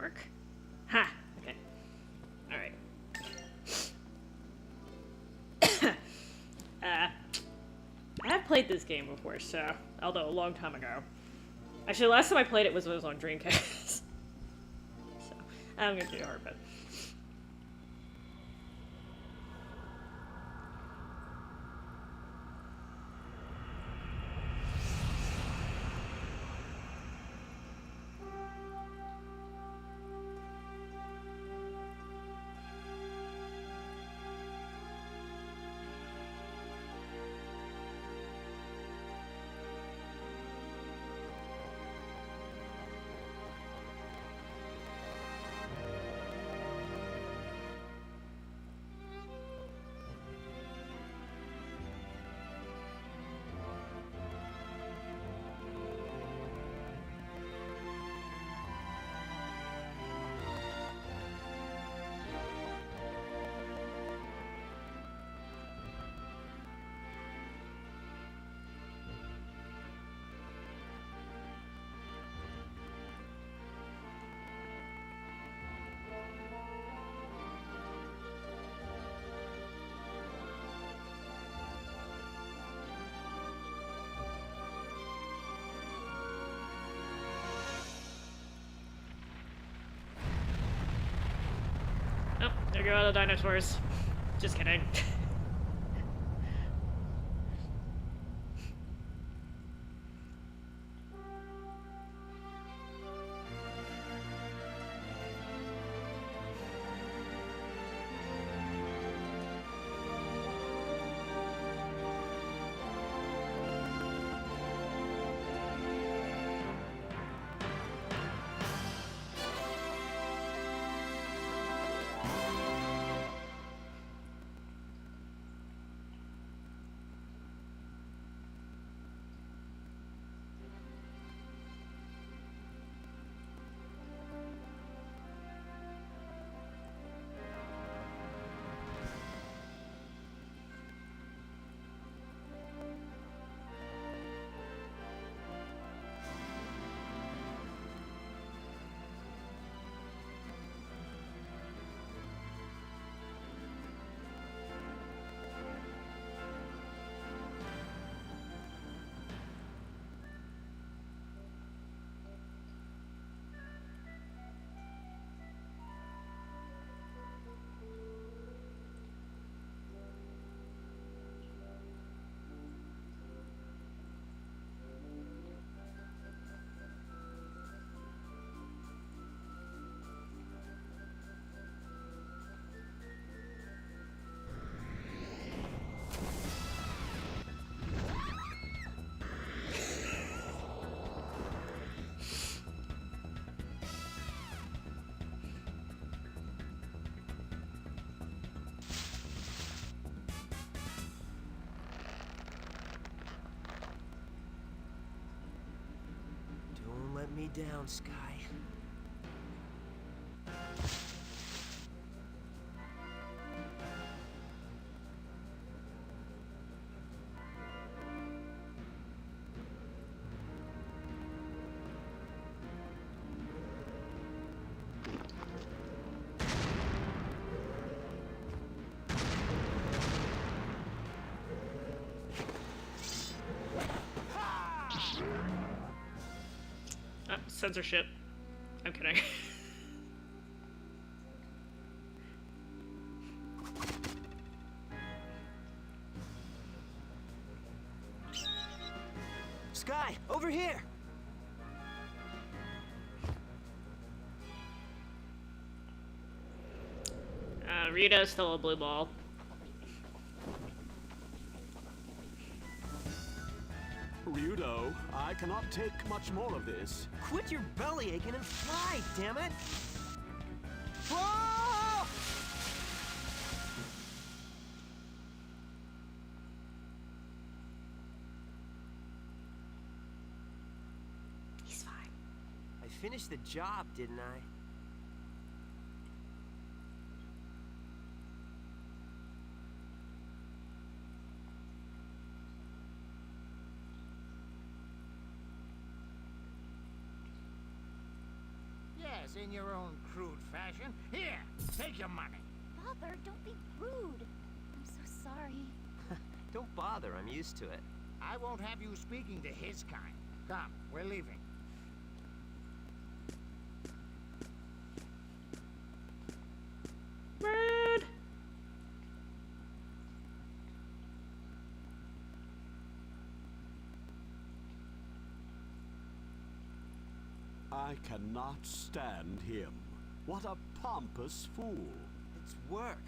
work? Ha! Okay. Alright. I have played this game before, so... Although, a long time ago. Actually, the last time I played it was when it was on Dreamcast. So, I'm gonna do hard, but... Oh, there go all the dinosaurs. Just kidding. Don't let me down, Sky. Censorship. I'm kidding. Sky, over here! Rita's still a blue ball. Ryudo, I cannot take much more of this. Quit your belly aching and fly, damn it! Whoa! He's fine. I finished the job, didn't I? us in your own crude fashion. Here, take your money. Father, don't be rude. I'm so sorry. Don't bother, I'm used to it. I won't have you speaking to his kind. Come, we're leaving. Rude. I cannot stand him. What a pompous fool. It's work,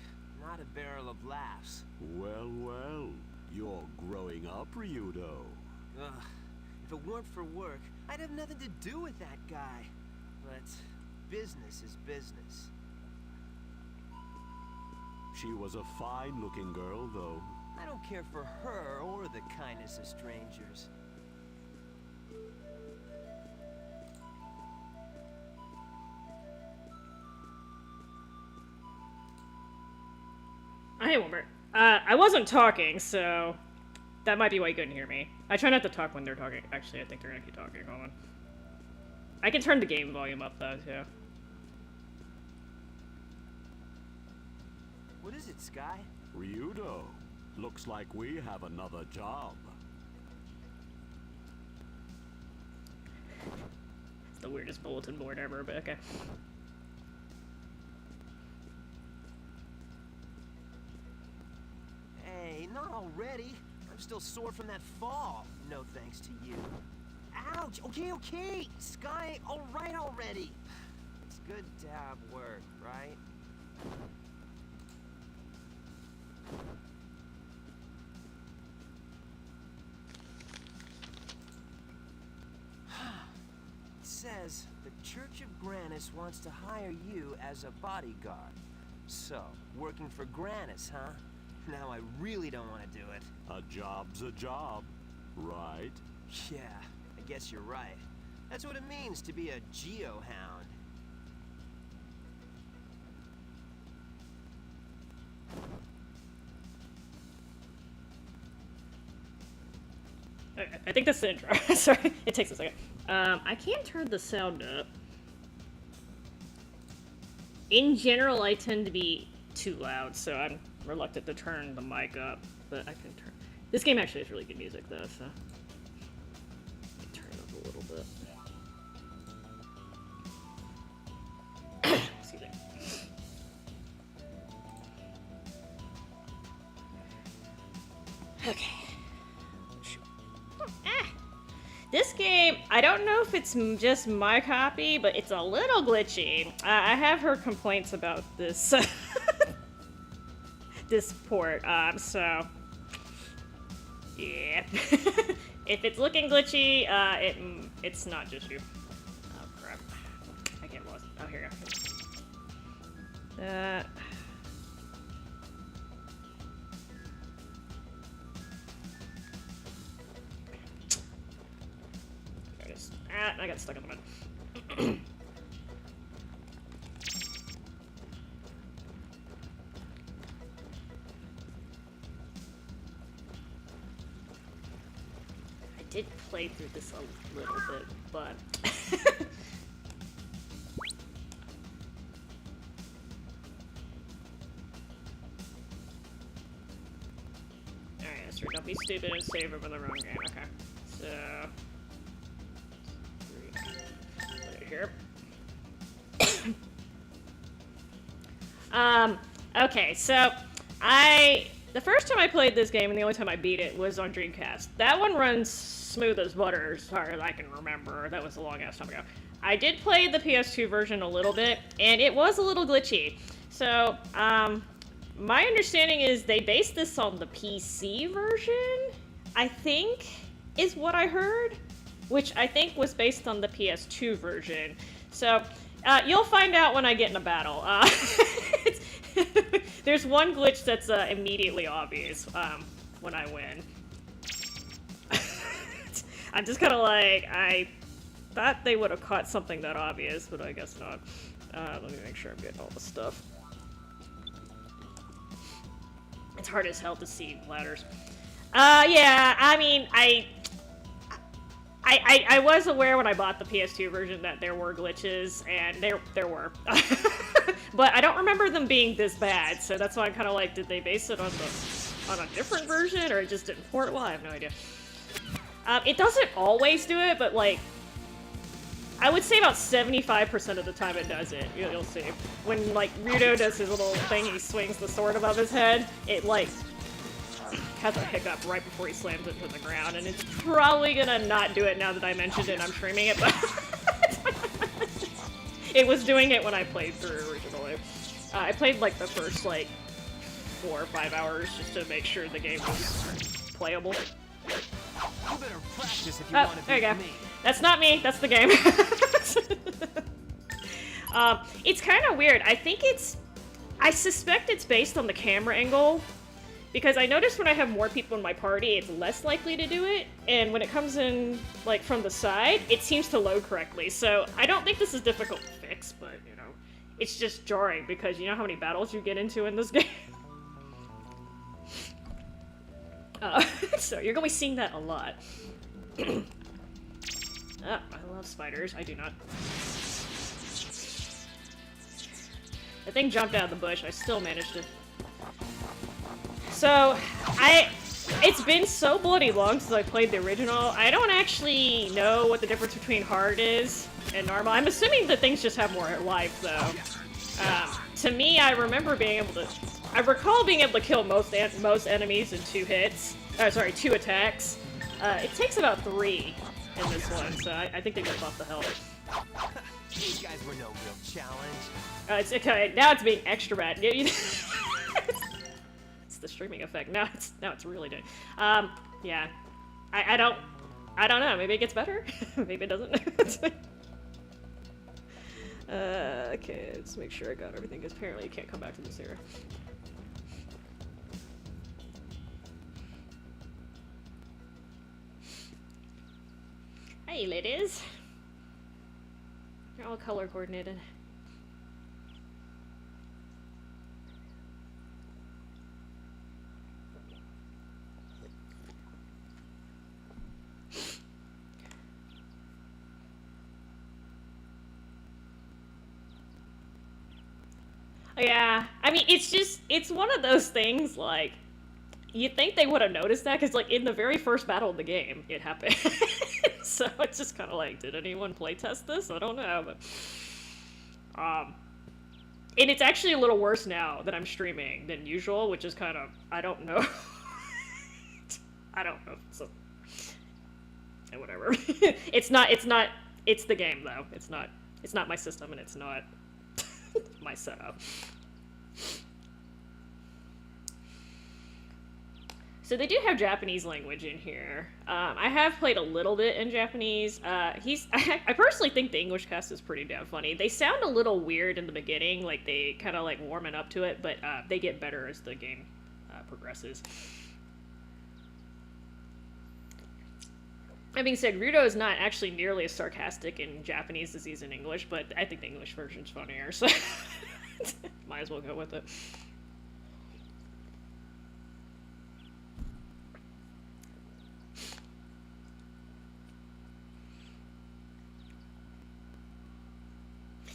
not a barrel of laughs. Well, well, you're growing up, Ryudo. Ugh, if it weren't for work, I'd have nothing to do with that guy. But business is business. She was a fine-looking girl, though. I don't care for her or the kindness of strangers. Hey, Wilbur. I wasn't talking, so that might be why you couldn't hear me. I try not to talk when they're talking. Actually, I think they're gonna keep talking. Hold on. I can turn the game volume up, though, too. What is it, Sky? Ryudo, looks like we have another job. It's the weirdest bulletin board ever, but okay. Hey, not already. I'm still sore from that fall. No thanks to you. Ouch! Okay. Sky, alright already. It's good to have work, right? It says the Church of Grannis wants to hire you as a bodyguard. So, working for Grannis, huh? Now I really don't want to do it. A job's a job, right? Yeah, I guess you're right. That's what it means to be a geohound. I think that's the intro. Sorry, it takes a second. I can turn the sound up. In general, I tend to be too loud, so I'm reluctant to turn the mic up, but I can turn... This game actually has really good music, though, so... Let me turn it up a little bit. Excuse me. Okay. This game, I don't know if it's just my copy, but it's a little glitchy. I have heard complaints about this this port, so yeah. If it's looking glitchy, it's not just you. Oh crap! I get lost. Oh, here we go. I got stuck in the mud. I did play through this a little bit, but... Alright, so don't be stupid and save over the wrong game. Okay, so... Here. Okay, so the first time I played this game and the only time I beat it was on Dreamcast. That one runs smooth as butter as far as I can remember. That was a long ass time ago. I did play the PS2 version a little bit, and it was a little glitchy. So, my understanding is they based this on the PC version, I think, is what I heard. Which I think was based on the PS2 version. So, you'll find out when I get in a battle. There's one glitch that's immediately obvious when I win. I'm just kind of like, I thought they would have caught something that obvious, but I guess not. Let me make sure I'm getting all the stuff. It's hard as hell to see ladders. Yeah, I mean, I was aware when I bought the PS2 version that there were glitches, and there were. But I don't remember them being this bad, so that's why I'm kind of like, did they base it on a different version, or it just didn't port well? I have no idea. It doesn't always do it, but like, I would say about 75% of the time it does it. You'll see. When like Rudo does his little thing, he swings the sword above his head, it like has a hiccup right before he slams it to the ground, and it's probably gonna not do it now that I mentioned it and I'm streaming it, but it was doing it when I played through originally. I played like the first like 4 or 5 hours just to make sure the game was playable. You better practice if you want to there you go. beat me. That's not me, that's the game. It's kind of weird. I suspect it's based on the camera angle, because I noticed when I have more people in my party, it's less likely to do it, and when it comes in, like, from the side, it seems to load correctly. So I don't think this is difficult to fix, but, you know, it's just jarring, because you know how many battles you get into in this game? So you're gonna be seeing that a lot. I love spiders. I do not. The thing jumped out of the bush. I still managed to. So, it's been so bloody long since I played the original. I don't actually know what the difference between hard is and normal. I'm assuming that things just have more life, though. To me, I recall being able to kill most enemies in 2 hits. Sorry, 2 attacks. It takes about 3 in this one, so I think they just off the health. These guys were no real challenge. It's okay. Now it's being extra bad. It's the streaming effect. Now it's really doing. Yeah. I don't know. Maybe it gets better. Maybe it doesn't. Okay. Let's make sure I got everything. Because apparently you can't come back to this area. Hey, ladies. They're all color coordinated. Yeah, I mean, it's one of those things, like, you'd think they would have noticed that, because, like, in the very first battle of the game, it happened. So it's just kind of like, did anyone playtest this? I don't know, but... and it's actually a little worse now that I'm streaming than usual, which is kind of, I don't know. I don't know, so... And whatever. It's the game, though. It's not my system, and it's not my setup. So they do have Japanese language in here. I have played a little bit in Japanese. I personally think the English cast is pretty damn funny. They sound a little weird in the beginning, like they kind of like warming up to it, but they get better as the game progresses. That being said, Rudo is not actually nearly as sarcastic in Japanese as he's in English, but I think the English version's funnier, so might as well go with it.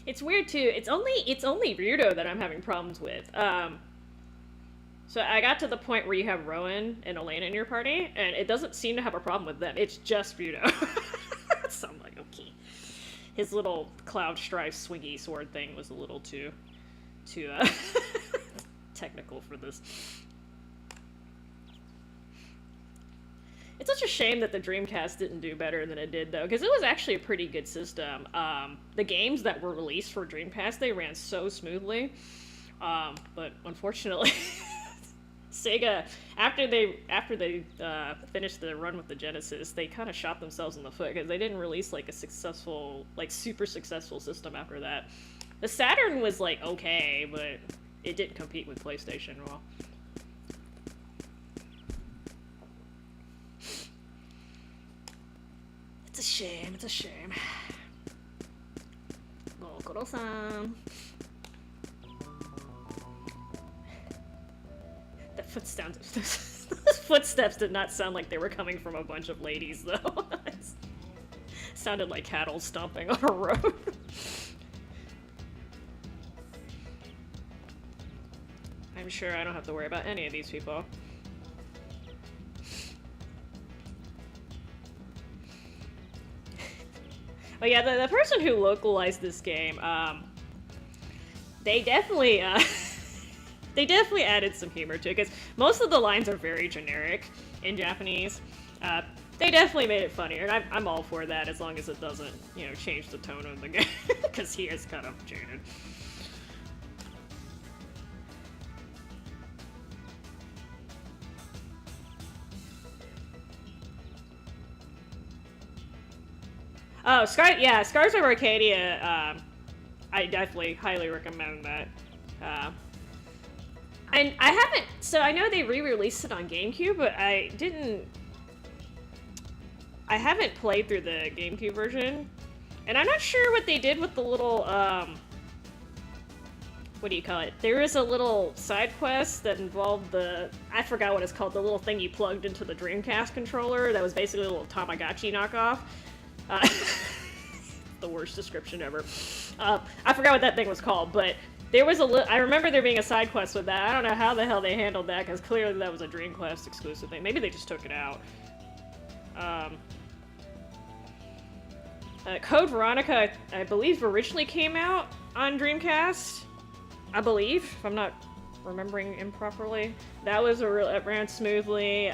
It's weird too. It's only Rudo that I'm having problems with. So I got to the point where you have Rowan and Elena in your party, and it doesn't seem to have a problem with them. It's just Rudo. So I'm like, okay. His little cloud strife swingy sword thing was a little too technical for this. It's such a shame that the Dreamcast didn't do better than it did, though, because it was actually a pretty good system. The games that were released for Dreamcast, they ran so smoothly, but unfortunately, Sega, after they finished the run with the Genesis, they kind of shot themselves in the foot because they didn't release like a successful, like super successful system after that. The Saturn was like okay, but it didn't compete with PlayStation well. It's a shame, it's a shame. Gokoro-san. Those footsteps did not sound like they were coming from a bunch of ladies, though. Sounded like cattle stomping on a road. I'm sure I don't have to worry about any of these people. But yeah, the person who localized this game, they definitely, they definitely added some humor to it, because most of the lines are very generic in Japanese. They definitely made it funnier, and I'm all for that, as long as it doesn't, you know, change the tone of the game, because he is kind of jaded. Oh, Scars of Arcadia, I definitely highly recommend that. And I haven't, so I know they re-released it on GameCube, but I haven't played through the GameCube version. And I'm not sure what they did with the little, what do you call it? There is a little side quest that involved I forgot what it's called, the little thing you plugged into the Dreamcast controller that was basically a little Tamagotchi knockoff. The worst description ever. I forgot what that thing was called, but there was I remember there being a side quest with that. I don't know how the hell they handled that, because clearly that was a Dreamcast exclusive thing. Maybe they just took it out. Code Veronica, I believe, originally came out on Dreamcast. I believe, if I'm not remembering improperly. That was it ran smoothly.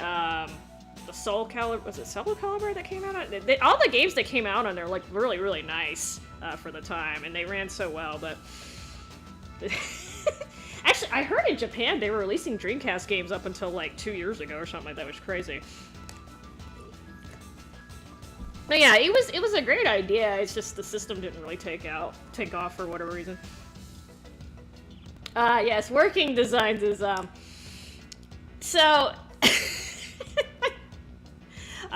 The Soul Calibur, was it Soul Calibur that came out on? All the games that came out on there, like, really, really nice for the time, and they ran so well, but... Actually, I heard in Japan they were releasing Dreamcast games up until, like, 2 years ago or something like that, which is crazy. But yeah, it was a great idea, it's just the system didn't really take off for whatever reason. Yes, working designs is, so...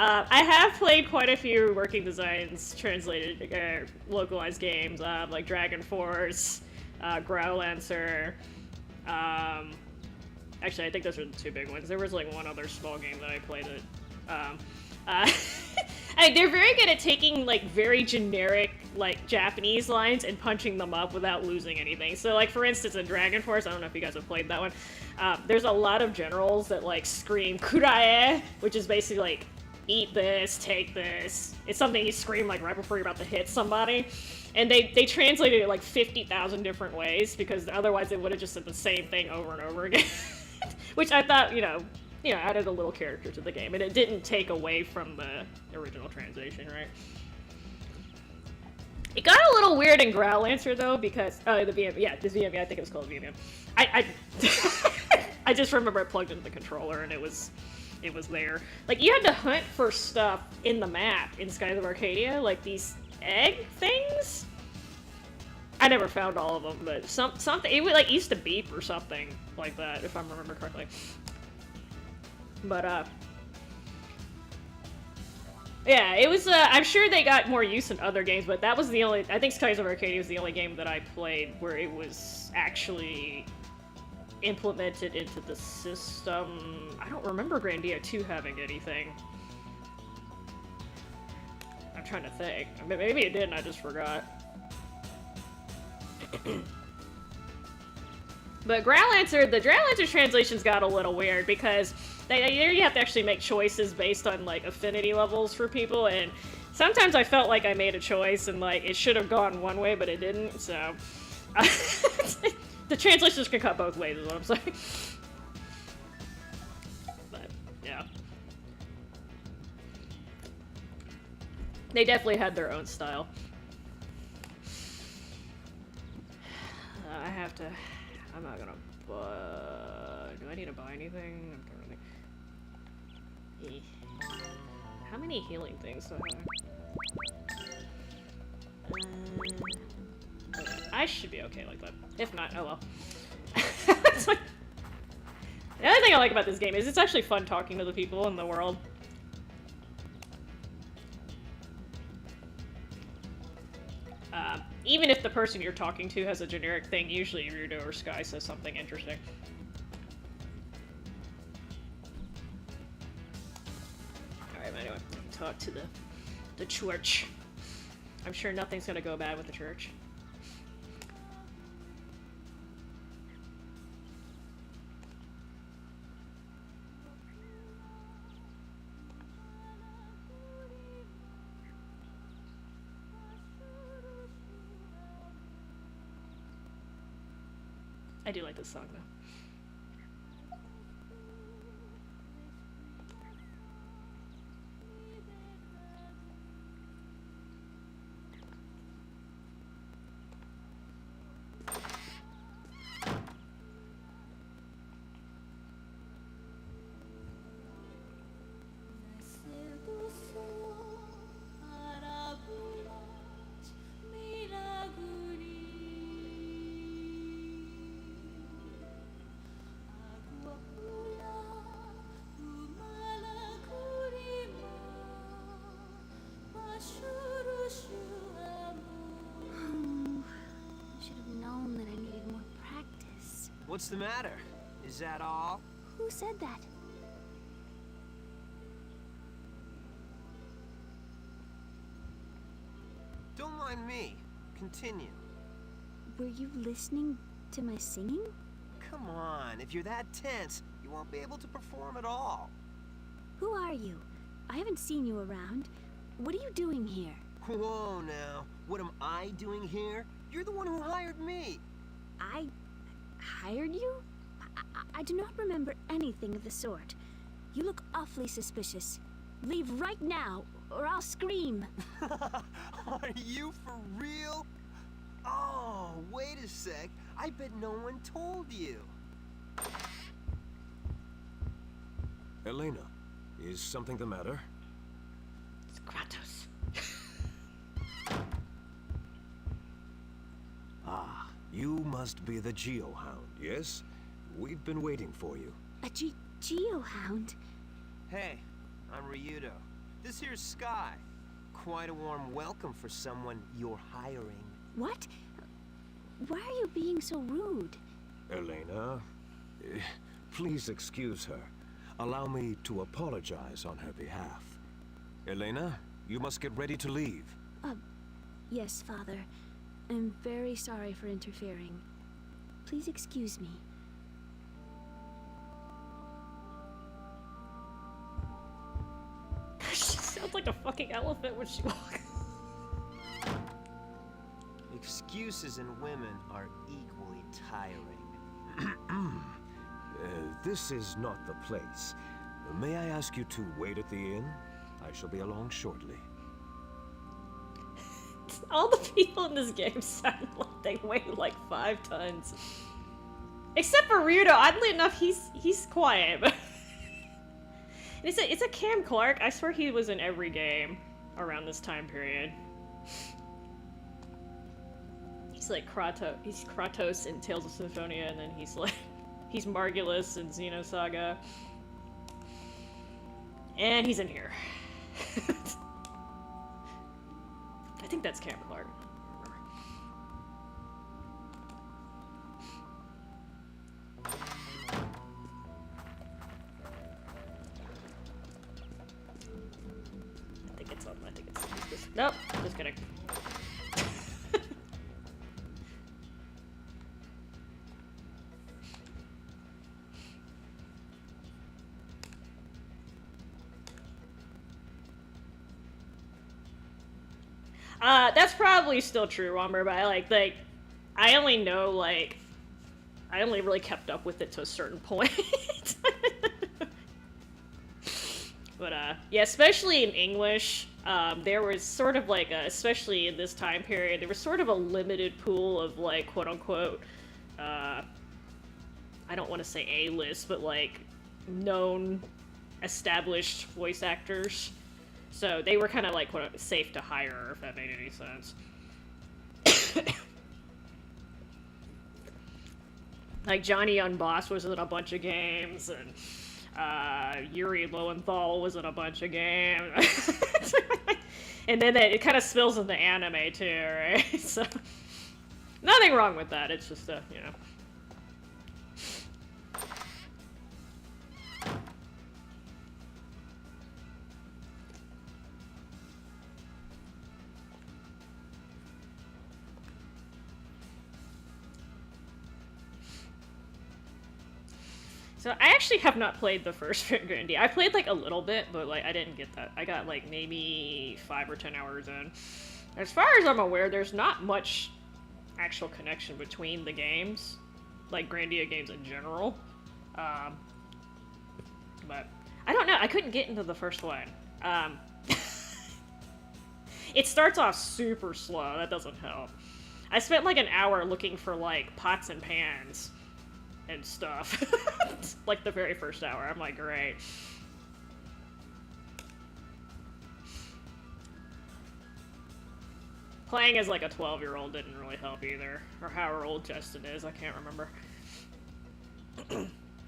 I have played quite a few working designs translated, localized games, like Dragon Force, Growlancer, actually I think those are the two big ones. There was like one other small game that I played they're very good at taking like very generic like Japanese lines and punching them up without losing anything. So like for instance in Dragon Force, I don't know if you guys have played that one, there's a lot of generals that like scream kurae, which is basically like eat this, take this. It's something you scream like right before you're about to hit somebody. And they translated it like 50,000 different ways, because otherwise they would have just said the same thing over and over again. Which I thought, you know, added a little character to the game, and it didn't take away from the original translation, right? It got a little weird in Growlancer though, because the VMV, this VMV, I think it was called VMV. I just remember I plugged into the controller and it was there. Like, you had to hunt for stuff in the map in Skies of Arcadia, like these egg things? I never found all of them, but something, it would, like, used to beep or something like that, if I remember correctly. But, yeah, it was, I'm sure they got more use in other games, but that was the only, I think Skies of Arcadia was the only game that I played where it was actually implemented into the system. I don't remember Grandia II having anything. I'm trying to think. I mean, maybe it did and I just forgot. But Growlancer, the Growlancer translations got a little weird, because there you have to actually make choices based on like affinity levels for people, and sometimes I felt like I made a choice and like it should have gone one way but it didn't, so the translations can cut both ways is what I'm saying. But yeah, they definitely had their own style. I'm not gonna do I need to buy anything? I'm trying to think. How many healing things do I have? I should be okay like that. If not, oh well. Like, the other thing I like about this game is it's actually fun talking to the people in the world. Even if the person you're talking to has a generic thing, usually Rudo or Sky says something interesting. Alright, anyway, talk to the church. I'm sure nothing's gonna go bad with the church. I do like this song though. What's the matter? Is that all? Who said that? Don't mind me. Continue. Were you listening to my singing? Come on, if you're that tense, you won't be able to perform at all. Who are you? I haven't seen you around. What are you doing here? Whoa now, what am I doing here? You're the one who hired me. I hired you? I do not remember anything of the sort. You look awfully suspicious. Leave right now, or I'll scream. Are you for real? Oh, wait a sec. I bet no one told you. Elena, is something the matter? It's Kratos. Ah, you must be the Geohound, yes? We've been waiting for you. A geohound? Hey, I'm Ryudo. This here's Sky. Quite a warm welcome for someone you're hiring. What? Why are you being so rude? Elena, please excuse her. Allow me to apologize on her behalf. Elena, you must get ready to leave. Yes, Father. I'm very sorry for interfering. Please excuse me. She sounds like a fucking elephant when she walks. Excuses in women are equally tiring. This is not the place. May I ask you to wait at the inn? I shall be along shortly. All the people in this game sound like they weigh like 5 tons. Except for Ryudo, oddly enough, he's quiet. But it's a Cam Clark. I swear he was in every game around this time period. He's like he's Kratos in Tales of Symphonia, and then he's Margulis in Xenosaga. And he's in here. I think that's Cam Clark. I think it's this. Nope, just kidding. That's probably still true, Womber, but I only know, I only really kept up with it to a certain point. But, yeah, especially in English, there was sort of especially in this time period, there was sort of a limited pool of, quote-unquote, I don't want to say A-list, but, known, established voice actors. So they were kind of quote, safe to hire, if that made any sense. Johnny Unboss was in a bunch of games, and Yuri Lowenthal was in a bunch of games. And then it kind of spills into anime too, right? So nothing wrong with that. It's just you know. So I actually have not played the first Grandia. I played like a little bit, but like I didn't get that. I got like maybe 5 or 10 hours in. As far as I'm aware, there's not much actual connection between the games, like Grandia games in general. But I don't know. I couldn't get into the first one. It starts off super slow. That doesn't help. I spent like an hour looking for like pots and pans and stuff. Like the very first hour. I'm like, great. Playing as like a 12-year-old didn't really help either. Or however old Justin is, I can't remember.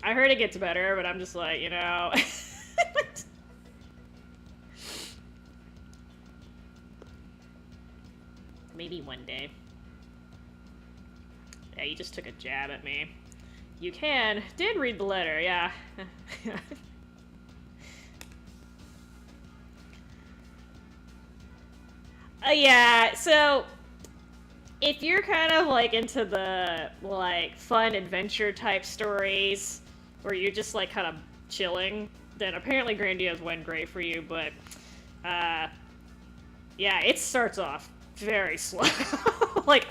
I heard it gets better, but I'm just like, you know... Maybe one day. Yeah, you just took a jab at me. You can. Did read the letter, yeah. Yeah, so... If you're kind of, like, into the, like, fun adventure type stories, where you're just, like, kind of chilling, then apparently Grandia is one great for you, but, yeah, it starts off very slow. Like,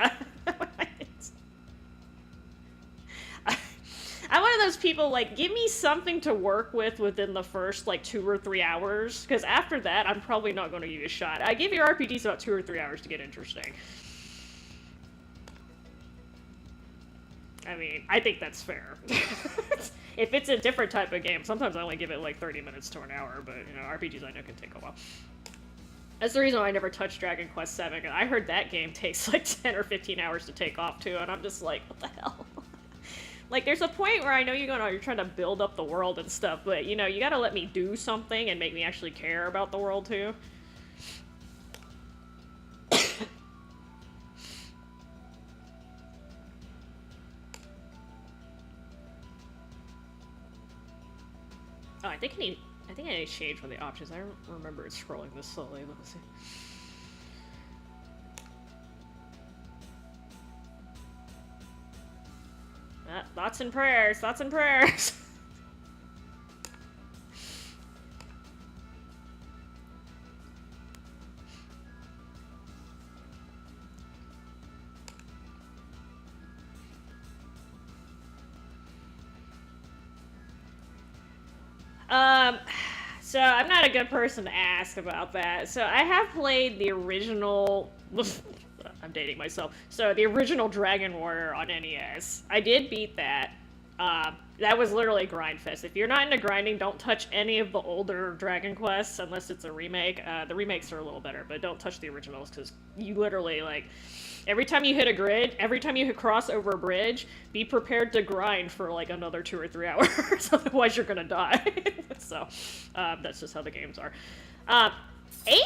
I'm one of those people, like, give me something to work with within the first, like, 2 or 3 hours, because after that, I'm probably not going to give you a shot. I give your RPGs about 2 or 3 hours to get interesting. I mean, I think that's fair. If it's a different type of game, sometimes I only give it, like, 30 minutes to an hour, but, you know, RPGs I know can take a while. That's the reason why I never touched Dragon Quest VII. I heard that game takes like 10 or 15 hours to take off too, and I'm just like, what the hell? Like, there's a point where I know you're trying to build up the world and stuff, but, you know, you gotta let me do something and make me actually care about the world too. Oh, I think I need to change one of the options. I don't remember it scrolling this slowly. Let's see. Thoughts and prayers. Thoughts and prayers. So I'm not a good person to ask about that. So I have played the original... I'm dating myself. So the original Dragon Warrior on NES. I did beat that. That was literally grind fest. If you're not into grinding, don't touch any of the older Dragon Quests unless it's a remake. The remakes are a little better, but don't touch the originals because you literally, like... Every time you hit a grid, every time you cross over a bridge, be prepared to grind for like another 2 or 3 hours, otherwise you're gonna die. So, that's just how the games are. 8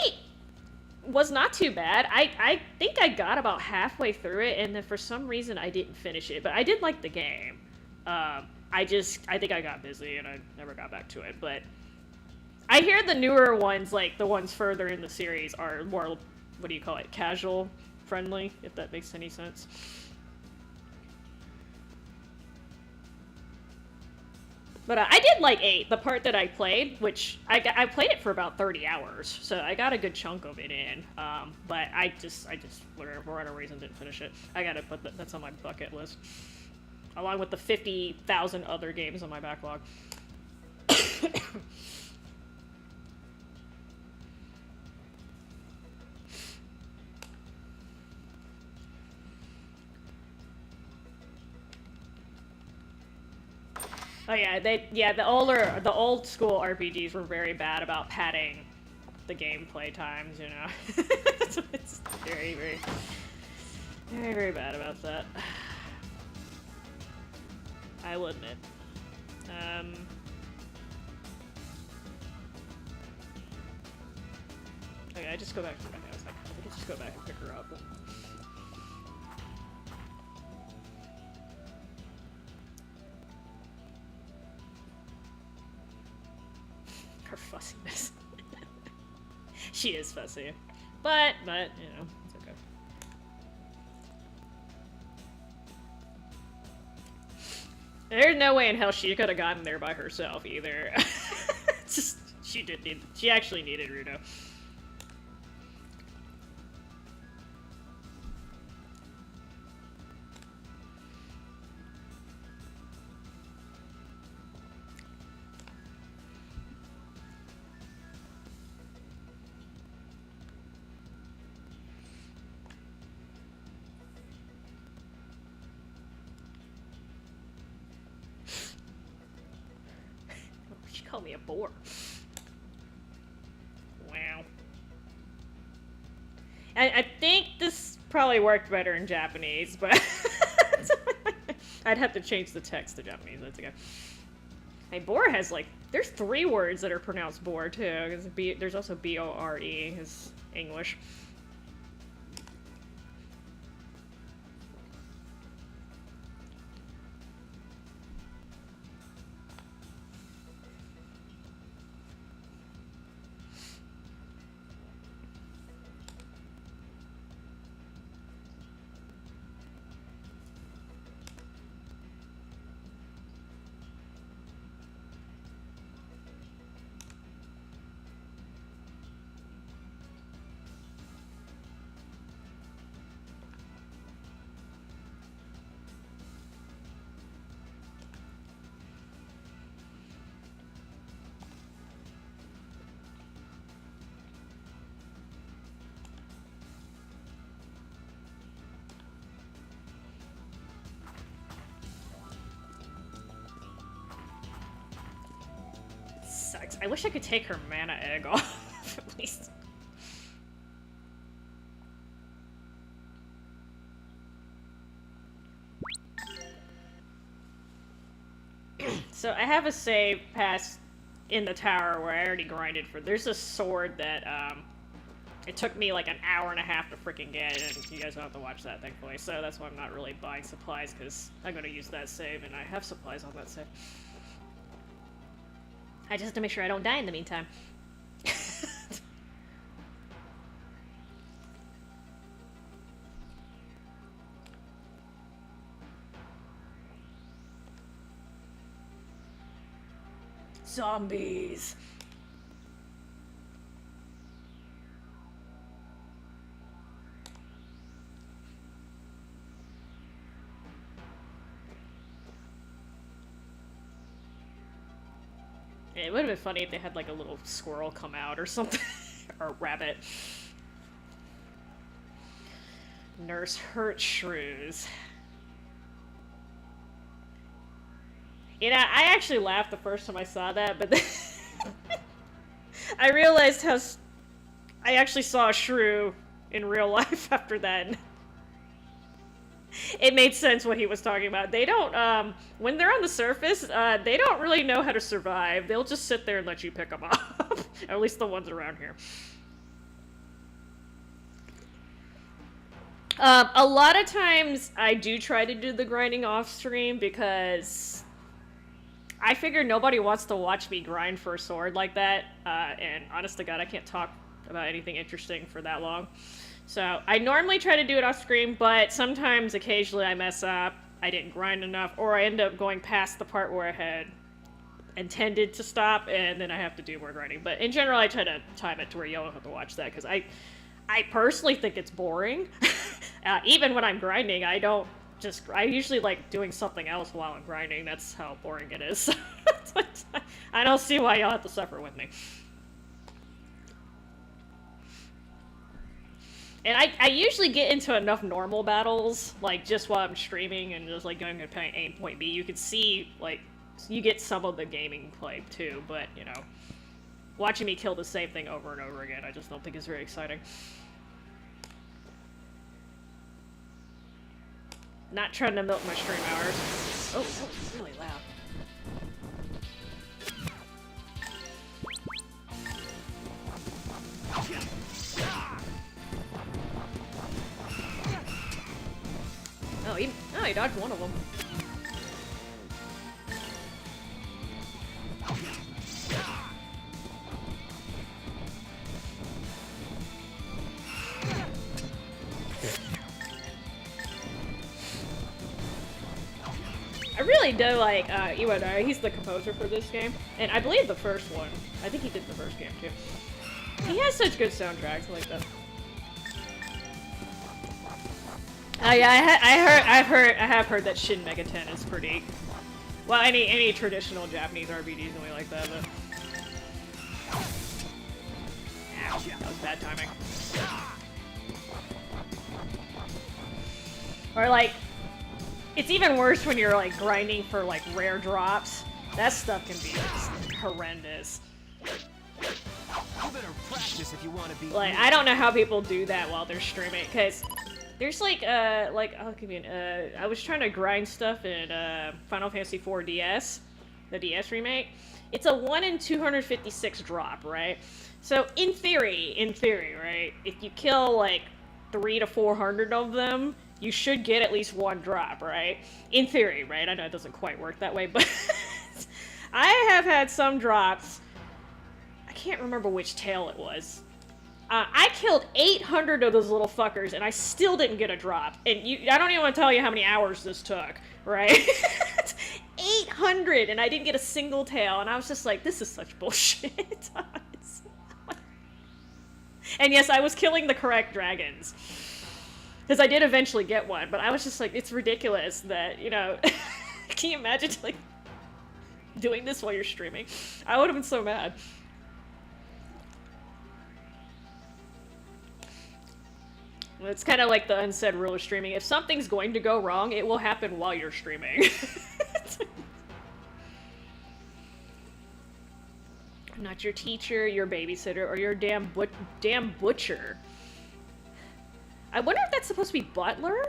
was not too bad. I think I got about halfway through it, and then for some reason I didn't finish it, but I did like the game. I think I got busy and I never got back to it, but I hear the newer ones, like the ones further in the series, are more, what do you call it, casual friendly, if that makes any sense. But I did like 8, the part that I played, which I played it for about 30 hours, so I got a good chunk of it in. But I just for whatever reason didn't finish it. I gotta put that's on my bucket list, along with the 50,000 other games on my backlog. Oh yeah, the old school RPGs were very bad about padding the gameplay times, you know. It's very, very, very, very bad about that. I will admit. Okay, I just go back to my house. I think I just go back and pick her up. Her fussiness. She is fussy. But, you know, it's okay. There's no way in hell she could have gotten there by herself either. Just she actually needed Rudo. She called me a bore. Wow. I think this probably worked better in Japanese, but I'd have to change the text to Japanese. That's okay. Hey, bore has like, there's 3 words that are pronounced bore too. There's also B-O-R-E is English. Sucks. I wish I could take her mana egg off, at least. So I have a save pass in the tower where I already grinded for. There's a sword that it took me like an hour and a half to freaking get, and you guys don't have to watch that, thankfully. So that's why I'm not really buying supplies, because I'm gonna use that save, and I have supplies on that save. I just have to make sure I don't die in the meantime. Zombies. It would have been funny if they had like a little squirrel come out or something. Or a rabbit. Nurse hurt shrews. You know, I actually laughed the first time I saw that, but then I realized how I actually saw a shrew in real life after that. It made sense what he was talking about. They don't, when they're on the surface, they don't really know how to survive. They'll just sit there and let you pick them up. At least the ones around here. A lot of times I do try to do the grinding off stream because I figure nobody wants to watch me grind for a sword like that. And honest to God, I can't talk about anything interesting for that long. So I normally try to do it off screen, but sometimes, occasionally, I mess up, I didn't grind enough, or I end up going past the part where I had intended to stop, and then I have to do more grinding. But in general, I try to time it to where you don't have to watch that, because I personally think it's boring. Even when I'm grinding, I usually like doing something else while I'm grinding. That's how boring it is. I don't see why y'all have to suffer with me. And I usually get into enough normal battles, like, just while I'm streaming and just, like, going to point A and point B. You can see, like, you get some of the gaming play, too, but, you know, watching me kill the same thing over and over again, I just don't think is very exciting. Not trying to milk my stream hours. Oh, that was really loud. Oh, he dodged one of them. I really do like Iwano. He's the composer for this game, and I believe the first one. I think he did the first game too. He has such good soundtracks like that. Yeah, I have heard that Shin Megami 10 is pretty. Well, any traditional Japanese RPG is only like that. But... Ow, that was bad timing. Or like, it's even worse when you're like grinding for like rare drops. That stuff can be just horrendous. You better practice if you want to be. Like, I don't know how people do that while they're streaming, because there's like I'll give you an, I was trying to grind stuff in Final Fantasy IV DS, the DS remake. It's a 1 in 256 drop, right? So in theory, right, if you kill like 300 to 400 of them, you should get at least one drop, right? In theory, right? I know it doesn't quite work that way, but I have had some drops. I can't remember which tail it was. I killed 800 of those little fuckers, and I still didn't get a drop. And I don't even want to tell you how many hours this took, right? 800, and I didn't get a single tail, and I was just like, this is such bullshit. And yes, I was killing the correct dragons. Because I did eventually get one, but I was just like, it's ridiculous that, you know, can you imagine, like, doing this while you're streaming? I would have been so mad. It's kind of like the unsaid rule of streaming. If something's going to go wrong, it will happen while you're streaming. Not your teacher, your babysitter, or your damn butcher. I wonder if that's supposed to be butler?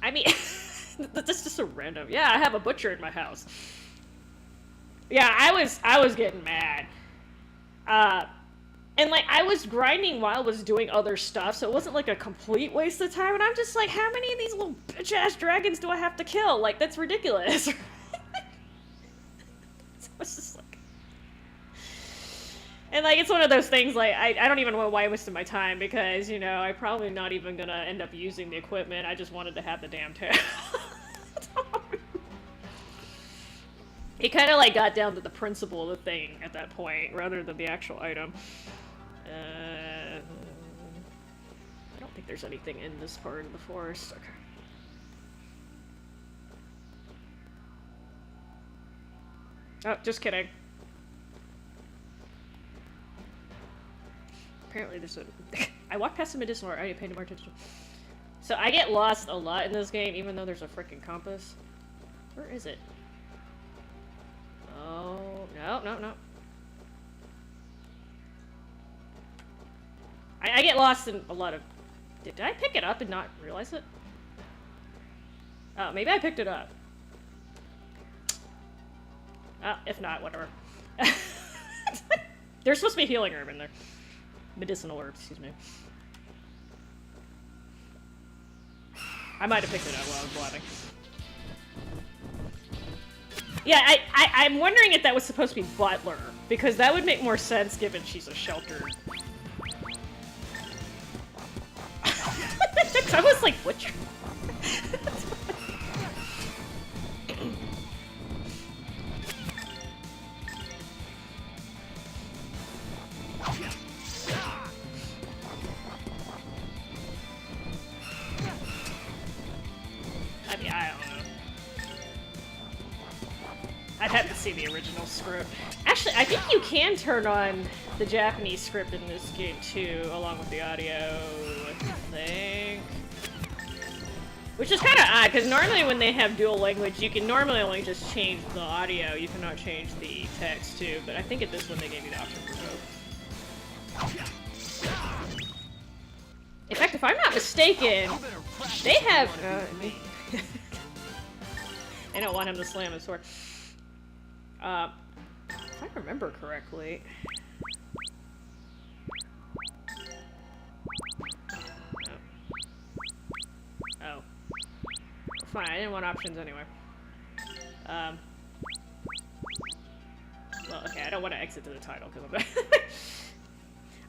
I mean, that's just so random. Yeah, I have a butcher in my house. Yeah, I was getting mad. And like, I was grinding while I was doing other stuff, so it wasn't like a complete waste of time, and I'm just like, how many of these little bitch-ass dragons do I have to kill? Like, that's ridiculous. So it's just like... And like, it's one of those things, like, I don't even know why I wasted my time, because, you know, I'm probably not even gonna end up using the equipment. I just wanted to have the damn tail. It kind of like got down to the principle of the thing at that point, rather than the actual item. I don't think there's anything in this part of the forest. Okay. Oh, just kidding. Apparently there's a... I walked past the medicinal art, I didn't pay more attention. So I get lost a lot in this game, even though there's a freaking compass. Where is it? Oh, no. I get lost in a lot of... Did I pick it up and not realize it? Oh, maybe I picked it up. If not, whatever. There's supposed to be a healing herb in there. Medicinal herb, excuse me. I might have picked it up while I was blabbing. Yeah, I'm wondering if that was supposed to be butler, because that would make more sense given she's a sheltered. I was like, butcher. I mean, I don't know. I'd have to see the original script. Actually, I think you can turn on the Japanese script in this game too, along with the audio, I think. Which is kind of odd, because normally when they have dual language, you can normally only just change the audio, you cannot change the text too, but I think at this one they gave you the option for both. In fact, if I'm not mistaken, they have... I don't want him to slam his sword. If I remember correctly... Oh. Fine, I didn't want options anyway. Well, okay, I don't want to exit to the title, because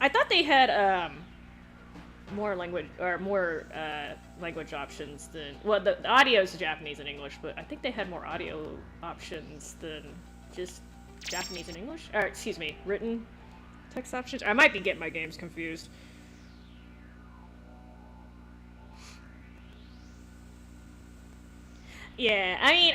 I thought they had, more language, or more, language options than... Well, the audio is Japanese and English, but I think they had more audio options than just Japanese and English. Or, excuse me, written text options. I might be getting my games confused. Yeah, I mean,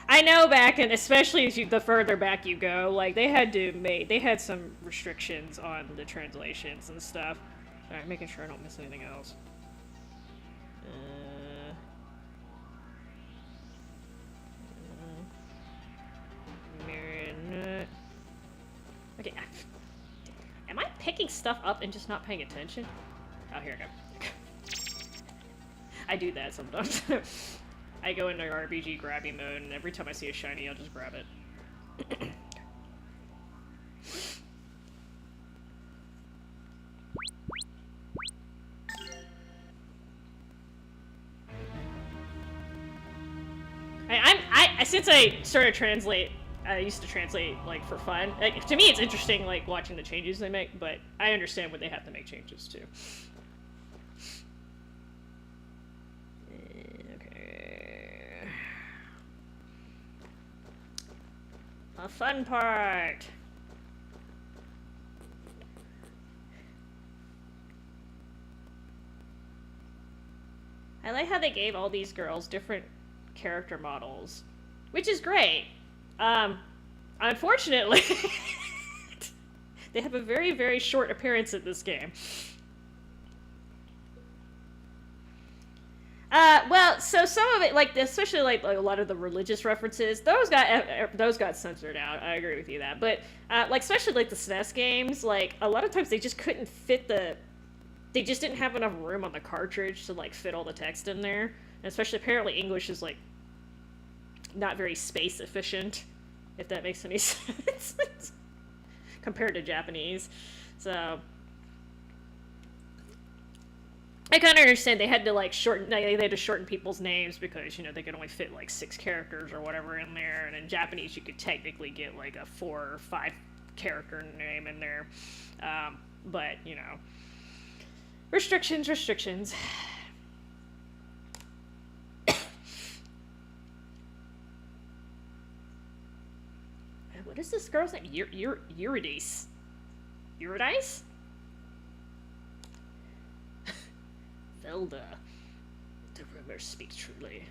I know back, and especially as the further back you go, like, they had some restrictions on the translations and stuff. Alright, making sure I don't miss anything else. Okay, am I picking stuff up and just not paying attention? Oh, here I go. I do that sometimes. I go into RPG grabby mode, and every time I see a shiny, I'll just grab it. Since I started I used to translate, like, for fun. Like, to me, it's interesting, like, watching the changes they make, but I understand when they have to make changes, too. Okay. A fun part! I like how they gave all these girls different character models, which is great. Unfortunately, they have a very, very short appearance in this game. Well, so some of it, like, especially like a lot of the religious references, those got censored out. I agree with you that, but like especially like the SNES games, like a lot of times they just couldn't fit they just didn't have enough room on the cartridge to like fit all the text in there. And especially apparently English is like not very space efficient, if that makes any sense, compared to Japanese. So I kind of understand they had to like they had to shorten people's names because, you know, they could only fit like 6 characters or whatever in there, and in Japanese you could technically get like a 4 or 5 character name in there. But, you know, restrictions. What is this girl's name? Eurydice. Eurydice? Zelda. The rumors speak truly.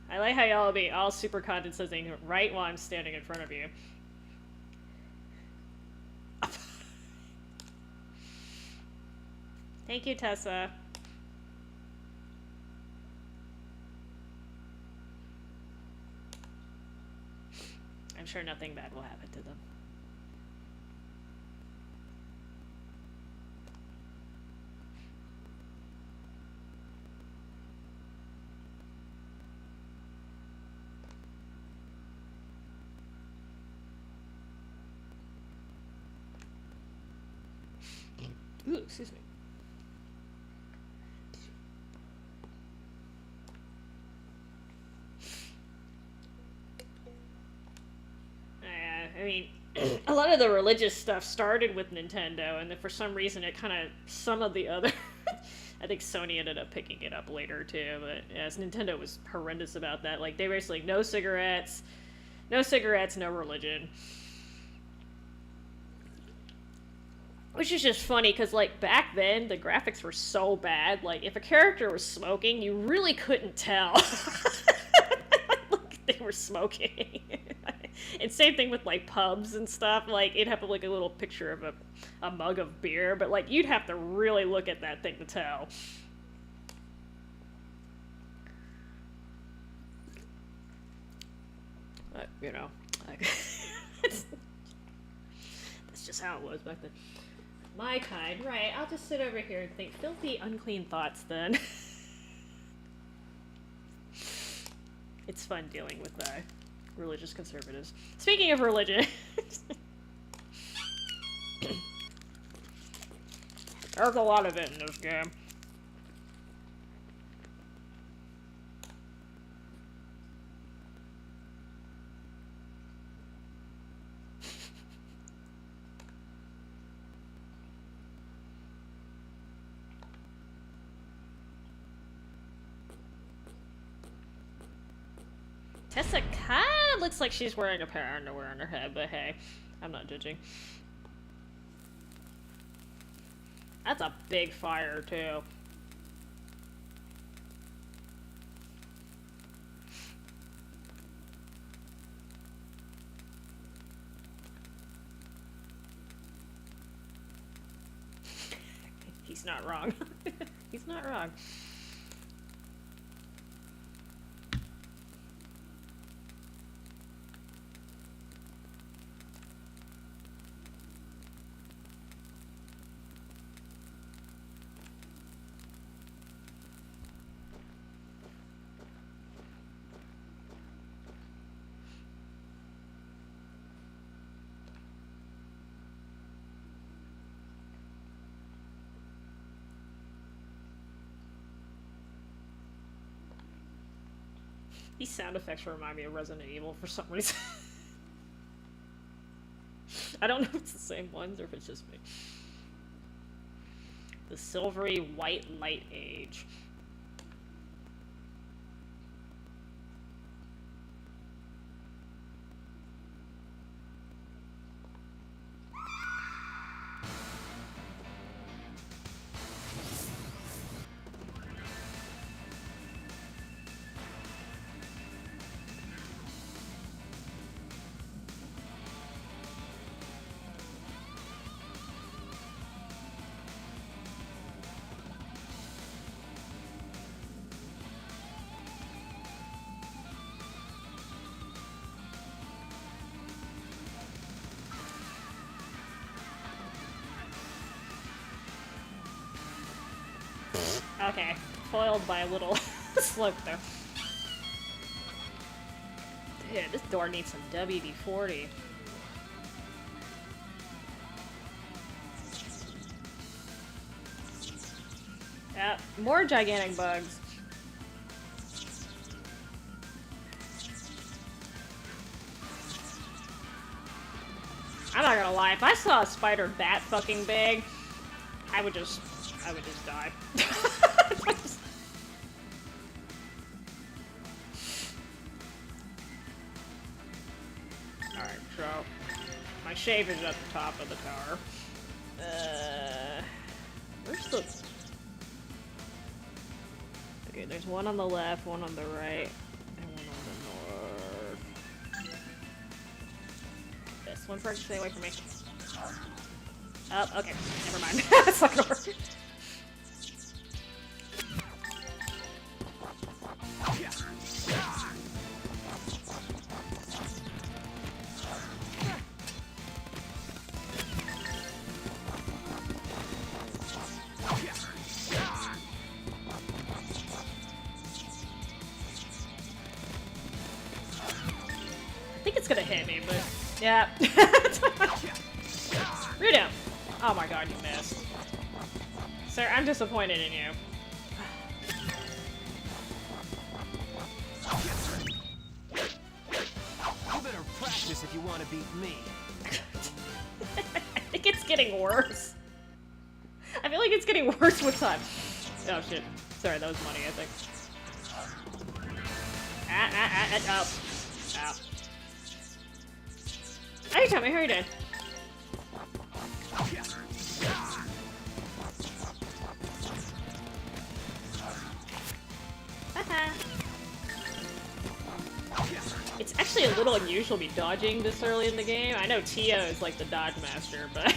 I like how y'all be all super condescending right while I'm standing in front of you. Thank you, Tessa. I'm sure nothing bad will happen to them. Ooh, excuse me. I mean, a lot of the religious stuff started with Nintendo, and then for some reason it kind of, some of the other, I think Sony ended up picking it up later too, but yes, Nintendo was horrendous about that. Like, they basically, no cigarettes, no religion. Which is just funny, because, like, back then, the graphics were so bad, like, if a character was smoking, you really couldn't tell. Like, they were smoking. And same thing with, like, pubs and stuff, like, it'd have, like, a little picture of a mug of beer, but, like, you'd have to really look at that thing to tell. But, you know, like, that's just how it was back then. My kind, right, I'll just sit over here and think filthy, unclean thoughts then. It's fun dealing with religious conservatives. Speaking of religion, there's a lot of it in this game. Tessa kinda looks like she's wearing a pair of underwear on her head, but hey, I'm not judging. That's a big fire, too. He's not wrong. He's not wrong. These sound effects remind me of Resident Evil for some reason. I don't know if it's the same ones or if it's just me. The silvery white light age. Okay, foiled by a little slope there. Dude, this door needs some WD-40. Yep, more gigantic bugs. I'm not gonna lie, if I saw a spider that fucking big, I would just die. Alright, so my shave is at the top of the tower. Where's the... Okay, there's one on the left, one on the right, and one on the north. This one first, stay away from me. Oh, okay, never mind. That's not gonna work. I think it's gonna hit me, but yeah. Rudo! Oh my god, you missed. Sir, I'm disappointed in you. You better practice if you want to beat me. I think it's getting worse. I feel like it's getting worse with time. Oh shit. Sorry, that was money, I think. Oh. Ow. Hey, Tommy, how are you doing? It's actually a little unusual to be dodging this early in the game. I know Tio is like the dodge master, but...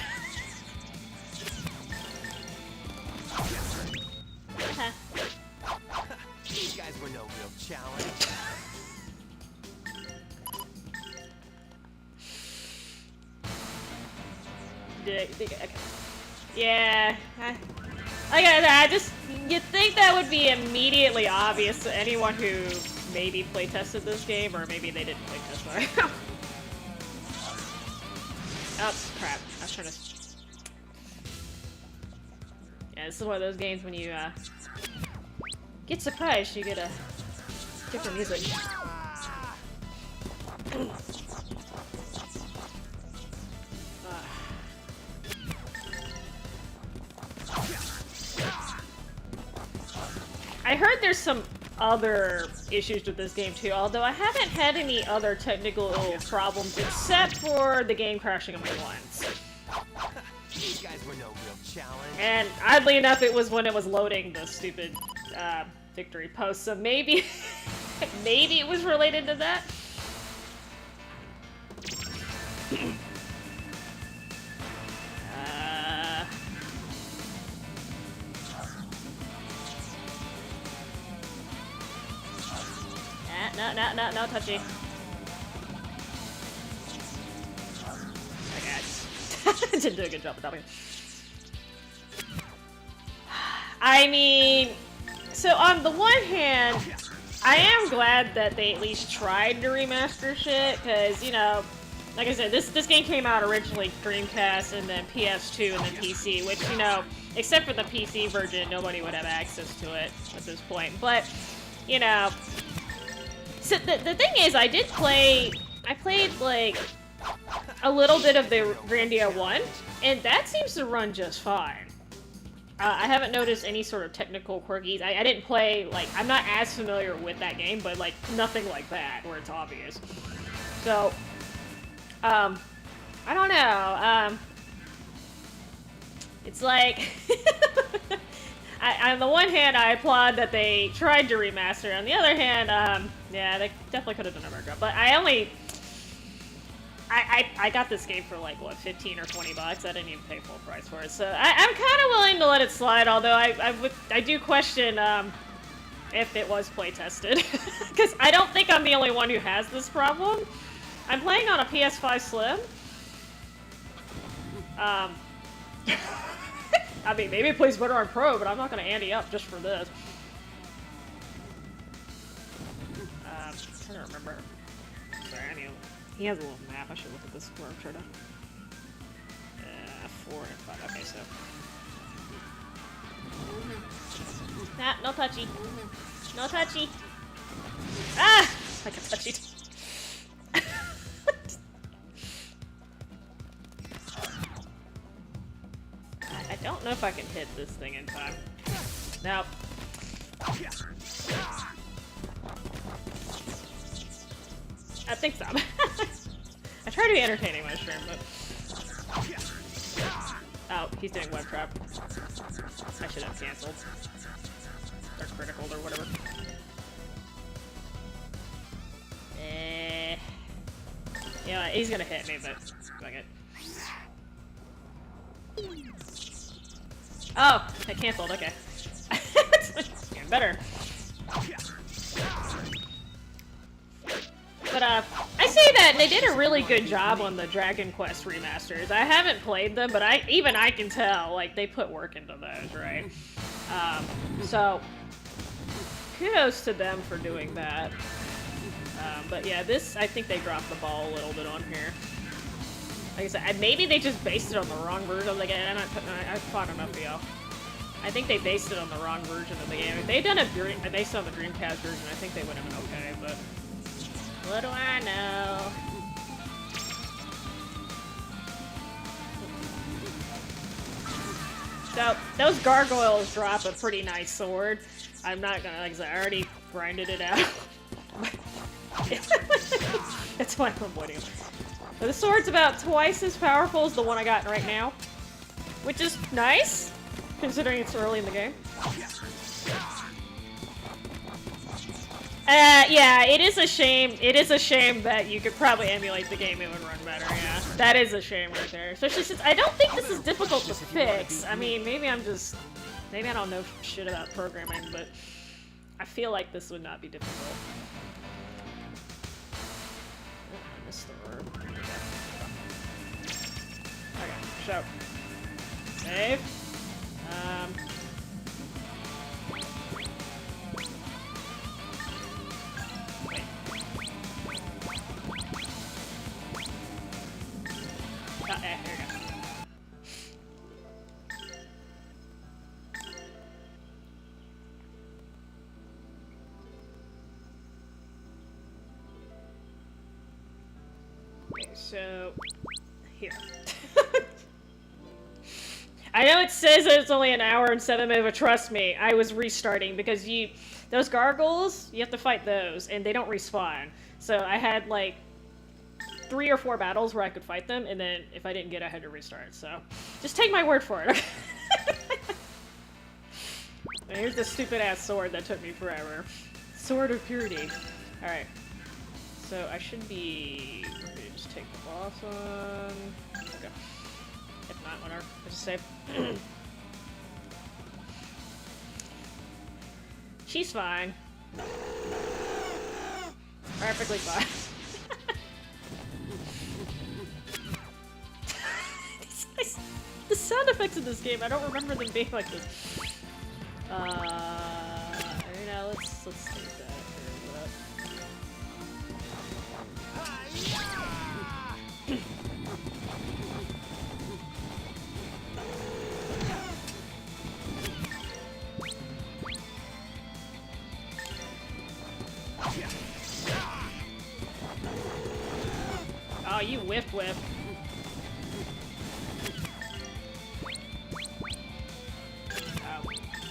These guys were no real challenge. Okay. Yeah. I just... You'd think that would be immediately obvious to anyone who maybe playtested this game, or maybe they didn't playtest it. Oh, crap. I was trying to... Yeah, this is one of those games when you, get surprised, you get a different music. I heard there's some other issues with this game too, although I haven't had any other technical problems except for the game crashing on me once. These guys were no real challenge. And oddly enough, it was when it was loading the stupid victory post, so maybe maybe it was related to that. No, touchy. Okay. Didn't do a good job with that one. I mean, so on the one hand, I am glad that they at least tried to remaster shit, because, you know, like I said, this game came out originally Dreamcast and then PS2 and then PC, which, you know, except for the PC version, nobody would have access to it at this point. But, you know, so the thing is, I played, like, a little bit of the Grandia 1, and that seems to run just fine. I haven't noticed any sort of technical quirkies. I didn't play, like, I'm not as familiar with that game, but, like, nothing like that, where it's obvious. So, I don't know, it's like, on the one hand, I applaud that they tried to remaster. On the other hand, yeah, they definitely could have done a better job. But I got this game for like, what, 15 or 20 bucks? I didn't even pay full price for it. So I'm kind of willing to let it slide, although I do question if it was play tested. Because I don't think I'm the only one who has this problem. I'm playing on a PS5 Slim. I mean, maybe it plays better on Pro, but I'm not going to ante up just for this. I'm trying to remember. Sorry, I mean, he has a little map. I should look at this before I'm trying to... 4 and 5. Okay, so... Nah, no touchy. No touchy. Ah! I got touchy. I don't know if I can hit this thing in time. Nope. I think so. I try to be entertaining my stream, but... Oh, he's doing web trap. I should have canceled. Or critical or whatever. Yeah, he's gonna hit me, but fuck it. Oh, I canceled, okay. Getting better. But, I say that they did a really good job on the Dragon Quest remasters. I haven't played them, but even I can tell, like, they put work into those, right? So, kudos to them for doing that. But yeah, this, I think they dropped the ball a little bit on here. Like I said, maybe they just based it on the wrong version of the game. I fought enough of y'all. I think they based it on the wrong version of the game. If they'd done it based on the Dreamcast version, I think they would have been okay, but... What do I know? So, those gargoyles drop a pretty nice sword. I'm not gonna, like I said, I already grinded it out. That's why I'm avoiding them. But the sword's about twice as powerful as the one I got right now. Which is nice, considering it's early in the game. Yeah, it is a shame. It is a shame that you could probably emulate the game, it would run better, yeah. That is a shame right there. Especially since I don't think this is difficult to fix. I mean, maybe I don't know shit about programming, but I feel like this would not be difficult. Oh, I missed the word. Okay, so. Save. Wait. Here we go. Okay, so here. I know it says that it's only an hour and 7 minutes, but trust me, I was restarting because Those gargoyles, you have to fight those, and they don't respawn. So I had like 3 or 4 battles where I could fight them, and then if I didn't get it, I had to restart. So just take my word for it. And here's the stupid ass sword that took me forever. Sword of Purity. Alright. So I should be ready to just take the boss on. Okay. If not, whatever. I just save. She's fine. Perfectly fine. The sound effects in this game, I don't remember them being like this. You know, let's take that. Oh, you whiff. Oh,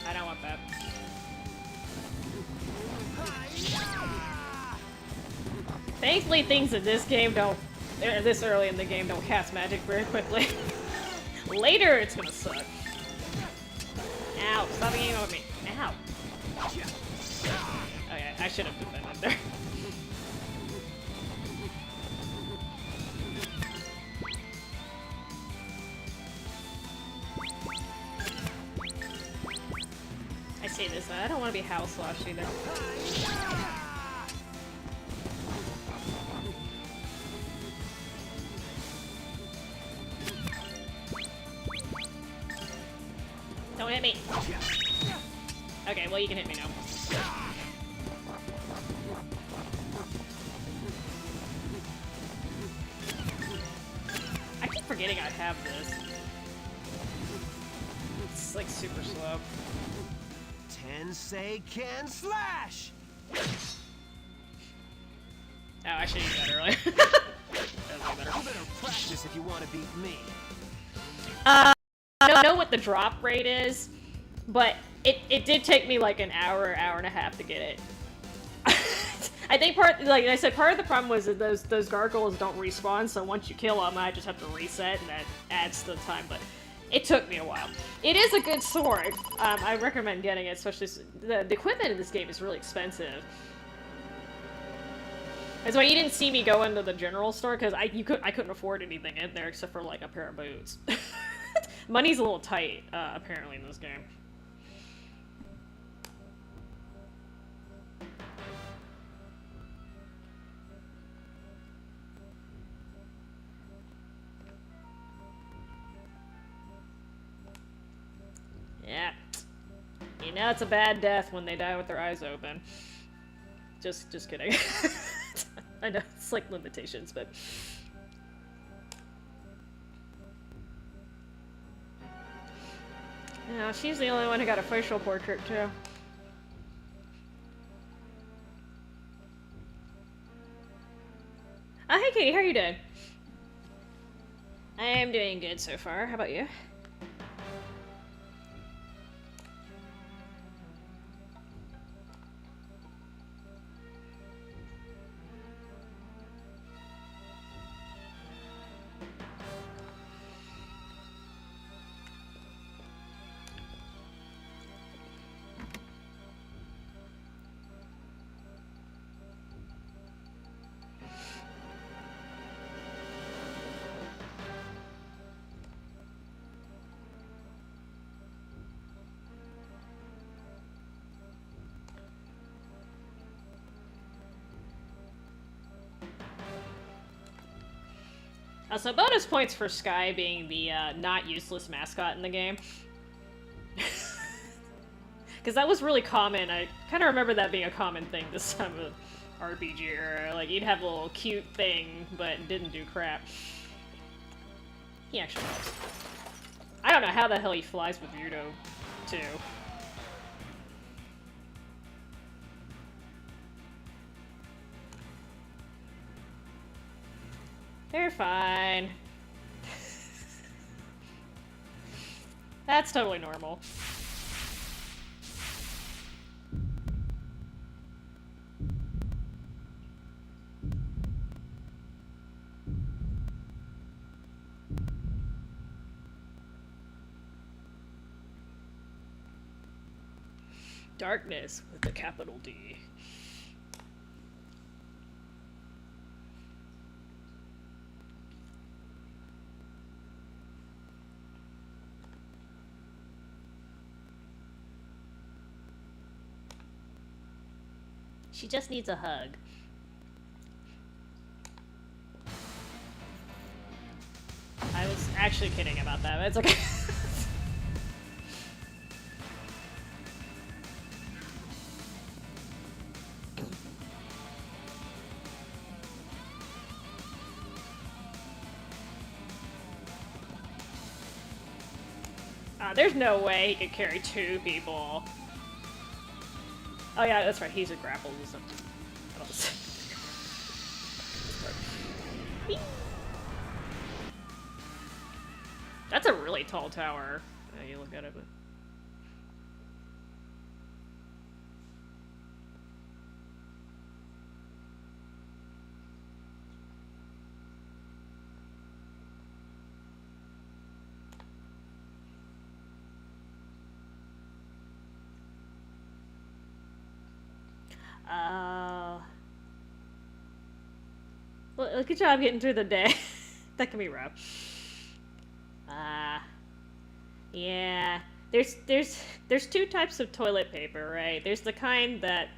I don't want that. Thankfully, things in this game don't, this early in the game, don't cast magic very quickly. Later, it's gonna suck. Ow, stop aiming at me. Ow. Okay, I should have defended there. I say this, I don't want to be house sloshed either. Don't hit me. Okay, well you can hit me now. I keep forgetting I have this. It's like super slow. Tensei can slash! Oh, I should use that earlier. You better practice if you want to beat me. I don't know what the drop rate is, but it did take me like an hour and a half to get it. I think like I said, part of the problem was that those gargoyles don't respawn, so once you kill them, I just have to reset, and that adds to the time, but it took me a while. It is a good sword. I recommend getting it, especially the equipment in this game is really expensive. That's why you didn't see me go into the general store, because I couldn't afford anything in there except for like a pair of boots. Money's a little tight, apparently, in this game. Yeah. You know it's a bad death when they die with their eyes open. Just kidding. I know, it's like limitations, but... Yeah, she's the only one who got a facial portrait, too. Oh, hey, Katie, how are you doing? I am doing good so far. How about you? So bonus points for Sky being the not useless mascot in the game. Because that was really common. I kind of remember that being a common thing this time of RPG era. Like, you'd have a little cute thing, but didn't do crap. He actually does. I don't know how the hell he flies with Yudo, too. They're fine. That's totally normal. Darkness with a capital D. She just needs a hug. I was actually kidding about that, but it's okay. There's no way he could carry 2 people. Oh yeah, that's right, he's a grapple. That's a really tall tower. You look at it, but... Well, good job getting through the day. That can be rough. Yeah. There's 2 types of toilet paper, right? There's the kind that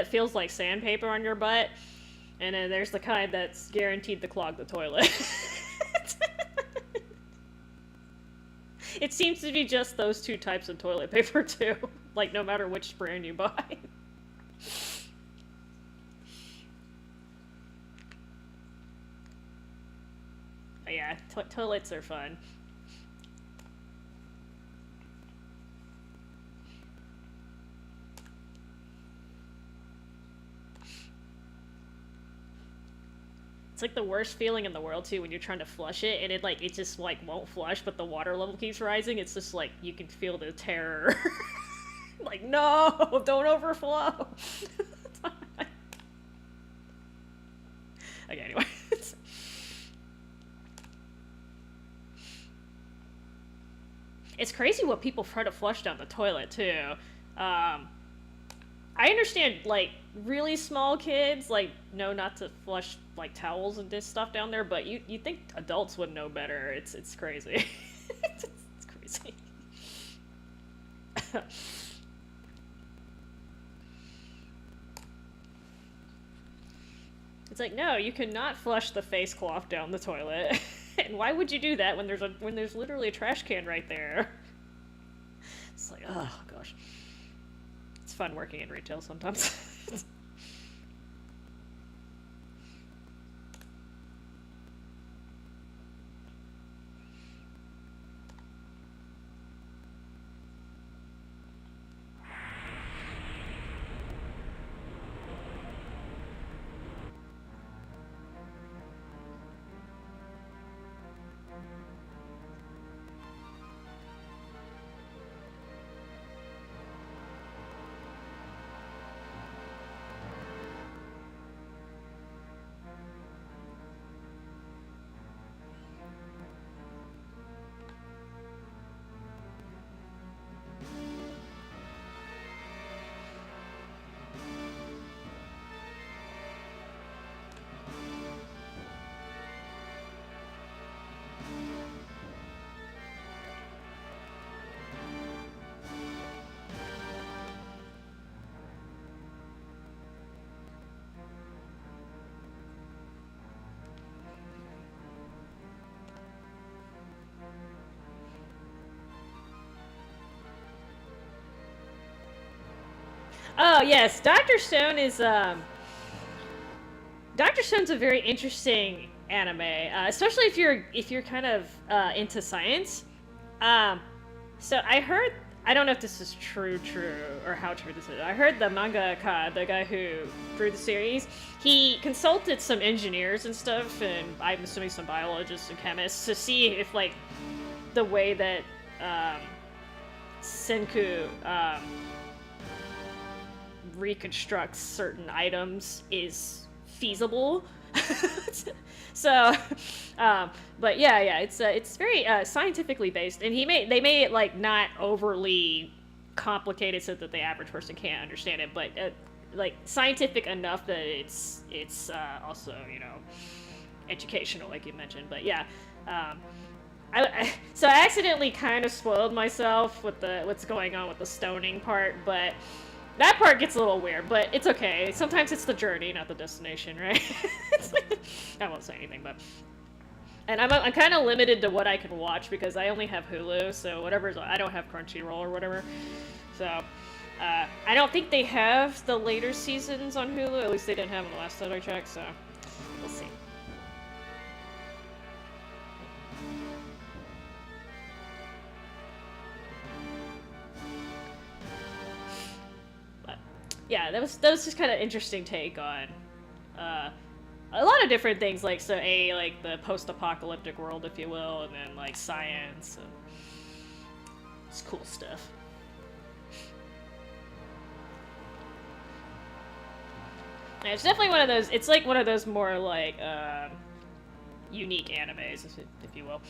feels like sandpaper on your butt, and then there's the kind that's guaranteed to clog the toilet. It seems to be just those 2 types of toilet paper too. Like no matter which brand you buy. But yeah, toilets are fun. It's like the worst feeling in the world too when you're trying to flush it and it just like won't flush, but the water level keeps rising. It's just like you can feel the terror. Like, no, don't overflow. Okay, anyway. It's crazy what people try to flush down the toilet too. I understand, like, really small kids, like, know not to flush, like, towels and this stuff down there, but you think adults would know better. It's crazy. It's crazy. It's like, no, you cannot flush the face cloth down the toilet. And why would you do that when there's literally a trash can right there? It's like, oh gosh. It's fun working in retail sometimes. Oh yes, Dr. Stone is Dr. Stone's a very interesting anime, especially if you're kind of into science. So I heard, I don't know if this is true or how true this is. I heard the mangaka, the guy who drew the series, he consulted some engineers and stuff, and I'm assuming some biologists and chemists to see if like the way that Senku reconstructs certain items is feasible. So, but yeah, it's very scientifically based, and they made it like not overly complicated so that the average person can't understand it, but like scientific enough that it's also educational, like you mentioned. But yeah, so I accidentally kind of spoiled myself with what's going on with the stoning part, but that part gets a little weird, but it's okay. Sometimes it's the journey, not the destination, right? I won't say anything, but... And I'm kind of limited to what I can watch because I only have Hulu, so I don't have Crunchyroll or whatever. So, I don't think they have the later seasons on Hulu, at least they didn't have them the last time I checked, so we'll see. Yeah, that was just kind of interesting take on a lot of different things, like like the post-apocalyptic world, if you will, and then like science and it's cool stuff. Yeah, it's definitely one of those. It's like one of those more like unique animes, if you will.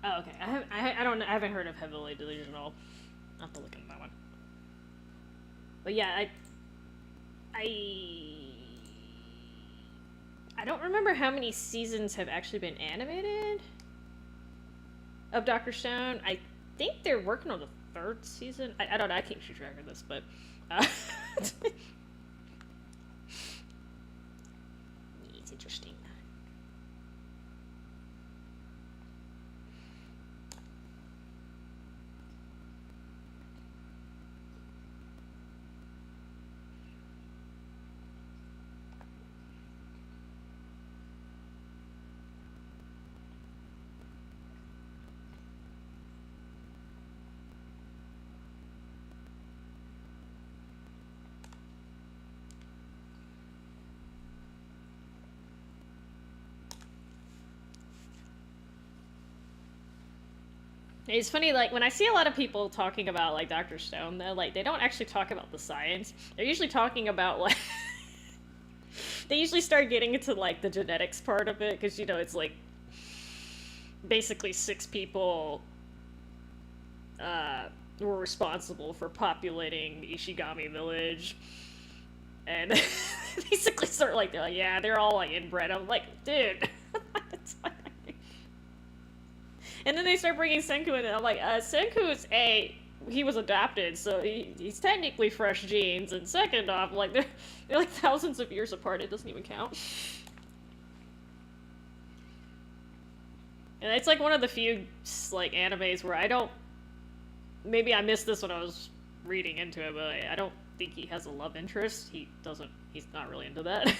Oh, okay. I haven't heard of Heavily Delusional. I'll have to look into that one. But yeah, I don't remember how many seasons have actually been animated of Dr. Stone. I think they're working on the 3rd season. I don't know. I can't keep track of this, but it's interesting. It's funny, like, when I see a lot of people talking about, like, Dr. Stone, they don't actually talk about the science. They're usually talking about, like... they usually start getting into, like, the genetics part of it, because, it's, like, basically 6 people, were responsible for populating Ishigami Village. And basically start, like, they're all, like, inbred. I'm like, dude... And then they start bringing Senku in, and I'm like, Senku is he was adopted, so he's technically fresh genes, and second off, like, they're like thousands of years apart, it doesn't even count. And it's like one of the few, like, animes where maybe I missed this when I was reading into it, but I don't think he has a love interest. He's not really into that,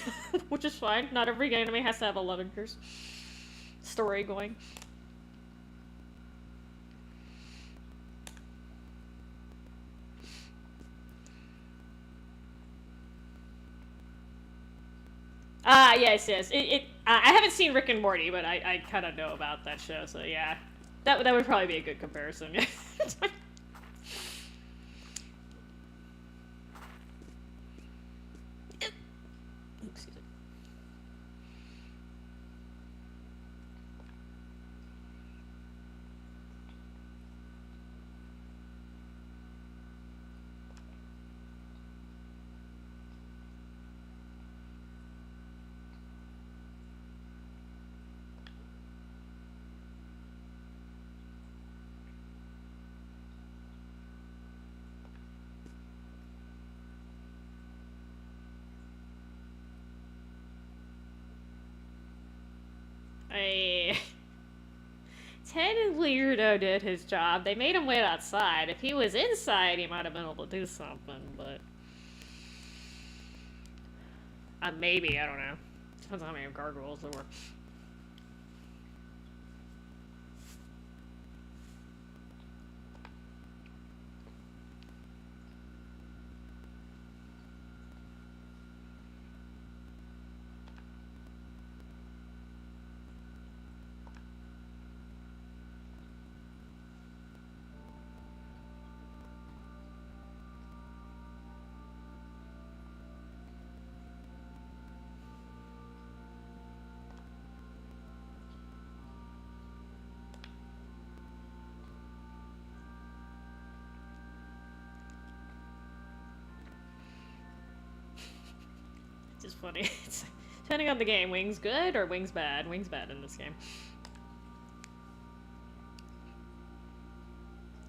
which is fine. Not every anime has to have a love interest story going. Ah, yes. I haven't seen Rick and Morty, but I kind of know about that show, so yeah. That would probably be a good comparison. Excuse me. Technically, Rudo did his job. They made him wait outside. If he was inside, he might have been able to do something, but... maybe, I don't know. Depends on how many gargoyles there were. It's funny. It's, depending on the game, wings good or wings bad? Wings bad in this game.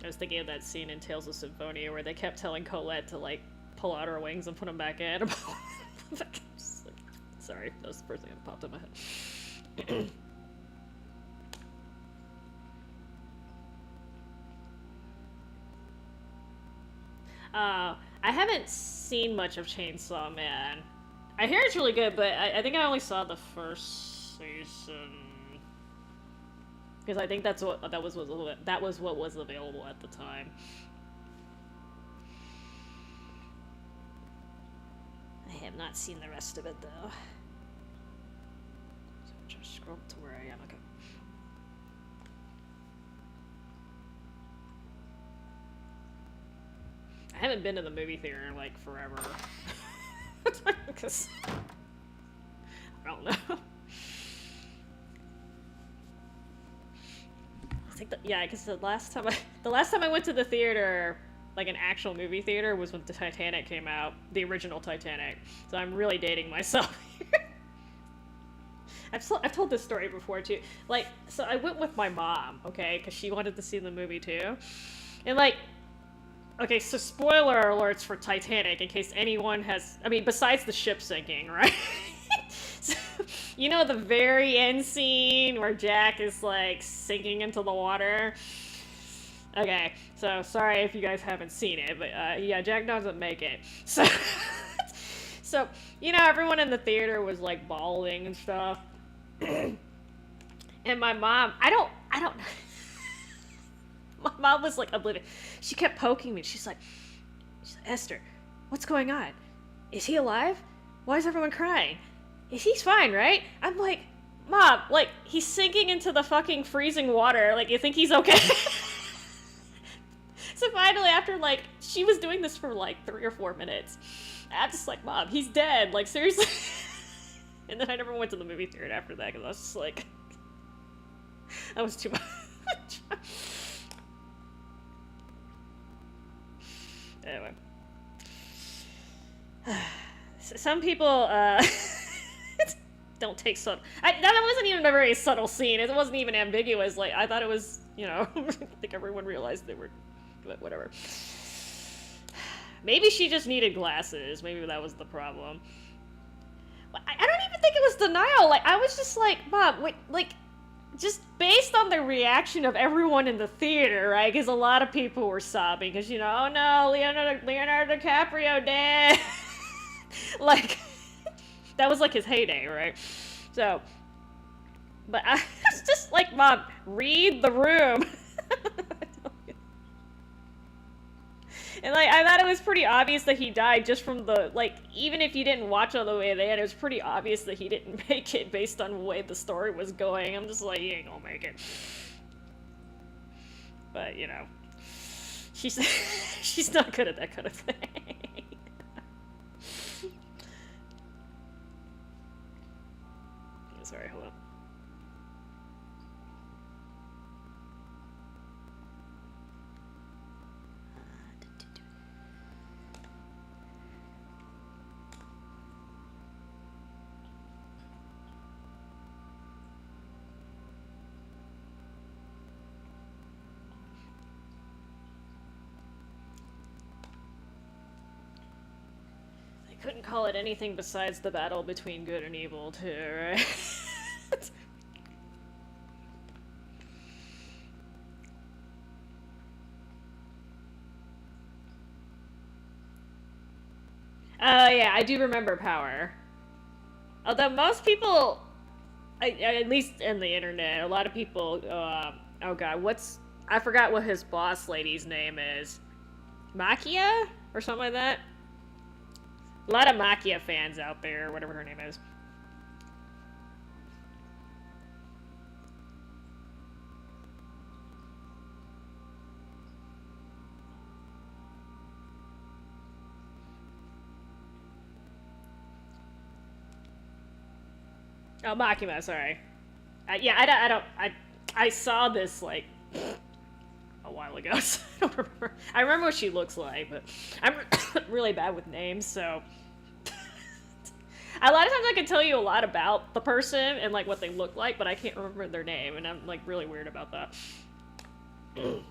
I was thinking of that scene in Tales of Symphonia where they kept telling Colette to, like, pull out her wings and put them back in. Sorry, that was the first thing that popped in my head. I haven't seen much of Chainsaw Man. I hear it's really good, but I think I only saw the first season because I think that was what was available at the time. I have not seen the rest of it though. So just scroll to where I am. Okay. I haven't been to the movie theater in like forever. Because I don't know. I think yeah, because the last time I went to the theater, like an actual movie theater, was when the Titanic came out, the original Titanic. So I'm really dating myself here. I've told this story before too. Like, so I went with my mom, okay, because she wanted to see the movie too, and like. Okay, so spoiler alerts for Titanic, in case anyone has... I mean, besides the ship sinking, right? So, you know the very end scene where Jack is, like, sinking into the water? Okay, so sorry if you guys haven't seen it, but, yeah, Jack doesn't make it. So, so, you know, everyone in the theater was, like, bawling and stuff. And my mom... I don't know. My mom was like oblivious. She kept poking me. She's like, Esther, what's going on? Is he alive? Why is everyone crying? He's fine, right? I'm like, Mom, like, he's sinking into the fucking freezing water. Like, you think he's okay? So finally, after, like, she was doing this for, like, 3 or 4 minutes. I'm just like, Mom, he's dead. Like, seriously? And then I never went to the movie theater after that, because I was just like, that was too much. Anyway. Some people, don't take subtle... that wasn't even a very subtle scene. It wasn't even ambiguous. Like, I thought it was, you know... I think everyone realized they were... But whatever. Maybe she just needed glasses. Maybe that was the problem. I don't even think it was denial. Like, I was just like, Mom, wait, like... Just based on the reaction of everyone in the theater, right? Because a lot of people were sobbing because, you know, oh no, Leonardo DiCaprio dead. Like, that was like his heyday, right? So, but I was just like, Mom, read the room. And, like, I thought it was pretty obvious that he died just from the, like, even if you didn't watch all the way to the end, it was pretty obvious that he didn't make it based on the way the story was going. I'm just like, he ain't gonna make it. But, you know, she's, she's not good at that kind of thing. Sorry, hold on. Couldn't call it anything besides the battle between good and evil, too, right? Oh, yeah, I do remember Power. Although most people, at least in the internet, a lot of people, oh god, I forgot what his boss lady's name is. Makia? Or something like that? A lot of Makia fans out there, whatever her name is. Oh, Makima, sorry. Yeah, I saw this, like, a while ago, so I don't remember. I remember what she looks like, but I'm really bad with names, so... A lot of times I can tell you a lot about the person and, like, what they look like, but I can't remember their name, and I'm, like, really weird about that. Oh,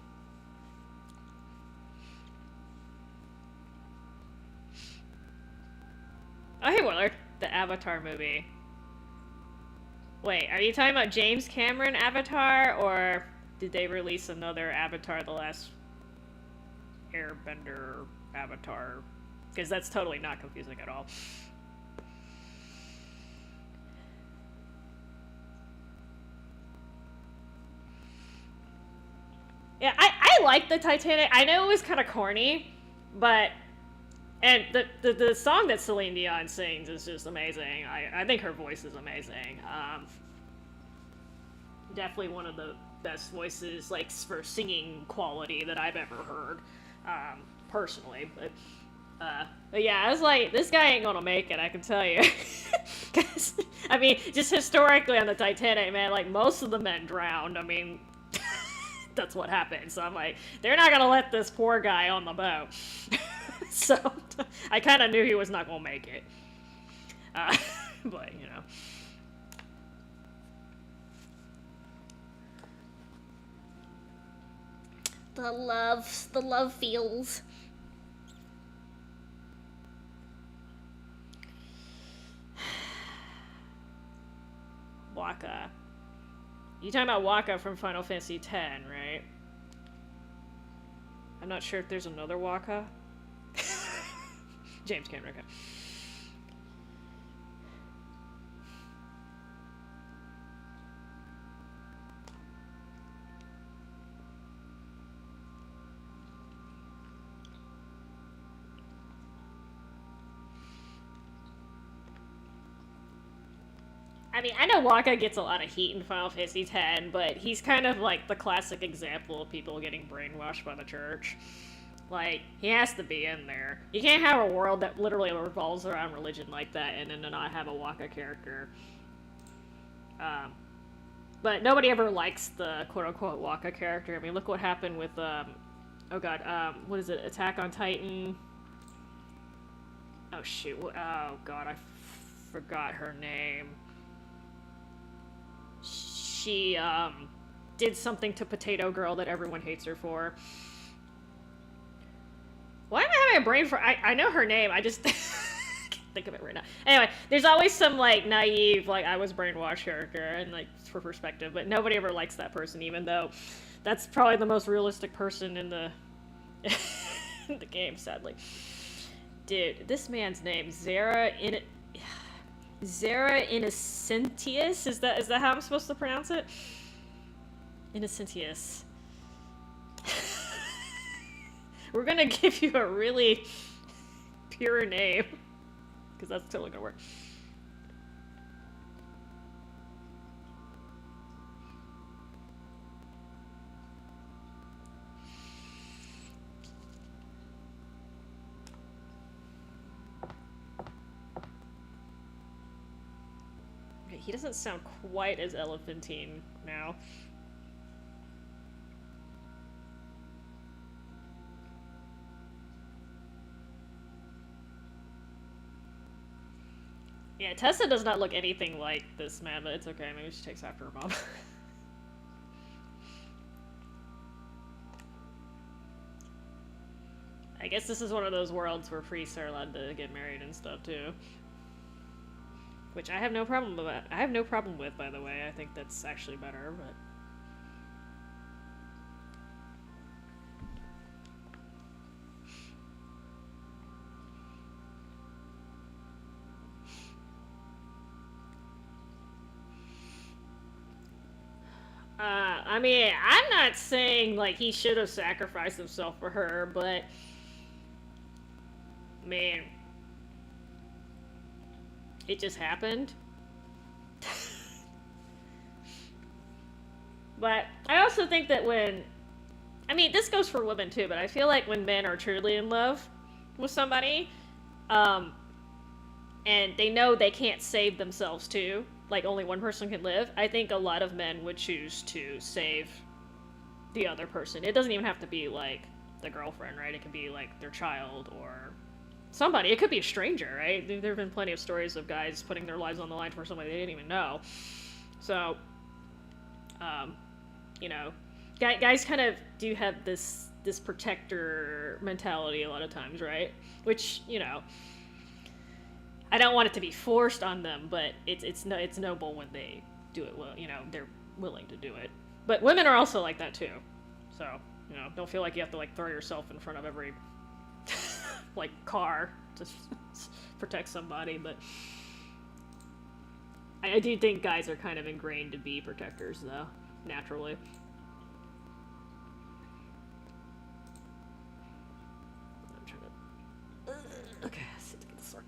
hey, Willard. The Avatar movie. Wait, are you talking about James Cameron Avatar, or did they release another Avatar, The Last Airbender Avatar? Because that's totally not confusing at all. Yeah, I like the Titanic. I know it was kind of corny, but... And the song that Celine Dion sings is just amazing. I think her voice is amazing. Definitely one of the best voices, like, for singing quality that I've ever heard, personally. But yeah, I was like, this guy ain't gonna make it, I can tell you. 'Cause, I mean, just historically on the Titanic, man, like, most of the men drowned. I mean, that's what happened. So I'm like, they're not gonna let this poor guy on the boat. So, I kind of knew he was not gonna make it. But, you know. The love feels. Waka. You talking about Waka from Final Fantasy X, right? I'm not sure if there's another Waka. James Cameron, okay. I mean, I know Waka gets a lot of heat in Final Fantasy X, but he's kind of like the classic example of people getting brainwashed by the church. Like, he has to be in there. You can't have a world that literally revolves around religion like that and then not have a Waka character. But nobody ever likes the quote-unquote Waka character. I mean, look what happened with, oh god, what is it, Attack on Titan? Oh shoot, oh god, I forgot her name. She, did something to Potato Girl that everyone hates her for. Why am I having a brain for? I know her name. I just can't think of it right now. Anyway, there's always some like naive, like I was brainwashed character, and like for perspective, but nobody ever likes that person, even though that's probably the most realistic person in the in the game. Sadly, dude, this man's name Zara Innocentius. Is that how I'm supposed to pronounce it? Innocentius. We're gonna give you a really pure name. Because that's totally gonna work. Okay, he doesn't sound quite as elephantine now. Yeah, Tessa does not look anything like this man, but it's okay. Maybe she takes after her mom. I guess this is one of those worlds where priests are allowed to get married and stuff too. Which I have no problem with. I have no problem with, by the way. I think that's actually better, but... I mean, I'm not saying, like, he should have sacrificed himself for her, but... Man. It just happened. But I also think that when... I mean, this goes for women too, but I feel like when men are truly in love with somebody, and they know they can't save themselves too, like only one person can live, I think a lot of men would choose to save the other person. It doesn't even have to be like the girlfriend, right? It could be like their child or somebody. It could be a stranger, right? There have been plenty of stories of guys putting their lives on the line for somebody they didn't even know. So, you know, guys kind of do have this protector mentality a lot of times, right? Which, you know, I don't want it to be forced on them, but it's noble when they do it well. You know, they're willing to do it. But women are also like that too. So, you know, don't feel like you have to like throw yourself in front of every like car to protect somebody. But I do think guys are kind of ingrained to be protectors, though, naturally. I'm trying to. Okay, let's see if I can start.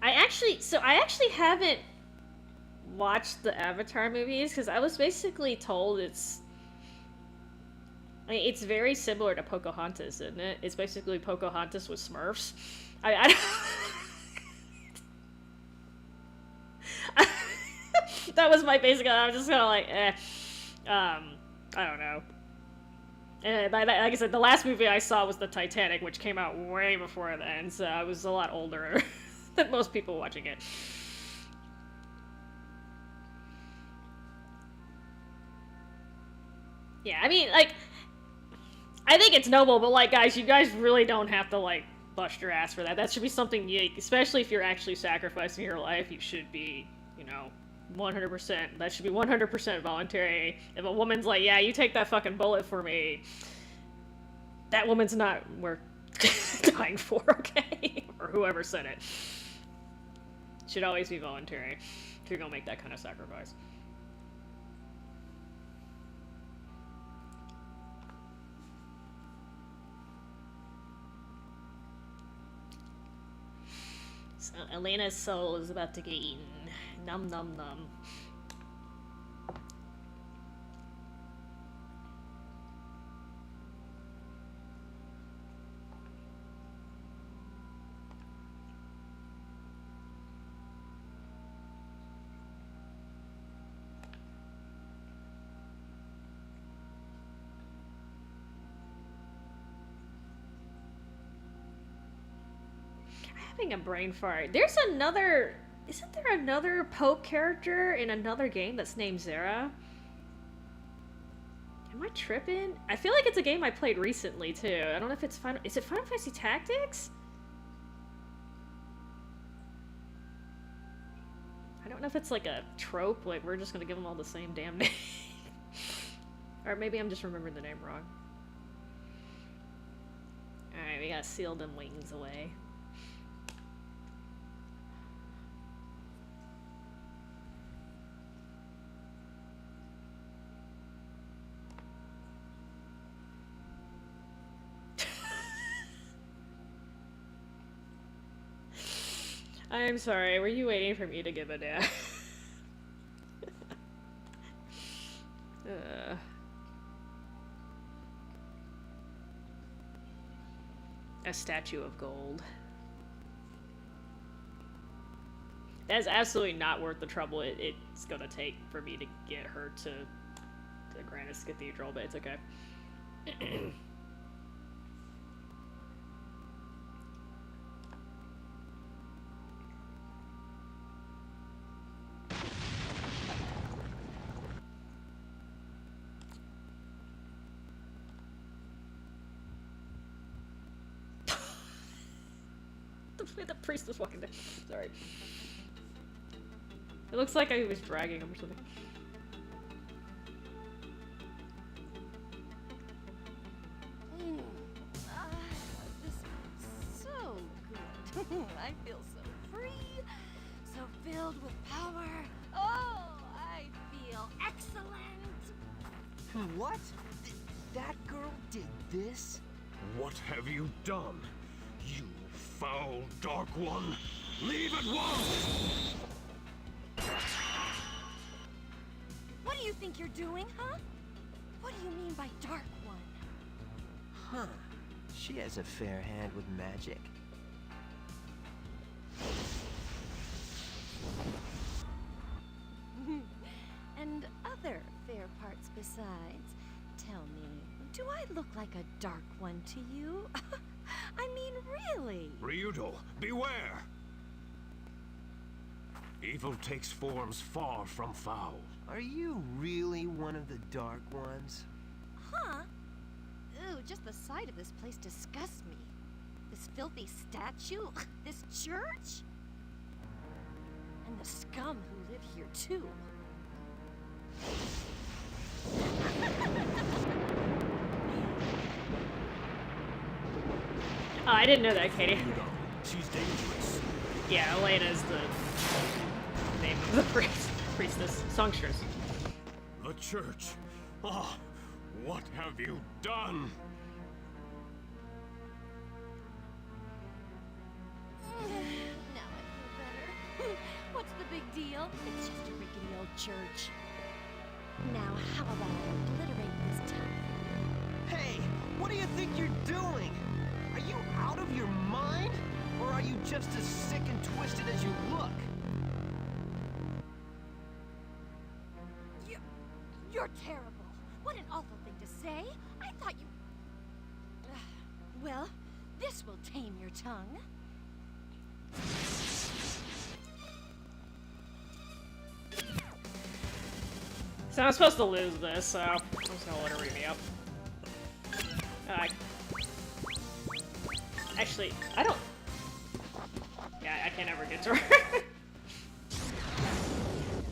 I actually haven't watched the Avatar movies because I was basically told it's very similar to Pocahontas, isn't it? It's basically Pocahontas with Smurfs. That was my basic. I was just kind of like, I don't know. And like I said, the last movie I saw was the Titanic, which came out way before then, so I was a lot older than most people watching it. Yeah, I mean, like, I think it's noble, but, like, guys, you guys really don't have to, like, bust your ass for that. That should be something you, especially if you're actually sacrificing your life, you should be, you know, 100%. That should be 100% voluntary. If a woman's like, yeah, you take that fucking bullet for me, that woman's not worth dying for, okay? Or whoever said it. Should always be voluntary if you're gonna make that kind of sacrifice. So Elena's soul is about to get eaten. Num num num. Having a brain fart. There's another... Isn't there another Pope character in another game that's named Zera? Am I tripping? I feel like it's a game I played recently, too. I don't know if it's Final... Is it Final Fantasy Tactics? I don't know if it's like a trope, like we're just gonna give them all the same damn name. Or maybe I'm just remembering the name wrong. Alright, we gotta seal them wings away. I'm sorry, were you waiting for me to give a damn? A statue of gold. That's absolutely not worth the trouble it's gonna take for me to get her to the Grandest Cathedral, but it's okay. The priest was walking down. Sorry. It looks like I was dragging him or something. This smells so good. I feel so free, so filled with power. Oh, I feel excellent. What? That girl did this? What have you done? You foul Dark One! Leave at once! What do you think you're doing, huh? What do you mean by Dark One? Huh. She has a fair hand with magic. And other fair parts besides. Tell me, do I look like a Dark One to you? I mean, really? Ryudo, beware! Evil takes forms far from foul. Are you really one of the Dark Ones? Huh? Ooh, just the sight of this place disgusts me. This filthy statue, this church, and the scum who live here too. Oh, I didn't know that, Katie. Ryudo, she's dangerous. Yeah, Elena's the name of the priestess, songstress. The church. Ah, what have you done? Now I feel better. What's the big deal? It's just a rickety old church. Now, how about I obliterate this town? Hey, what do you think you're doing? Are you out of your mind? Or are you just as sick and twisted as you look? You're terrible. What an awful thing to say. I thought you... Well, this will tame your tongue. So I'm supposed to lose this, so I'm just gonna let her read me up. Actually, I don't... Yeah, I can't ever get to her.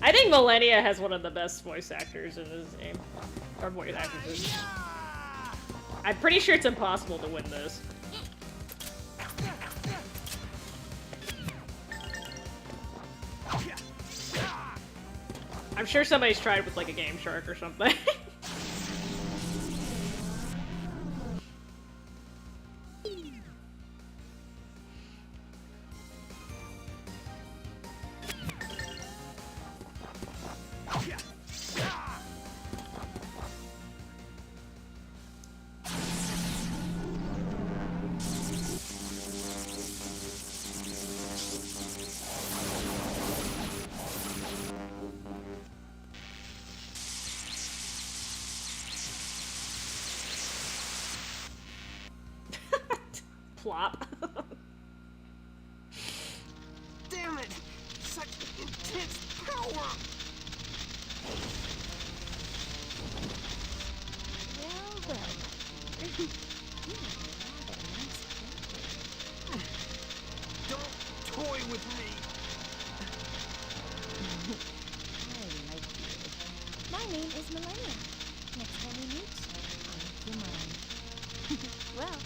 I think Millennia has one of the best voice actors in this game. Or voice actresses. I'm pretty sure it's impossible to win this. I'm sure somebody's tried with like a Game Shark or something. Plop. Damn it! Such intense power! Well. You have a nice temper. Don't toy with me! I like you. My name is Millennia. Next time we meet, I'll make you mine. Well,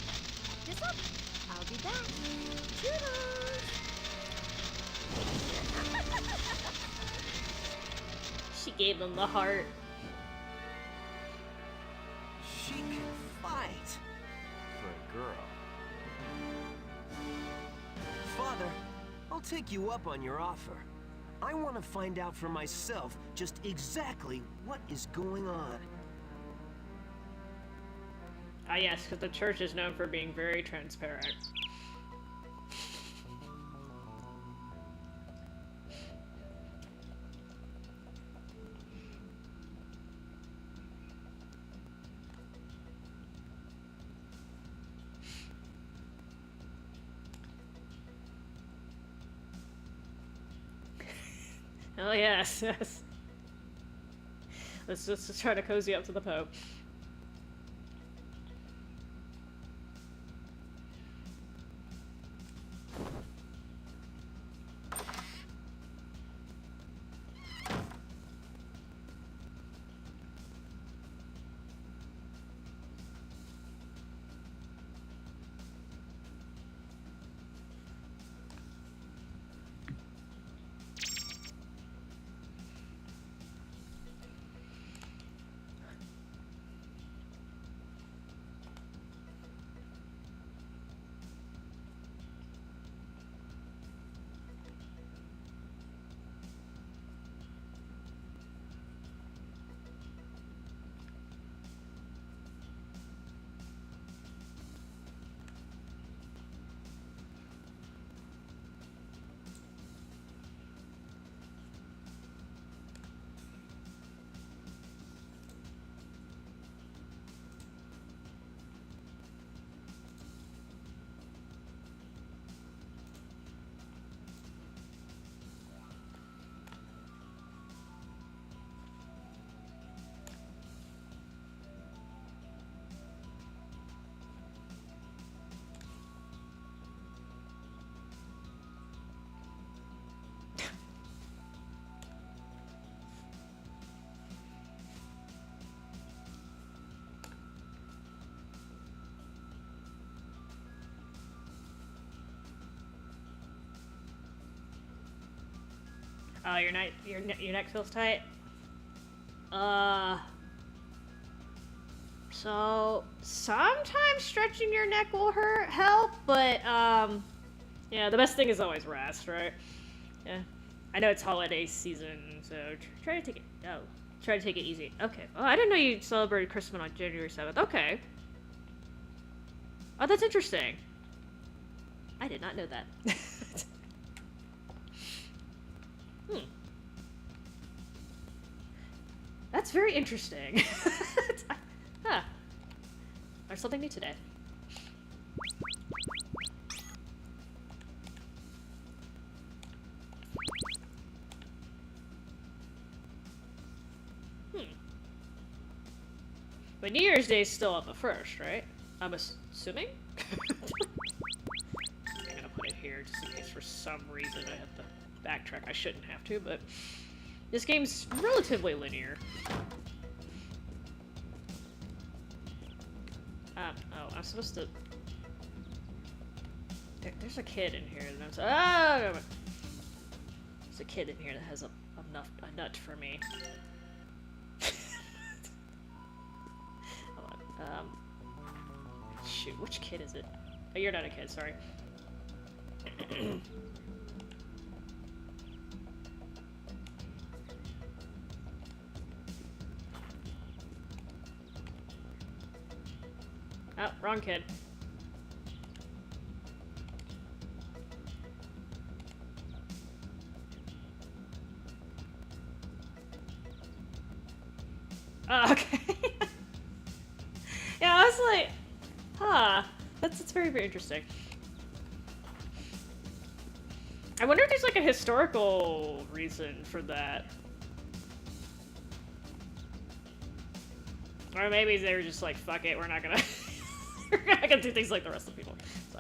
this up. I'll be back. Toodles! She gave him the heart. She can fight. For a girl. Father, I'll take you up on your offer. I want to find out for myself just exactly what is going on. Ah, yes, because the church is known for being very transparent. Oh yes, yes. Let's just try to cozy up to the Pope. Oh, your neck feels tight? So sometimes stretching your neck will help, but yeah, the best thing is always rest, right? Yeah. I know it's holiday season, so try to take it easy. Okay. Oh, I didn't know you celebrated Christmas on January 7th. Okay. Oh, that's interesting. I did not know that. That's very interesting. Huh. There's something new today. But New Year's Day is still on the 1st, right? I'm assuming? I'm gonna put it here just in case for some reason I have to backtrack. I shouldn't have to, but this game's relatively linear. Oh, I'm supposed to... There's a kid in here that knows... Oh! There's a kid in here that has a nut for me. Hold on. Shoot, which kid is it? Oh, you're not a kid, sorry. Oh, wrong kid. Oh, okay. Yeah, I was like, huh. That's very, very interesting. I wonder if there's like a historical reason for that. Or maybe they were just like, fuck it, we're not gonna we're not gonna do things like the rest of the people. So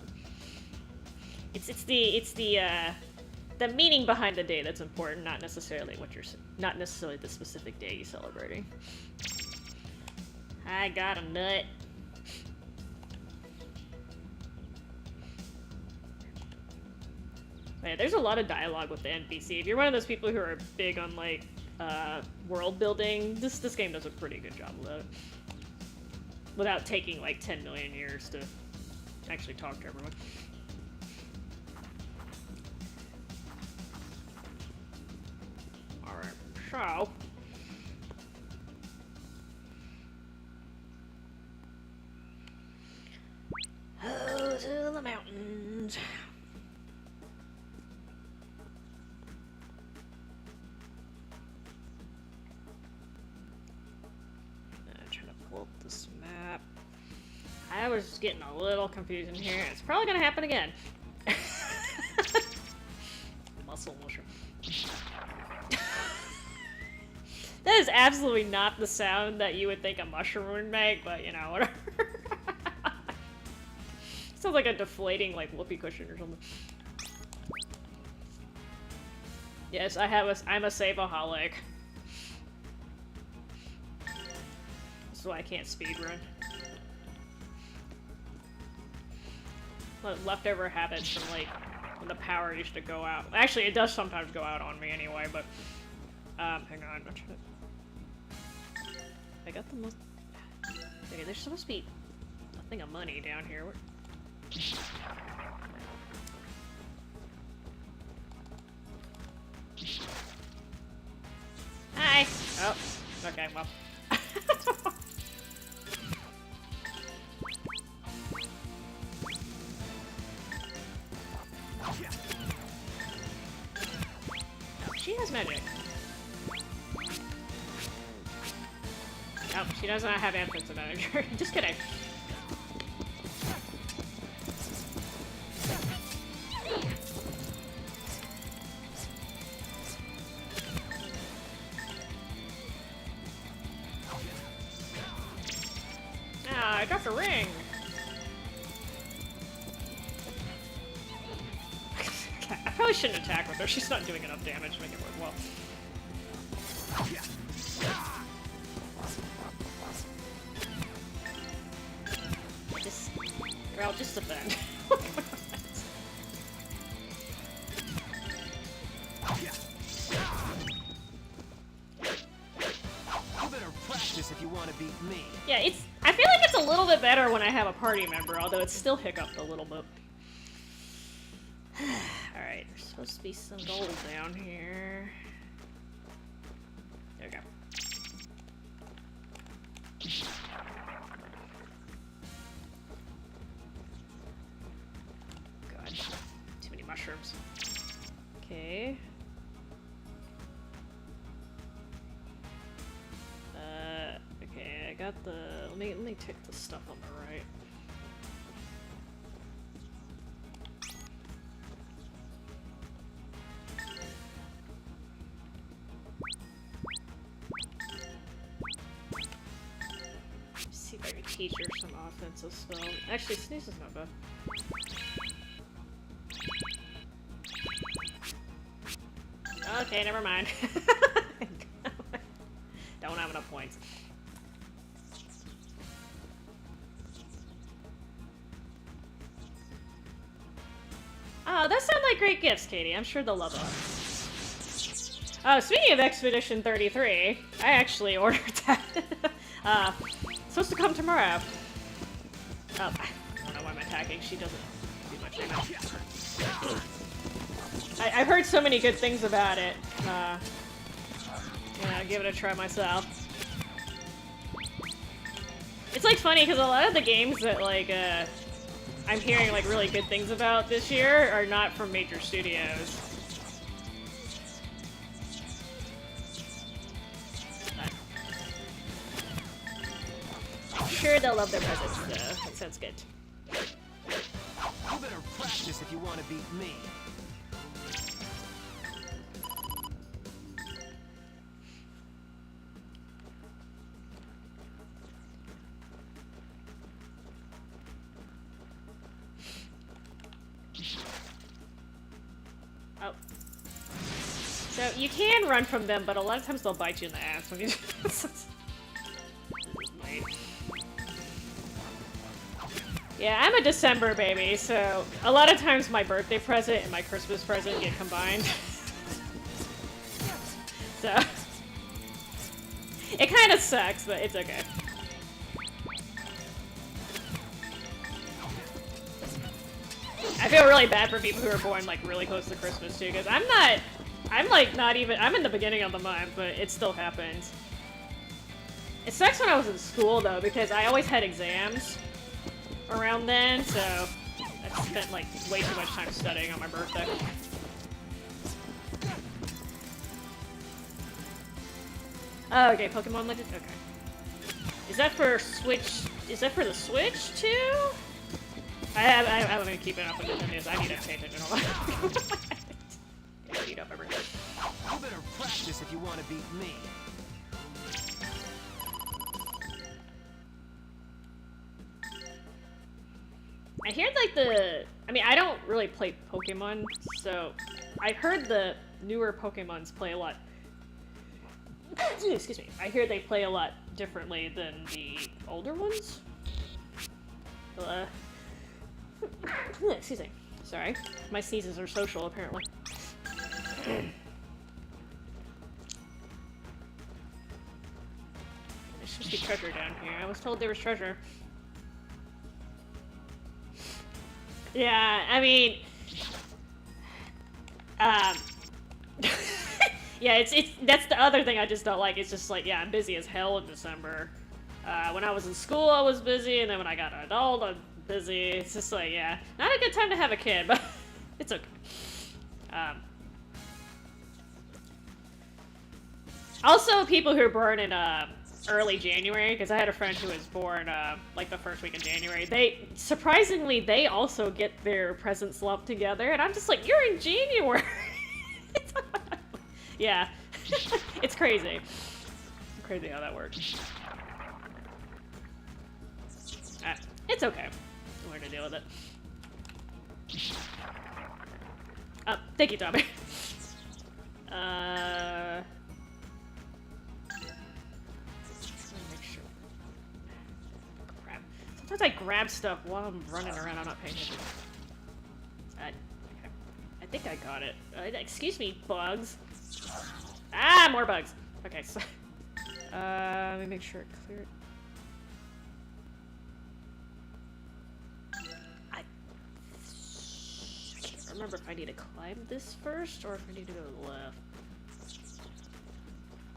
it's the meaning behind the day that's important, not necessarily not necessarily the specific day you're celebrating. I got a nut. Yeah, there's a lot of dialogue with the NPC. If you're one of those people who are big on like world building, this game does a pretty good job of that. Without taking like 10 million years to actually talk to everyone. show. Oh, to the mountains. I'm trying to pull up this map. I was getting a little confused in here. It's probably gonna happen again. Muscle mushroom. That is absolutely not the sound that you would think a mushroom would make, but you know, whatever. Sounds like a deflating, like, whoopee cushion or something. Yes, I'm a save-aholic. This is why I can't speedrun. Leftover habits from, like, when the power used to go out. Actually, it does sometimes go out on me anyway, but... hang on. I'm trying to... I got the most... Okay, there's supposed to be a thing of money down here. Hi! Oh, okay, well. She has magic. Oh, she does not have infants of magic. Just kidding. Ah, I dropped a ring. Okay, I probably shouldn't attack with her. She's not doing enough damage to make it worthwhile. Girl, just defend. You better practice if you want to beat me. Yeah, I feel like it's a little bit better when I have a party member, although it's still hiccuped a little bit. Alright, there's supposed to be some gold down here. There we go. God, too many mushrooms. Okay. Okay, I got the... Let me take the stuff on the right. See if I can teach her some offensive spell. Actually, sneeze is not bad. Okay, never mind. Don't have enough points. Oh, that sound like great gifts, Katie. I'm sure they'll love them. Oh, speaking of Expedition 33, I actually ordered that. Supposed to come tomorrow. Oh, I don't know why I'm attacking. She doesn't do much damage. I've heard so many good things about it. Yeah, give it a try myself. It's like funny because a lot of the games that like I'm hearing like really good things about this year are not from major studios. I'm sure they'll love their presents though. That sounds good. You better practice if you want to beat me. Oh. So you can run from them, but a lot of times they'll bite you in the ass when you Yeah, I'm a December baby, so a lot of times my birthday present and my Christmas present get combined. So it kind of sucks, but it's okay. I feel really bad for people who are born like really close to Christmas too, because I'm I'm like not even, I'm in the beginning of the month, but it still happens. It sucks when I was in school though, because I always had exams around then, so I spent like way too much time studying on my birthday. Oh, okay, Pokemon Legends, okay. Is that for Switch, is that for the Switch too? I haven't been keeping up with the news. I need to pay attention to all that. Beat up everything. You better practice if you want to beat me. I hear like the, I mean, I don't really play Pokemon, so I heard the newer Pokemons play a lot. Excuse me. I hear they play a lot differently than the older ones. Excuse me. Sorry. My sneezes are social, apparently. There should be treasure down here. I was told there was treasure. Yeah, I mean... yeah, it's that's the other thing I just don't like. It's just like, yeah, I'm busy as hell in December. When I was in school, I was busy, and then when I got an adult, I'm busy. It's just like, yeah, not a good time to have a kid, but it's okay. Also, people who are born in early January, because I had a friend who was born like the first week of January. They surprisingly they also get their presents lumped together, and I'm just like, you're in January. Yeah, it's crazy. Crazy how that works. It's okay. I'll learn to deal with it. Thank you, Tommy. Make sure. Crap. Sometimes I grab stuff while I'm running around. I'm not paying attention. Okay. I think I got it. Excuse me, bugs. Ah, more bugs. Okay, so let me make sure it cleared. I can't remember if I need to climb this first or if I need to go to the left.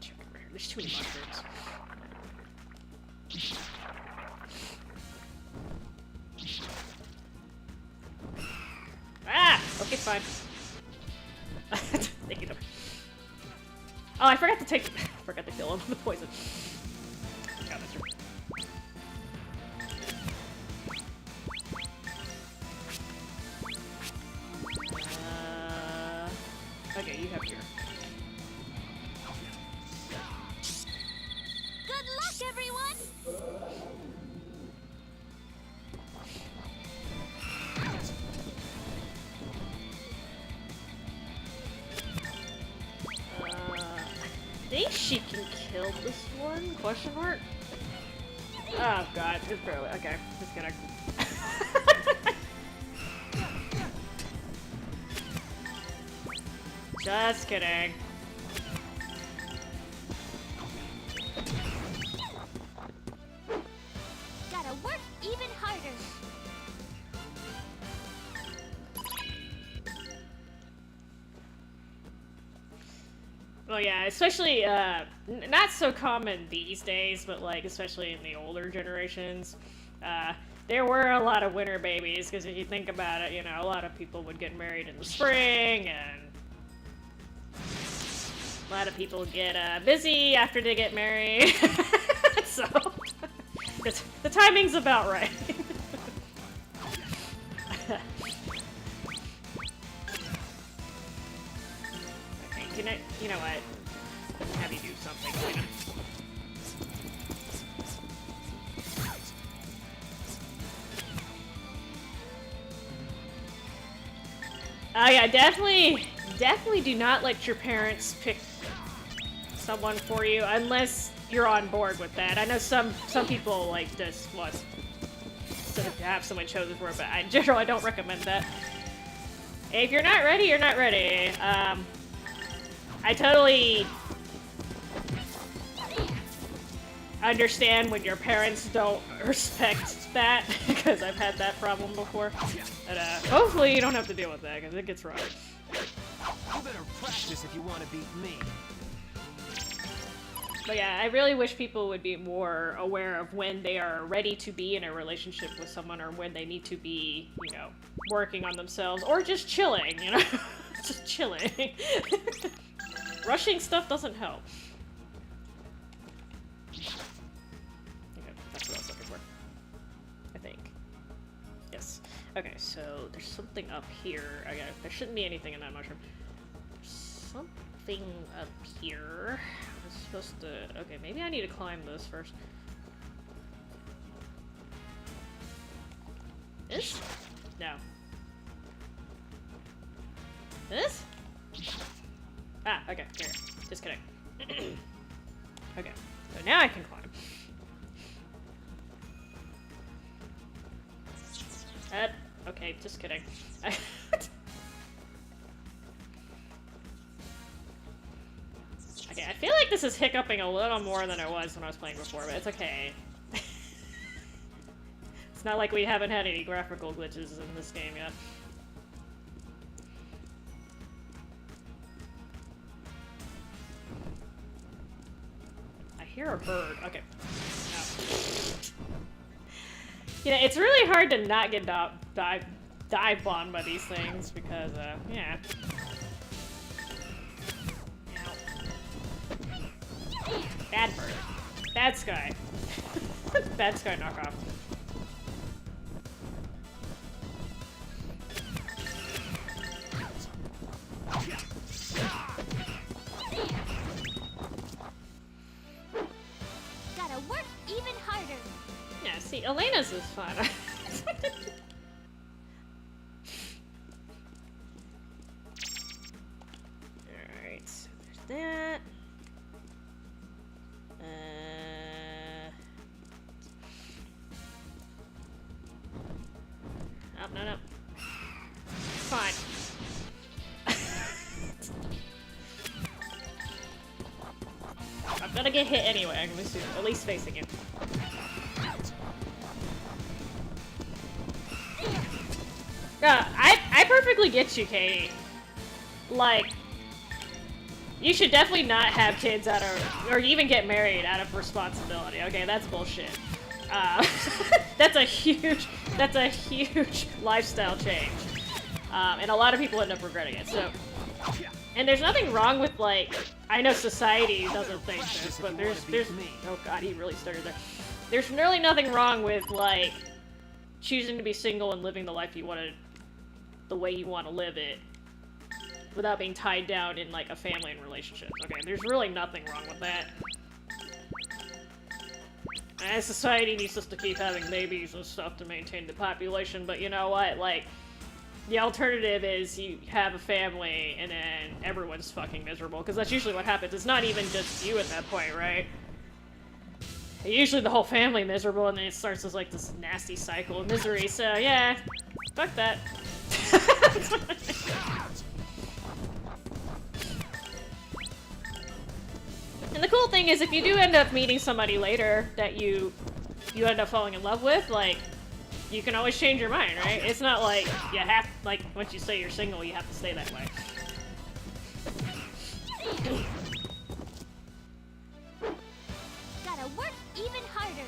Check over here. There's too many mushrooms. Ah! Okay, fine. Thank you. Oh, I forgot to take. I forgot to kill him with the poison. God, that's right. Okay, you have here. Good luck, everyone! I think she can kill this one? Question mark? Oh god, just barely. Okay, just gonna. Just kidding. Gotta work even harder. Well, yeah, especially, not so common these days, but, like, especially in the older generations, there were a lot of winter babies, because if you think about it, you know, a lot of people would get married in the spring, and a lot of people get, busy after they get married, so, the timing's about right. You know what? Have you do something, Lena. Oh yeah, definitely do not let your parents pick someone for you unless you're on board with that. I know some people like this want to have someone chosen for it, but in general I don't recommend that. If you're not ready, you're not ready. I totally understand when your parents don't respect that, because I've had that problem before. But hopefully you don't have to deal with that, because it gets rough. You better practice if you want to beat me. But yeah, I really wish people would be more aware of when they are ready to be in a relationship with someone or when they need to be, you know, working on themselves or just chilling, you know? Just chilling. Rushing stuff doesn't help. Okay, that's what I was looking for. I think. Yes. Okay, so there's something up here. Okay, there shouldn't be anything in that mushroom. There's something up here. I was supposed to... Okay, maybe I need to climb this first. This? No. This? Ah, okay, here. Just kidding. Okay, so now I can climb. Okay, just kidding. Okay, I feel like this is hiccuping a little more than it was when I was playing before, but it's okay. It's not like we haven't had any graphical glitches in this game yet. I hear a bird. Okay. No. You know, it's really hard to not get dive bombed by these things because, yeah. Ow. Bad bird. Bad sky. Bad sky knockoff. Gotta work even harder. Yeah, see, Elena's is fun. Alright, so there's that. Oh, no. Fine. I'm gonna get hit anyway, I'm assuming. At least facing it. I perfectly get you, Katie. Like, you should definitely not have kids out of, or even get married out of responsibility. Okay, that's bullshit. That's a huge lifestyle change. And a lot of people end up regretting it, so. And there's nothing wrong with, like, I know society doesn't think this, but there's, oh god, he really started there. There's really nothing wrong with, like, choosing to be single and living the life you want to, the way you want to live it, without being tied down in, like, a family and relationship. Okay, there's really nothing wrong with that. And society needs us to keep having babies and stuff to maintain the population, but you know what, like, the alternative is you have a family and then everyone's fucking miserable, because that's usually what happens. It's not even just you at that point, right? Usually the whole family miserable, and then it starts as like this nasty cycle of misery, so yeah, fuck that. And the cool thing is, if you do end up meeting somebody later that you end up falling in love with, like, you can always change your mind, right? It's not like you have, like, once you say you're single, you have to stay that way. Gotta work even harder.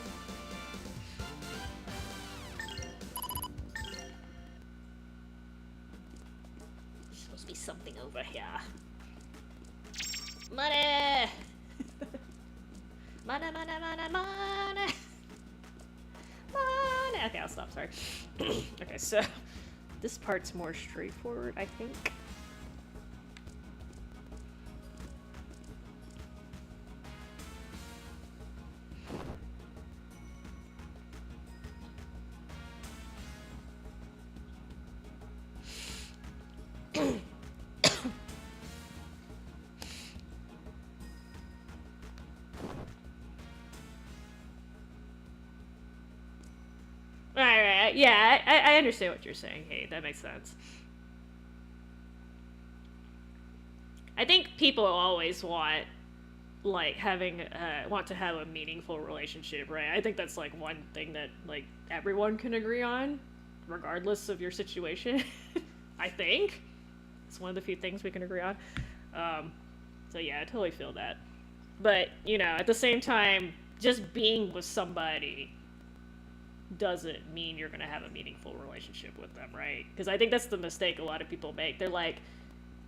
There's supposed to be something over here. Money! Money. Okay, I'll stop, sorry. Okay, so this part's more straightforward, I think. Right. Yeah, I understand what you're saying. Hey, that makes sense. I think people always want, like, want to have a meaningful relationship, right? I think that's, like, one thing that, like, everyone can agree on, regardless of your situation. I think. It's one of the few things we can agree on. So yeah, I totally feel that. But, you know, at the same time, just being with somebody doesn't mean you're going to have a meaningful relationship with them, right? Because I think that's the mistake a lot of people make. They're like,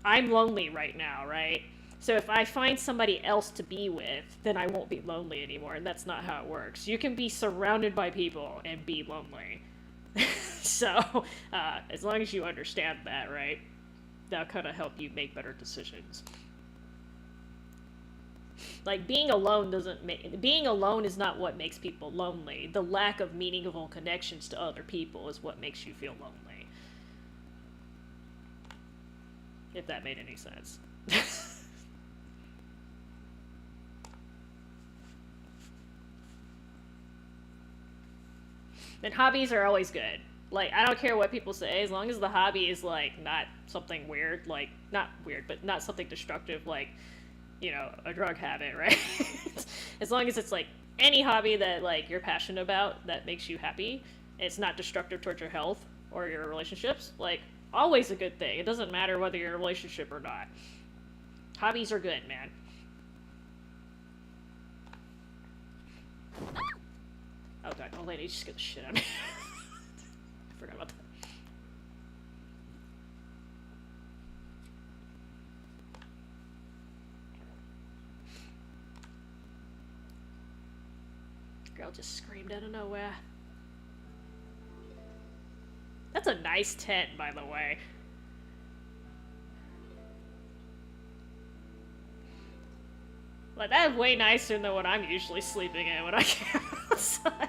I'm lonely right now, right? So if I find somebody else to be with, then I won't be lonely anymore, and that's not how it works. You can be surrounded by people and be lonely. So, as long as you understand that, right, that'll kind of help you make better decisions. Like, being alone is not what makes people lonely. The lack of meaningful connections to other people is what makes you feel lonely. If that made any sense. And hobbies are always good. Like, I don't care what people say, as long as the hobby is, like, not something weird, like, not weird, but not something destructive, like, you know, a drug habit, right? As long as it's, like, any hobby that, like, you're passionate about that makes you happy, it's not destructive towards your health or your relationships, like, always a good thing. It doesn't matter whether you're in a relationship or not. Hobbies are good, man. Oh god, old lady just get the shit out of me. I forgot about that. Girl just screamed out of nowhere. That's a nice tent, by the way. Like, that's way nicer than what I'm usually sleeping in when I get outside.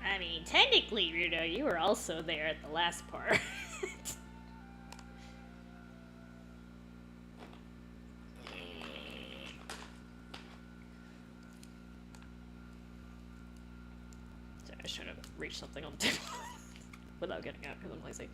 I mean, technically, Rudo, you were also there at the last part. Sorry, I was trying to reach something on the table without getting out because I'm lazy.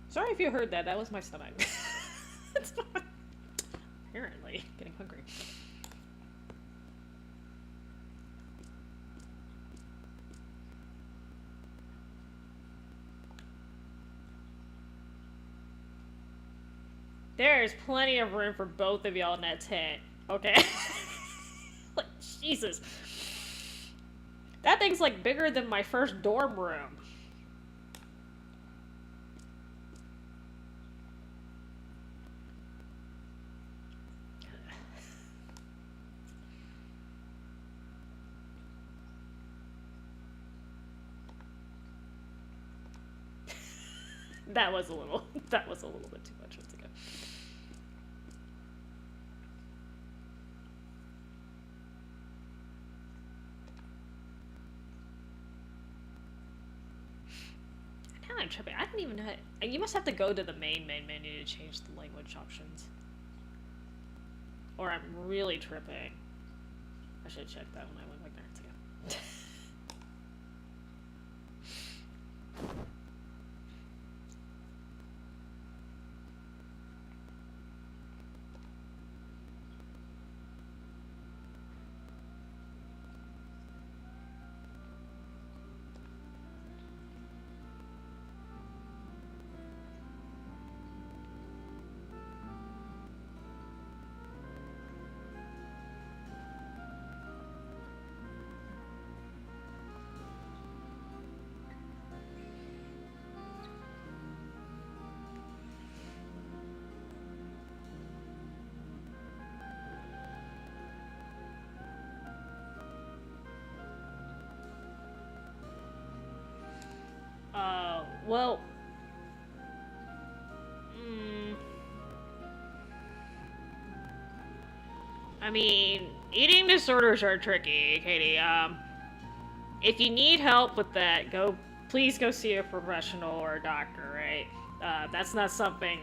Sorry if you heard that. That was my stomach. It's not... Apparently, getting hungry. There's plenty of room for both of y'all in that tent. Okay? Like, Jesus. That thing's like bigger than my first dorm room. That was a little bit too much once again. Now I'm tripping. I don't even know how... You must have to go to the main menu to change the language options. Or I'm really tripping. I should have checked that when I went back there. Well... I mean, eating disorders are tricky, Katie. If you need help with that, please go see a professional or a doctor, right? That's not something,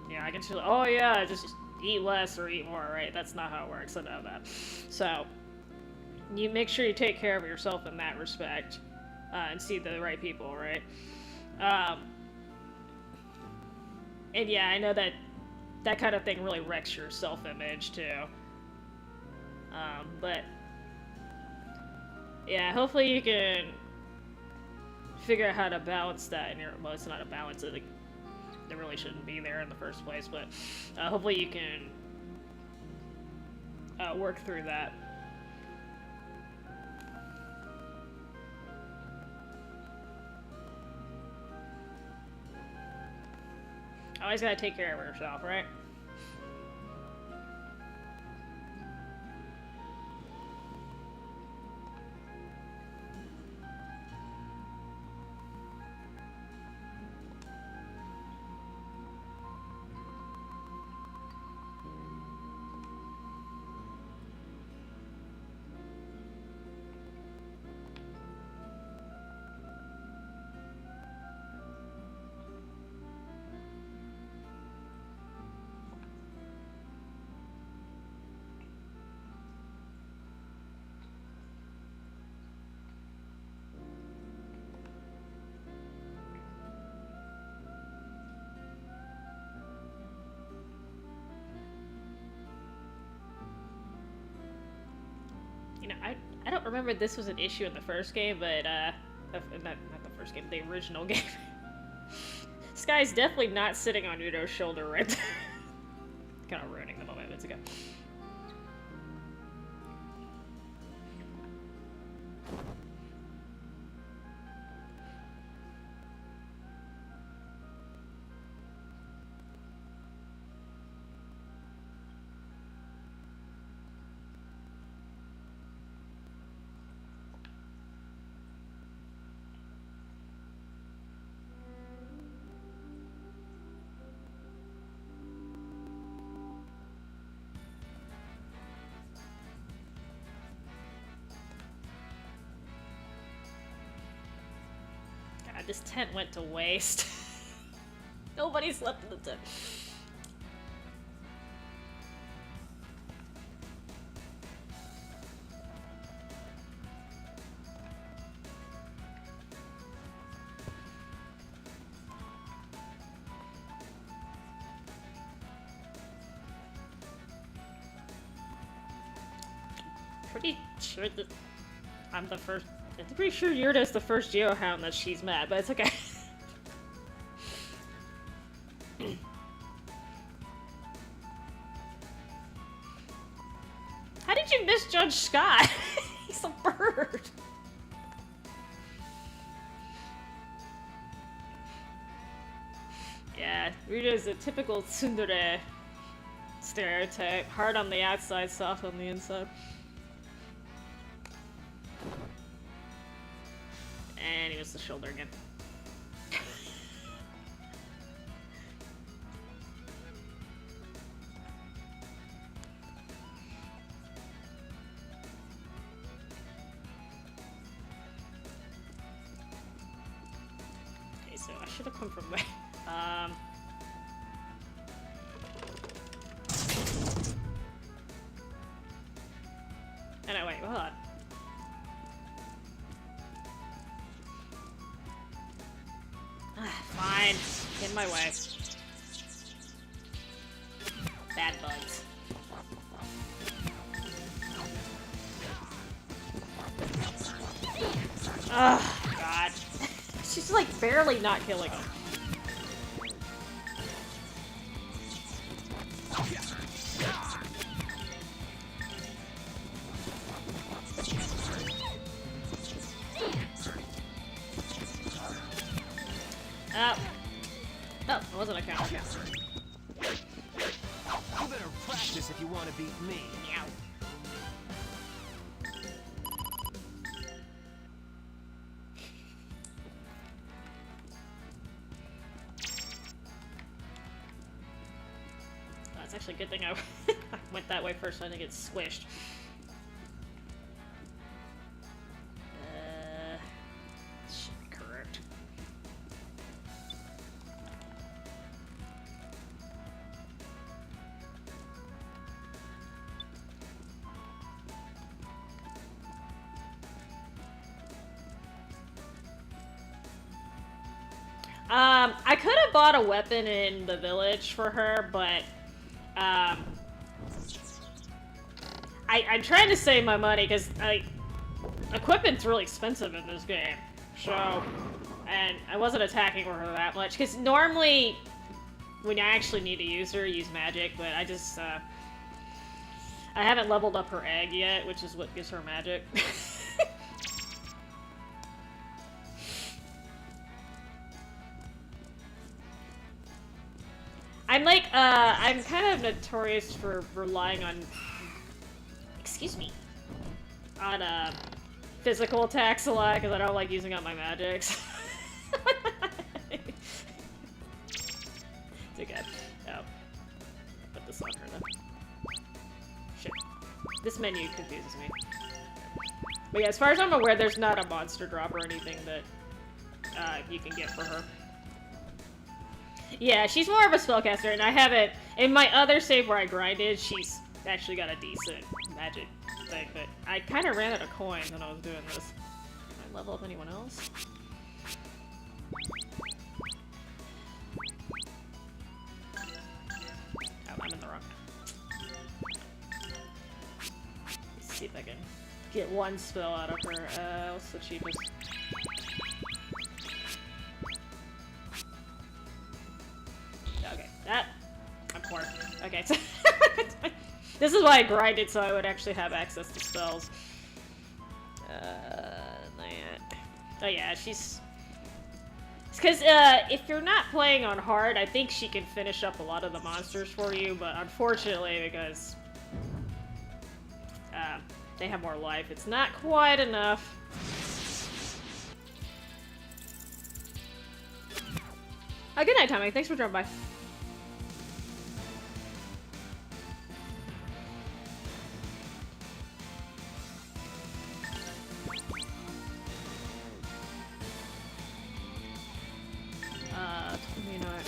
I can just, oh yeah, just eat less or eat more, right? That's not how it works, I know that. So, you make sure you take care of yourself in that respect, and see the right people, right? And yeah, I know that kind of thing really wrecks your self-image, too. But yeah, hopefully you can figure out how to balance that in your... Well, it's not a balance, it really shouldn't be there in the first place, but hopefully you can work through that. Always gotta take care of yourself, right? I don't remember this was an issue in the first game, but, not the first game, the original game. This guy's definitely not sitting on Yudo's shoulder right there. Kind of ruining the moment minutes ago. This tent went to waste. Nobody slept in the tent. Pretty sure that I'm the first. I'm pretty sure Yurda's the first Geohound that she's mad, but it's okay. How did you misjudge Scott? He's a bird. Yeah, Ryuda is a typical tsundere stereotype. Hard on the outside, soft on the inside. And he was the shoulder again. Okay, so I should have come from there. Oh no, wait, hold on. Fine. Get in my way. Bad bugs. Oh, God. She's like barely not killing him. Oh, it wasn't a counter. You better practice if you want to beat me. Meow. Actually, good thing I went that way first so I didn't get squished. Should be correct. I could have bought a weapon in the village for her, but I'm trying to save my money because equipment's really expensive in this game. So, and I wasn't attacking her that much because normally when I actually need to use her, use magic, but I just I haven't leveled up her egg yet, which is what gives her magic. I'm kind of notorious for relying on, excuse me, on physical attacks a lot because I don't like using up my magics. Too good. Oh, put this on her then. Shit, this menu confuses me. But yeah, as far as I'm aware, there's not a monster drop or anything that you can get for her. Yeah, she's more of a spellcaster, and I haven't... In my other save where I grinded, she's actually got a decent magic thing, but I kind of ran out of coins when I was doing this. Did I level up anyone else? Oh, I'm in the wrong. Let's see if I can get one spell out of her. What's the cheapest? I'm poor. Okay, so this is why I grinded so I would actually have access to spells. Oh yeah, she's... It's because if you're not playing on hard, I think she can finish up a lot of the monsters for you, but unfortunately, because they have more life, it's not quite enough. Oh, good night, Tommy. Thanks for dropping by.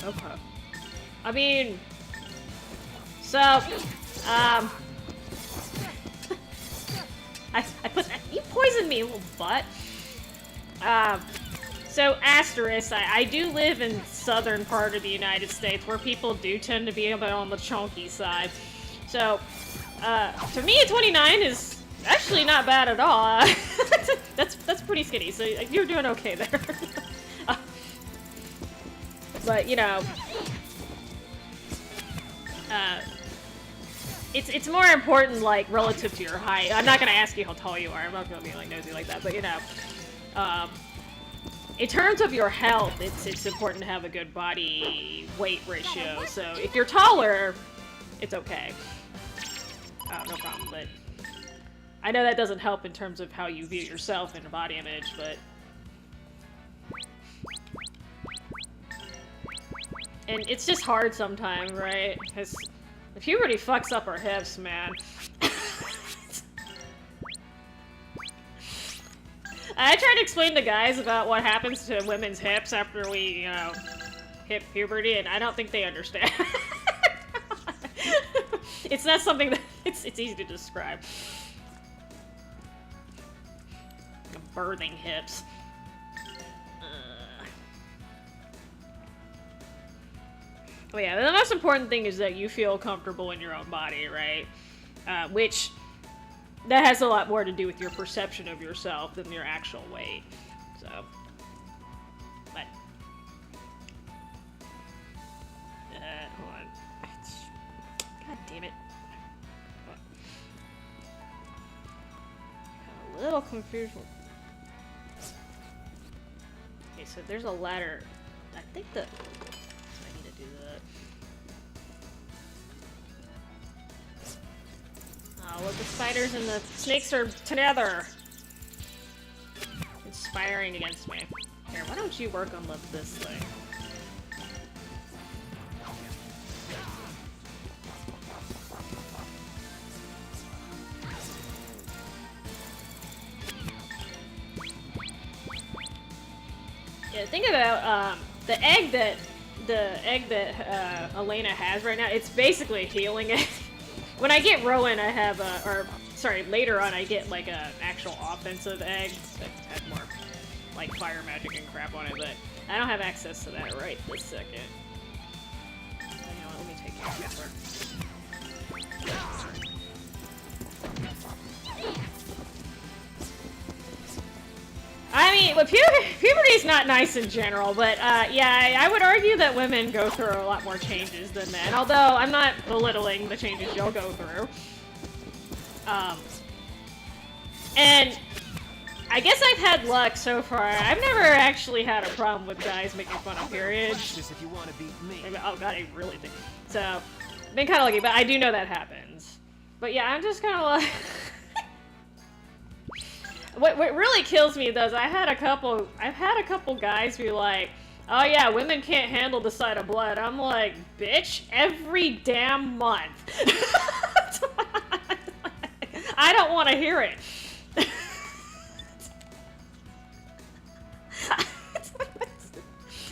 Okay. I mean, so, I put that, you poisoned me, little butt. So asterisk, I do live in southern part of the United States where people do tend to be a bit on the chunky side. So, to me, a 29 is actually not bad at all. That's pretty skinny, so you're doing okay there. But, you know, it's more important, like, relative to your height. I'm not gonna ask you how tall you are. I'm not gonna be, like, nosy like that, but, you know, in terms of your health, it's important to have a good body weight ratio. So if you're taller, it's okay. No problem, but I know that doesn't help in terms of how you view yourself in a body image, but... And it's just hard sometimes, right? Because the puberty fucks up our hips, man. I try to explain to guys about what happens to women's hips after we, you know, hit puberty, and I don't think they understand. It's not something that... It's easy to describe. Birthing hips. Well, yeah, the most important thing is that you feel comfortable in your own body, right? Which, that has a lot more to do with your perception of yourself than your actual weight. So, but... hold on. God damn it. Got a little confused. Okay, so there's a ladder. I think the... do that. Oh, look, the spiders and the snakes are together! Conspiring against me. Here, why don't you work on this thing? Yeah, think about the egg that Elena has right now. It's basically healing it. When I get Rowan, I have later on I get like a actual offensive egg that has more like fire magic and crap on it, but I don't have access to that right this second. You know what, let me take care of this one. I mean, well, puberty's not nice in general, but yeah, I would argue that women go through a lot more changes than men, although I'm not belittling the changes you'll go through. And I guess I've had luck so far. I've never actually had a problem with guys making fun of periods. If you want to beat me. Oh god, I really think so. Been kind of lucky, but I do know that happens. But yeah, I'm just kind of like. What really kills me though is I've had a couple guys be like, oh yeah, women can't handle the sight of blood. I'm like, bitch, every damn month. I don't want to hear it.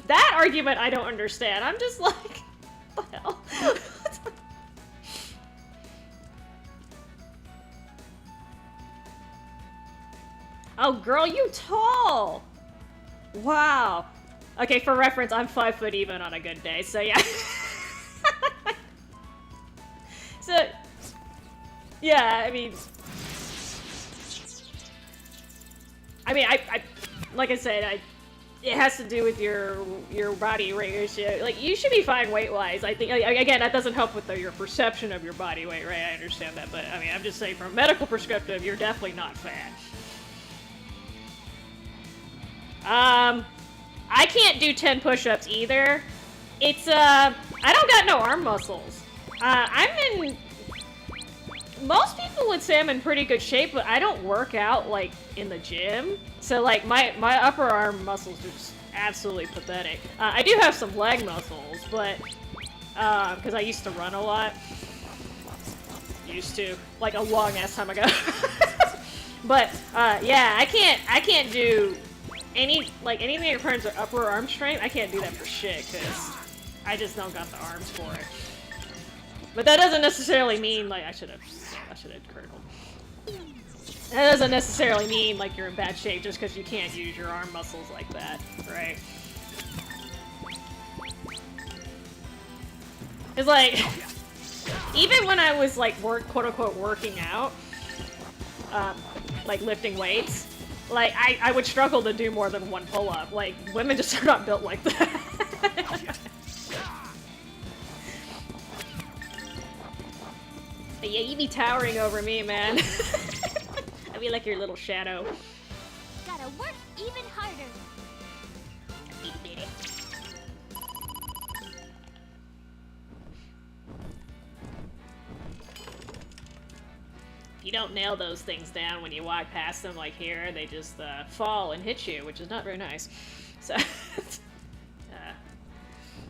That argument I don't understand. I'm just like, what the hell? Oh, girl, you tall! Wow. Okay, for reference, I'm 5 foot even on a good day, so yeah. So, yeah, I mean, like I said, it has to do with your body ratio. Like, you should be fine weight-wise. I think, again, that doesn't help with your perception of your body weight, right? I understand that, but I mean, I'm just saying from a medical perspective, you're definitely not fat. I can't do 10 push-ups either. It's, I don't got no arm muscles. Most people would say I'm in pretty good shape, but I don't work out, like, in the gym. So, like, my upper arm muscles are just absolutely pathetic. I do have some leg muscles, but, because I used to run a lot. Used to. Like, a long-ass time ago. But, yeah, I can't do anything that requires upper arm strength. I can't do that for shit, because I just don't got the arms for it. But that doesn't necessarily mean, like, I should have critical. That doesn't necessarily mean, like, you're in bad shape just because you can't use your arm muscles like that, right? It's like, even when I was, like, quote-unquote working out, like, lifting weights, like, I would struggle to do more than one pull-up. Like, women just are not built like that. But yeah, you be towering over me, man. I be like your little shadow. Gotta work even harder. If you don't nail those things down when you walk past them, like here, they just fall and hit you, which is not very nice. So,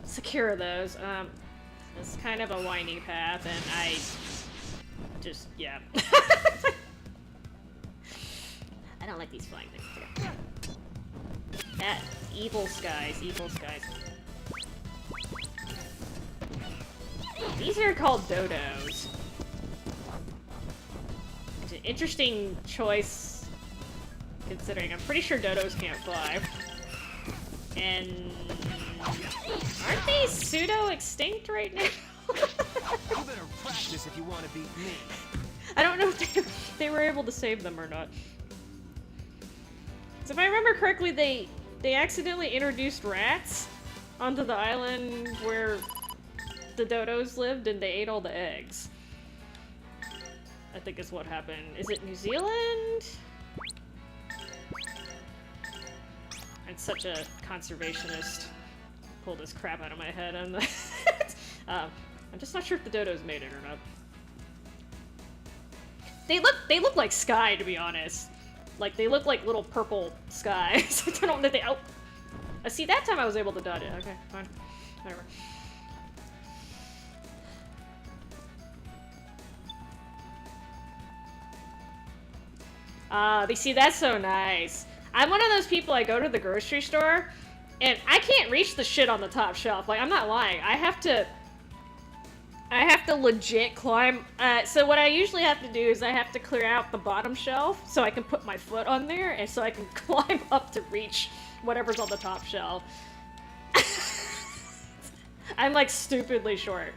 secure those. It's kind of a windy path, and I just, yeah. I don't like these flying things. That evil skies, evil skies. These are called dodos. It's an interesting choice, considering I'm pretty sure dodos can't fly. And aren't they pseudo-extinct right now? You better practice if you want to beat me. I don't know if they were able to save them or not. So if I remember correctly, they accidentally introduced rats onto the island where the dodos lived, and they ate all the eggs. I think is what happened. Is it New Zealand? I'm such a conservationist. Pull this crap out of my head. I'm just not sure if the dodos made it or not. They look like sky, to be honest. Like, they look like little purple skies. I don't know that they... Oh! See, that time I was able to dodge it. Okay, fine. Whatever. But see, that's so nice. I'm one of those people, I go to the grocery store, And I can't reach the shit on the top shelf. Like, I'm not lying. I have to legit climb. So what I usually have to do is I have to clear out the bottom shelf so I can put my foot on there and so I can climb up to reach whatever's on the top shelf. I'm like stupidly short.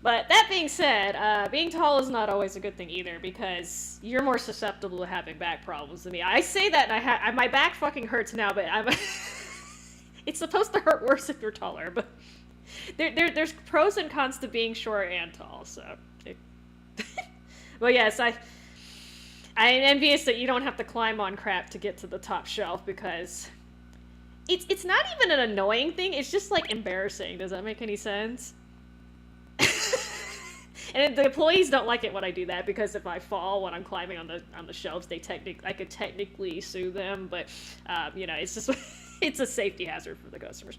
But that being said, being tall is not always a good thing either because you're more susceptible to having back problems than me. I say that and my back fucking hurts now, but it's supposed to hurt worse if you're taller, but there's pros and cons to being short and tall, so. Well, yes, I'm envious that you don't have to climb on crap to get to the top shelf because it's not even an annoying thing, it's just like embarrassing. Does that make any sense? And the employees don't like it when I do that because if I fall when I'm climbing on the shelves, I could technically sue them, but you know, it's just it's a safety hazard for the customers.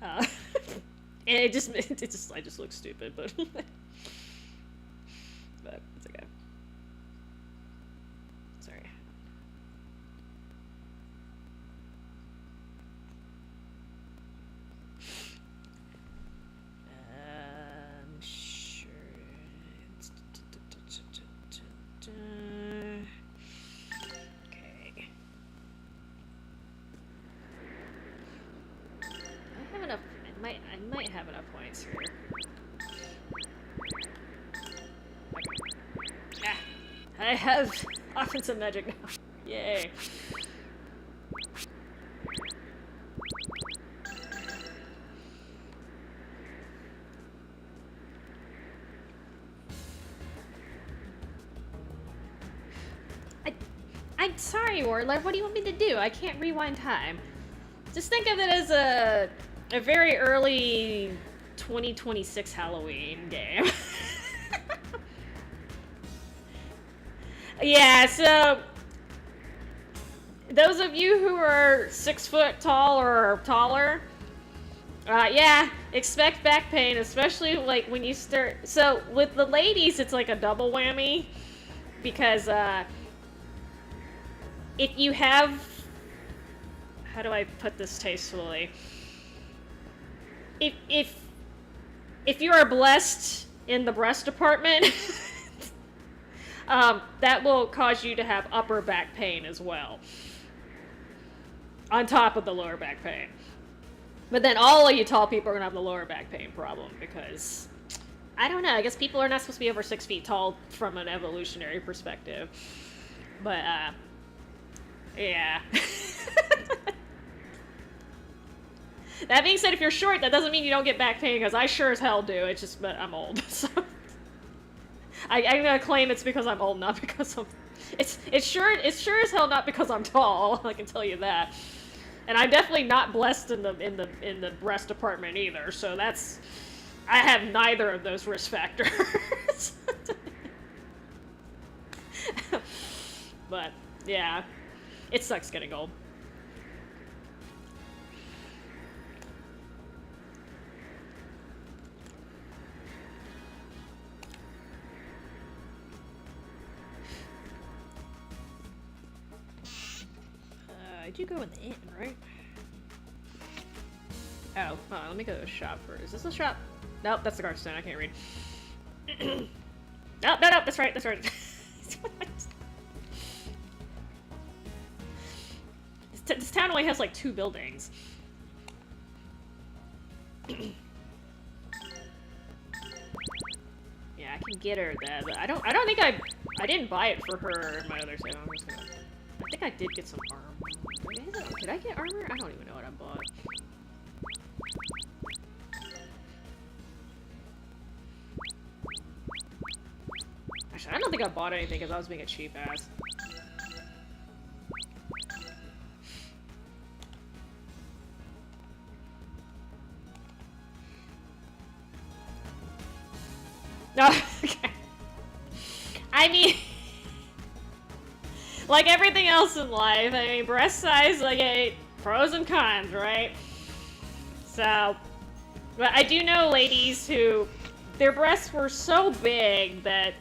And I just look stupid, but but it's okay. Sorry. Sure. Okay. I have enough. I might have enough points here. Okay. Ah, I have offensive magic now. Yay. I'm sorry, Warlord. What do you want me to do? I can't rewind time. Just think of it as a very early 2026 Halloween game. Yeah, so those of you who are 6 foot tall or taller, yeah, expect back pain, especially like when you start. So with the ladies, it's like a double whammy because if you have, how do I put this tastefully? If you are blessed in the breast department, that will cause you to have upper back pain as well, on top of the lower back pain. But then all of you tall people are gonna have the lower back pain problem because, I don't know, I guess people are not supposed to be over 6 feet tall from an evolutionary perspective. But, yeah. That being said, if you're short, that doesn't mean you don't get back pain, because I sure as hell do. It's just, but I'm old, so. I'm gonna claim it's because I'm old, not because I'm. It's sure as hell not because I'm tall. I can tell you that. And I'm definitely not blessed in the breast department either. So that's, I have neither of those risk factors. But yeah, it sucks getting old. I do go in the inn, right? Oh, hold on, let me go to the shop first. Is this the shop? Nope, that's the Garthstone. I can't read. No, that's right, that's right. This town only has like 2 buildings. Yeah, I can get her that, but I don't think I didn't buy it for her in my other sale. I'm just gonna, I think I did get some armor. Did I get armor? I don't even know what I bought. Actually, I don't think I bought anything because I was being a cheap ass. No, okay. I mean, like everything else in life, I mean, breast size, like, pros and cons, right? So, but I do know ladies who, their breasts were so big that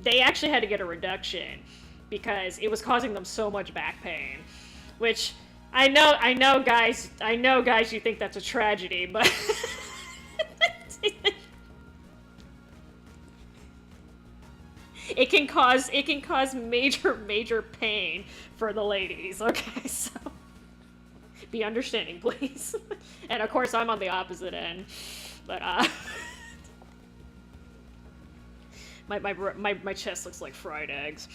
they actually had to get a reduction because it was causing them so much back pain. Which I know, guys, you think that's a tragedy, but it can cause major pain for the ladies. Okay, so be understanding, please. And of course, I'm on the opposite end, but my chest looks like fried eggs.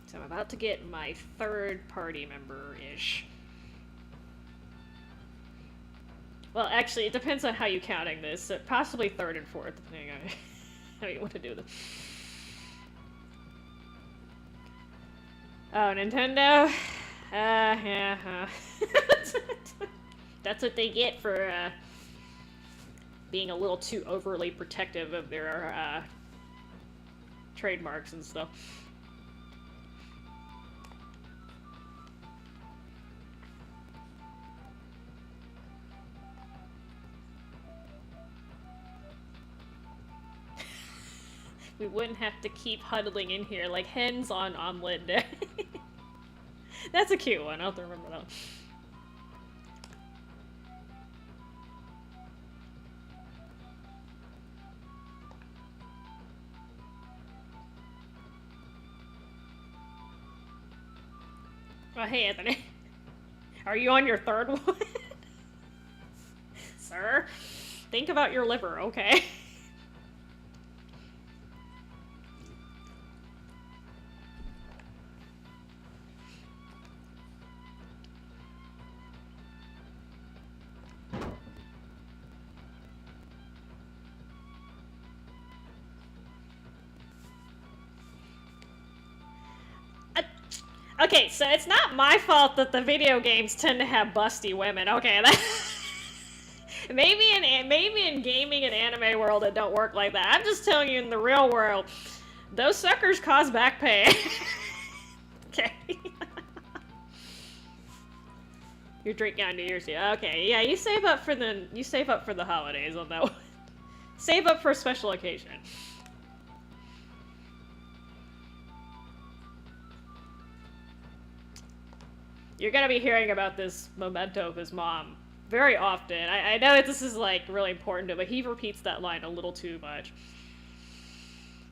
So I'm about to get my third party member-ish. Well, actually, it depends on how you're counting this. So possibly third and fourth, depending on how you want to do this. Oh, Nintendo? Yeah. That's what they get for, being a little too overly protective of their, trademarks and stuff. We wouldn't have to keep huddling in here like hens on omelet day. That's a cute one. I'll have to remember that one. Oh, hey, Anthony. Are you on your third one? Sir? Think about your liver, okay? Okay, so it's not my fault that the video games tend to have busty women. Okay, maybe in gaming and anime world it don't work like that. I'm just telling you, in the real world, those suckers cause back pain. Okay. You're drinking on New Year's Eve. Okay, yeah, you save up for the holidays on that one. Save up for a special occasion. You're gonna be hearing about this memento of his mom very often. I know that this is, like, really important to him, but he repeats that line a little too much.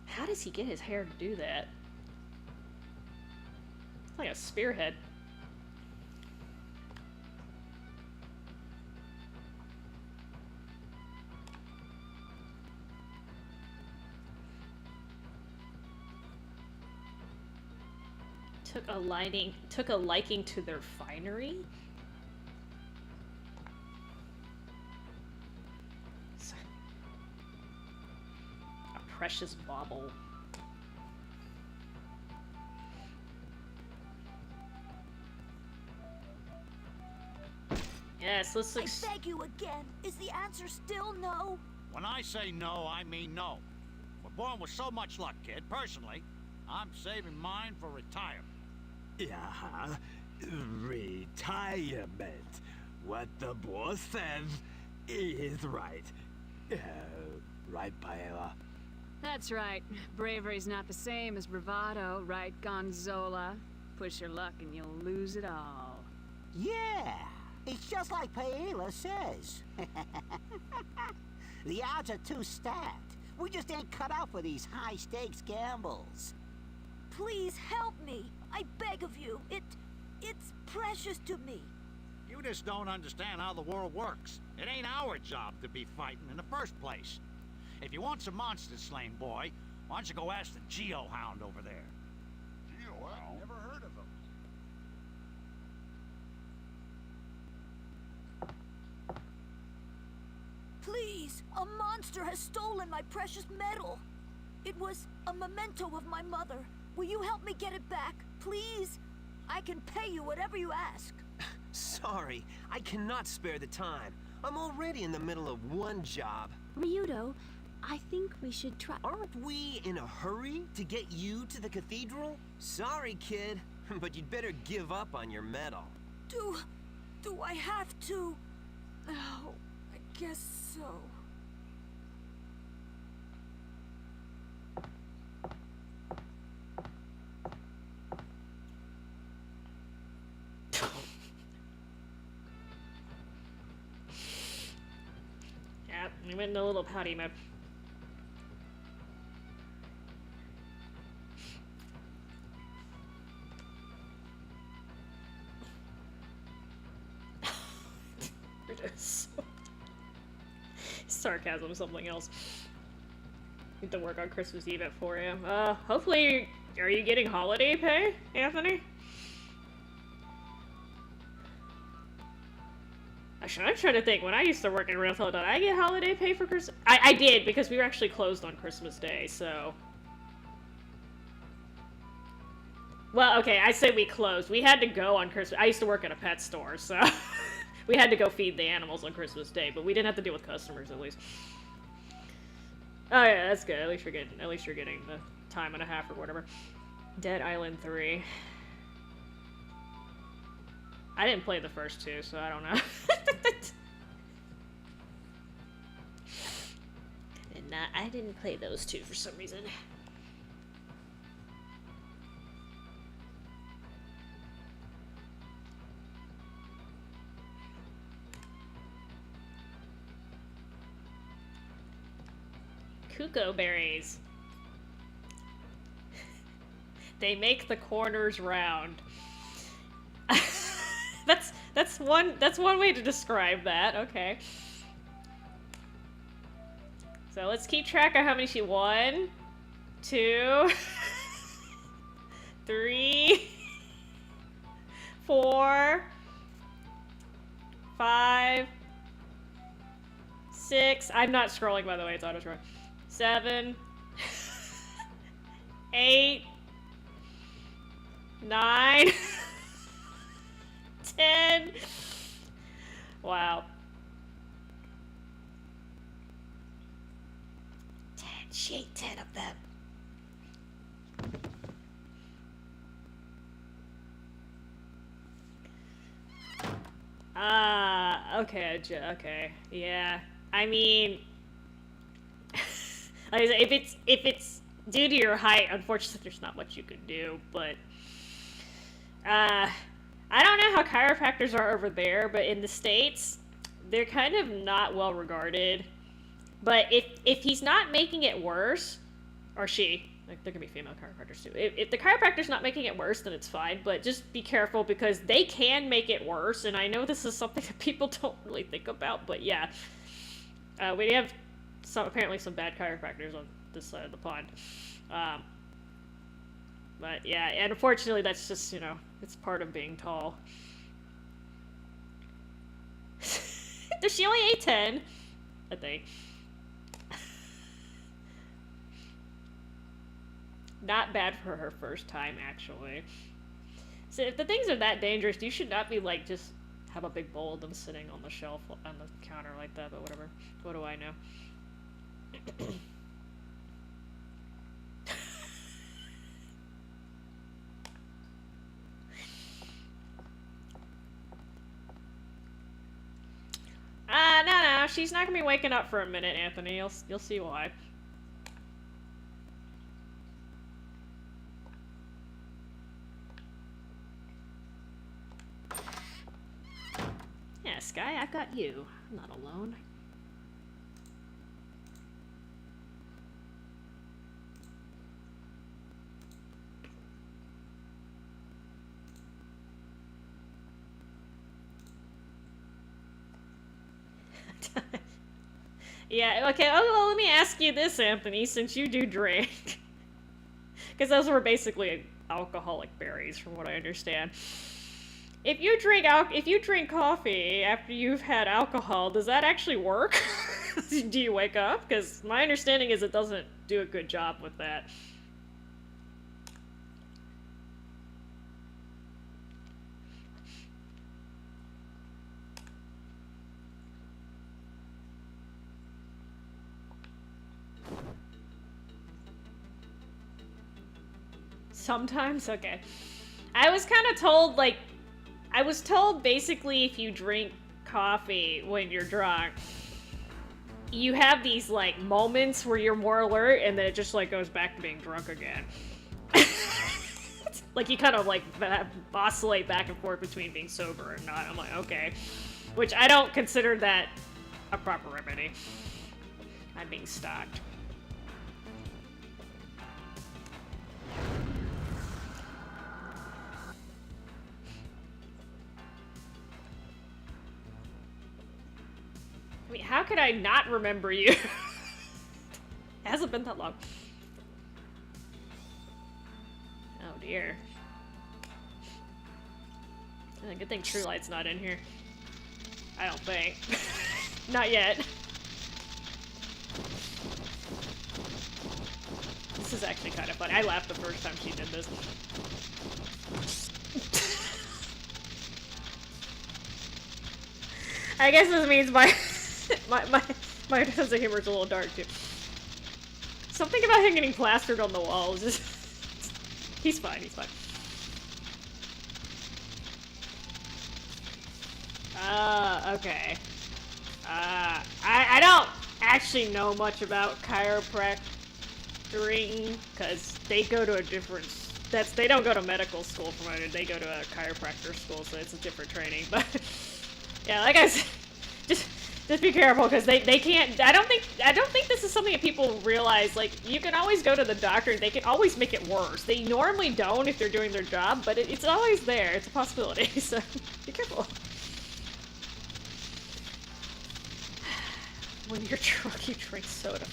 How does he get his hair to do that? It's like a spearhead. Took a liking to their finery? A precious bauble. Yes, let's I beg you again. Is the answer still no? When I say no, I mean no. We're born with so much luck, kid. Personally, I'm saving mine for retirement. Yeah, retirement. What the boss says is right. Right, Paella? That's right. Bravery's not the same as bravado, right, Gonzola? Push your luck and you'll lose it all. Yeah, it's just like Paella says. The odds are too stacked. We just ain't cut out for these high-stakes gambles. Please help me. I beg of you. It's precious to me. You just don't understand how the world works. It ain't our job to be fighting in the first place. If you want some monsters slain, boy, why don't you go ask the Geo-Hound over there? Geo-Hound? Never heard of him. Please, a monster has stolen my precious medal. It was a memento of my mother. Will you help me get it back, please? I can pay you whatever you ask. Sorry, I cannot spare the time. I'm already in the middle of one job. Ryudo, I think we should try. Aren't we in a hurry to get you to the cathedral? Sorry, kid, but you'd better give up on your medal. Do I have to? Oh, I guess so. Yeah, we went into a little pouty mode. Sarcasm, something else. Need to work on Christmas Eve at 4 a.m. Hopefully, are you getting holiday pay, Anthony? Actually, I'm trying to think. When I used to work in rental, did I get holiday pay for Christmas? I did, because we were actually closed on Christmas Day, so... Well, okay, I say we closed. We had to go on Christmas. I used to work at a pet store, so... We had to go feed the animals on Christmas Day, but we didn't have to deal with customers, at least. Oh yeah, that's good. At least you're getting the time and a half or whatever. Dead Island 3. I didn't play the first two, so I don't know. I didn't play those two for some reason. Cuckoo berries. They make the corners round. that's one way to describe that. Okay. So let's keep track of how many she won. 2, 3, 4, 5, 6. I'm not scrolling, by the way. It's auto scrolling. 7, 8, 9, 10. Wow. 10. She ate 10 of them. Okay, okay. Yeah. I mean... Like I said, if it's due to your height, unfortunately, there's not much you can do. But I don't know how chiropractors are over there, but in the States, they're kind of not well regarded. But if he's not making it worse, or she, like there can be female chiropractors too. If the chiropractor's not making it worse, then it's fine. But just be careful because they can make it worse. And I know this is something that people don't really think about, but yeah, we have. Apparently some bad chiropractors on this side of the pond. But yeah, and unfortunately that's just, you know, it's part of being tall. She only ate 10, I think. Not bad for her first time, actually. So if the things are that dangerous, you should not be like, just have a big bowl of them sitting on the shelf, on the counter like that, but whatever. What do I know? No, she's not gonna be waking up for a minute, Anthony. You'll see why. Yeah, Sky, I've got you. I'm not alone. Yeah, okay, well, let me ask you this, Anthony, since you do drink. Because those were basically alcoholic berries, from what I understand. If you drink coffee after you've had alcohol, does that actually work? Do you wake up? Because my understanding is it doesn't do a good job with that. Sometimes? Okay. I was kind of told, like, I was told basically if you drink coffee when you're drunk, you have these, like, moments where you're more alert, and then it just, like, goes back to being drunk again. Like, you kind of, like, oscillate back and forth between being sober and not. I'm like, okay. Which I don't consider that a proper remedy. I'm being stalked. I mean, how could I not remember you? It hasn't been that long. Oh dear. Good thing True Light's not in here. I don't think. Not yet. This is actually kind of fun. I laughed the first time she did this. I guess this means my sense of humor is a little dark too. Something about him getting plastered on the wall is just... He's fine, he's fine. Okay. I don't actually know much about chiropractoring, because they go to a different... They don't go to medical school from what I know. They go to a chiropractor school, so it's a different training, but... Yeah, like I said, just be careful, because they can't... I don't think this is something that people realize. Like, you can always go to the doctor, and they can always make it worse. They normally don't if they're doing their job, but it's always there. It's a possibility, so be careful. When you're drunk, you drink soda.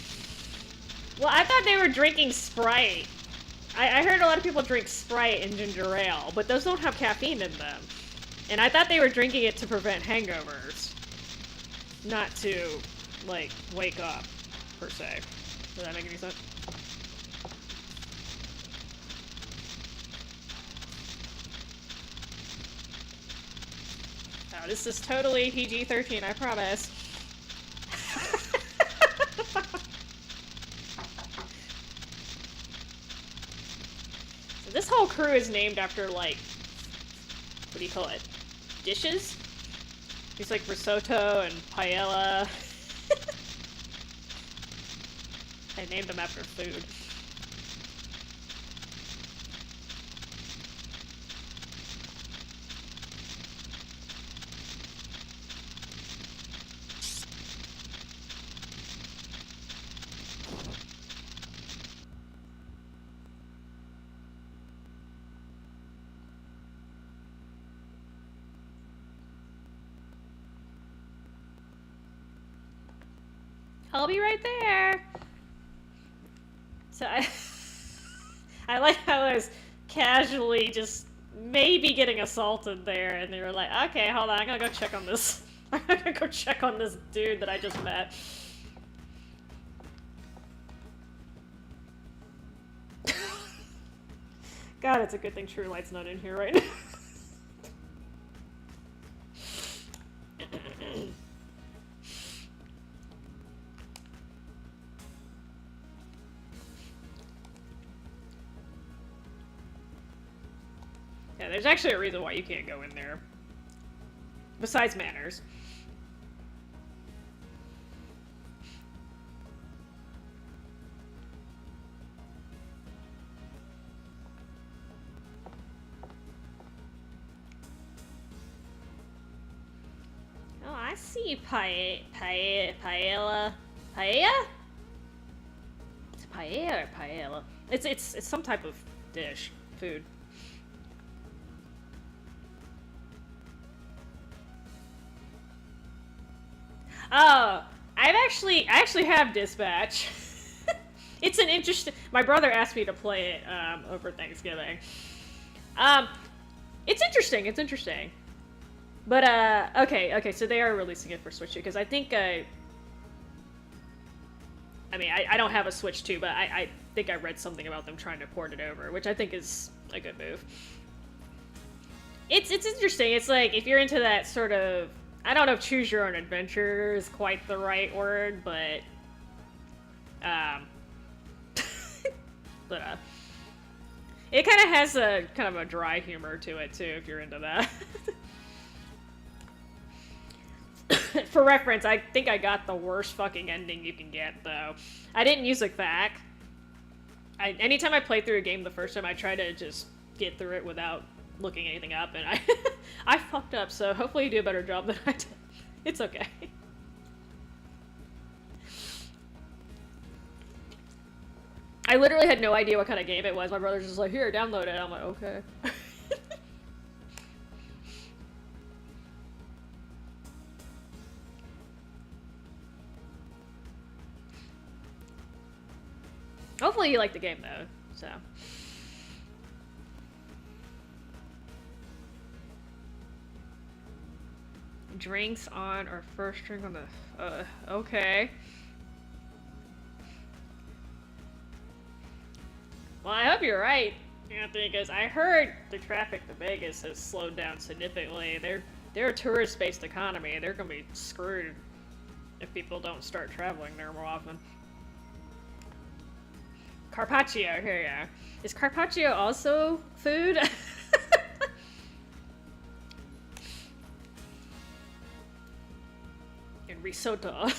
Well, I thought they were drinking Sprite. I heard a lot of people drink Sprite and ginger ale, but those don't have caffeine in them. And I thought they were drinking it to prevent hangovers. Not to, like, wake up, per se. Does that make any sense? Oh, this is totally PG-13, I promise. So this whole crew is named after, like, what do you call it? Dishes? There's like risotto and paella. I named them after food. I'll be right there. So I like how I was casually just maybe getting assaulted there, and they were like, okay, hold on, I'm gonna go check on this. I'm gonna go check on this dude that I just met. God, it's a good thing True Light's not in here right now. Yeah, there's actually a reason why you can't go in there. Besides manners. Oh, I see paella. Paella? It's paella or paella? It's some type of dish, food. Oh, I actually have Dispatch. It's an interesting... My brother asked me to play it over Thanksgiving. It's interesting. But, okay, so they are releasing it for Switch 2, because I think I don't have a Switch 2, but I think I read something about them trying to port it over, which I think is a good move. It's interesting. It's like, if you're into that sort of... I don't know if choose your own adventure is quite the right word, but It kind of has a kind of a dry humor to it too, if you're into that. For reference, I think I got the worst fucking ending you can get, though. I didn't use a FAQ. Anytime I play through a game the first time, I try to just get through it without looking anything up, and I fucked up, so hopefully you do a better job than I did. It's okay. I literally had no idea what kind of game it was. My brother's just like, here, download it. I'm like, okay. Hopefully you like the game, though, so. Drinks on or first drink on the... okay. Well, I hope you're right, Anthony, because I heard the traffic to Vegas has slowed down significantly. They're a tourist-based economy. They're gonna be screwed if people don't start traveling there more often. Carpaccio, here you go. Is carpaccio also food? And risotto.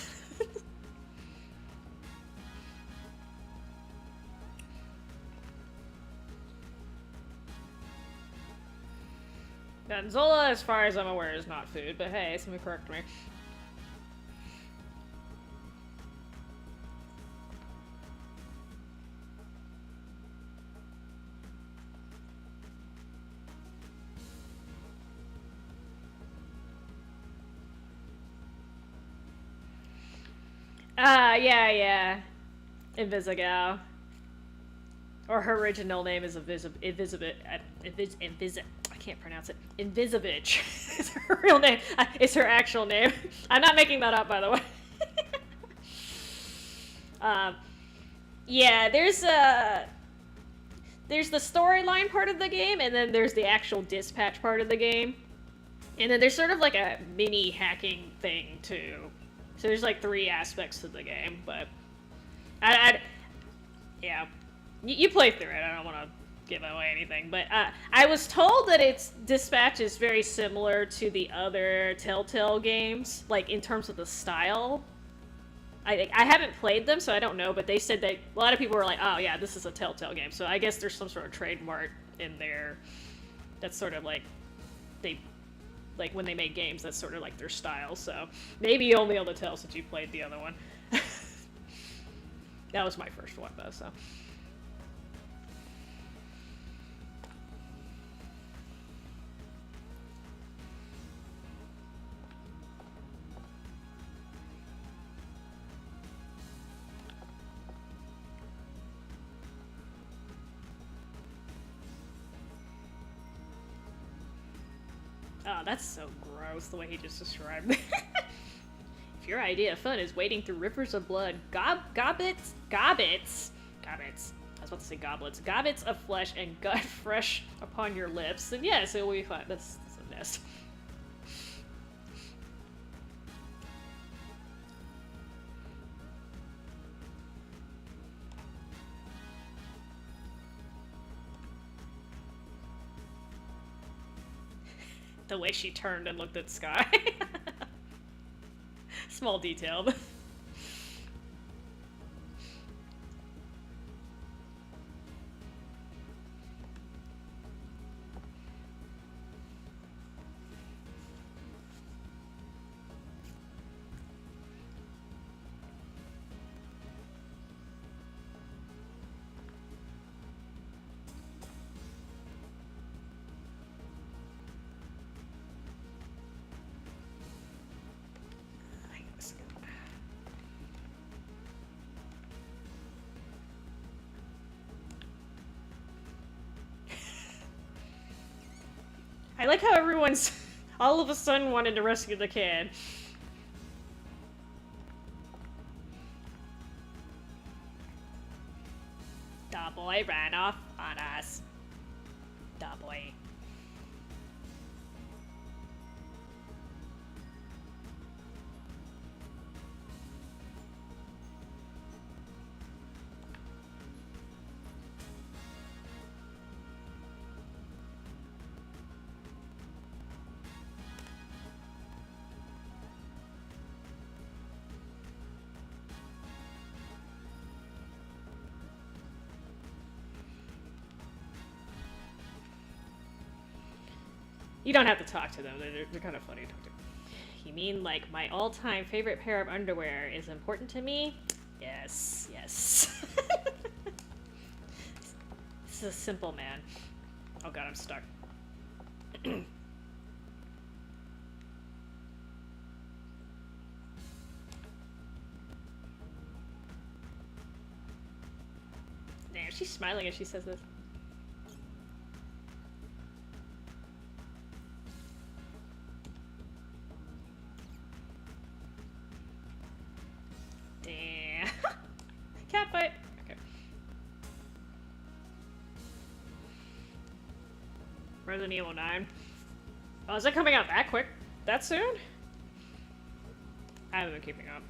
Gonzola, as far as I'm aware, is not food, but hey, somebody correct me. Yeah. Invisigal. Or her original name is Invisibit. I can't pronounce it. Invisivich is her real name. It's her actual name. I'm not making that up, by the way. Yeah, there's the storyline part of the game, and then there's the actual dispatch part of the game. And then there's sort of like a mini hacking thing, too. So there's like 3 aspects to the game, but... yeah. You play through it, I don't want to give away anything, but I was told that its dispatch is very similar to the other Telltale games, like in terms of the style. I haven't played them, so I don't know, but they said that a lot of people were like, oh yeah, this is a Telltale game, so I guess there's some sort of trademark in there that's sort of like, like when they make games, that's sort of like their style, so maybe you'll be able to tell since you played the other one. That was my first one, though, so... Oh, that's so gross, the way he just described it. If your idea of fun is wading through rivers of blood, gobbets? I was about to say goblets. Gobbets of flesh and gut fresh upon your lips, then yes, it will be fun. That's a mess. The way she turned and looked at Sky. Small detail. I like how everyone's all of a sudden wanted to rescue the kid. The boy ran off on us. The boy. You don't have to talk to them. They're kind of funny to talk to. You mean like my all-time favorite pair of underwear is important to me? Yes, yes. This is a simple man. Oh god, I'm stuck. Damn, she's smiling as she says this. Damn. Cat fight. Okay. Resident Evil 9. Oh, is it coming out that quick? That soon? I haven't been keeping up.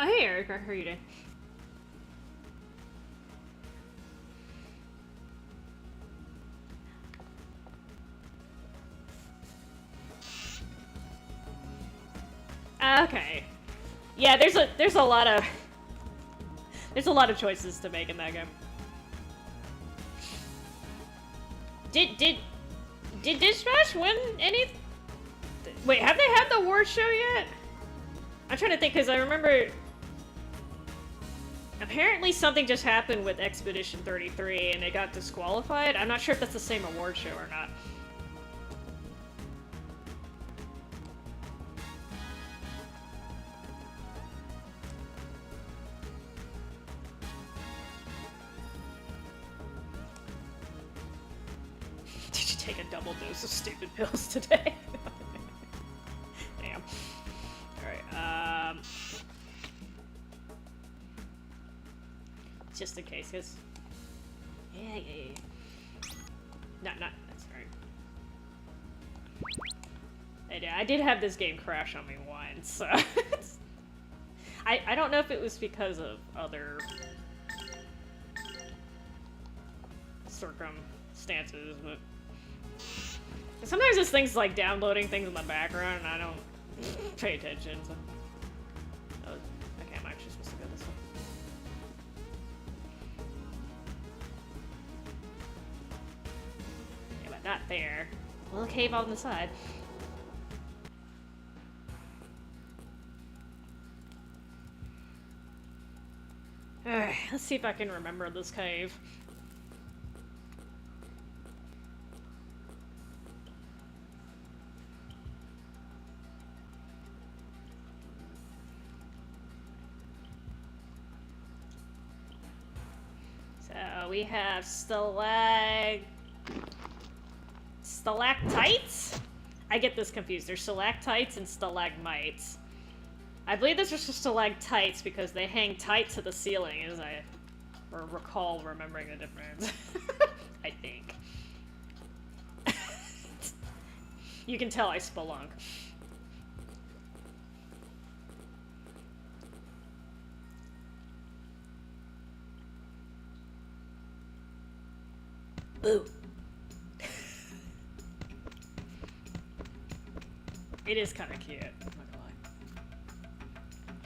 Oh, hey Eric, how are you doing? Okay. Yeah, there's a lot of choices to make in that game. Did Dispatch win any? Wait, have they had the award show yet? I'm trying to think because I remember. Apparently something just happened with Expedition 33 and it got disqualified. I'm not sure if that's the same award show or not. Did you take a double dose of stupid pills today? Damn. Alright, just in case, cause yeah. Not that's alright. I did have this game crash on me once, so I don't know if it was because of other circumstances, but sometimes this thing's like downloading things in the background and I don't pay attention, so okay, I'm actually supposed to go this way. Yeah, but not there. A little cave on the side. Alright, let's see if I can remember this cave. So we have stalactites? I get this confused. There's stalactites and stalagmites. I believe those are stalactites because they hang tight to the ceiling, as I recall remembering the difference. I think. You can tell I spelunk. Boo. It is kind of cute. I'm not gonna lie.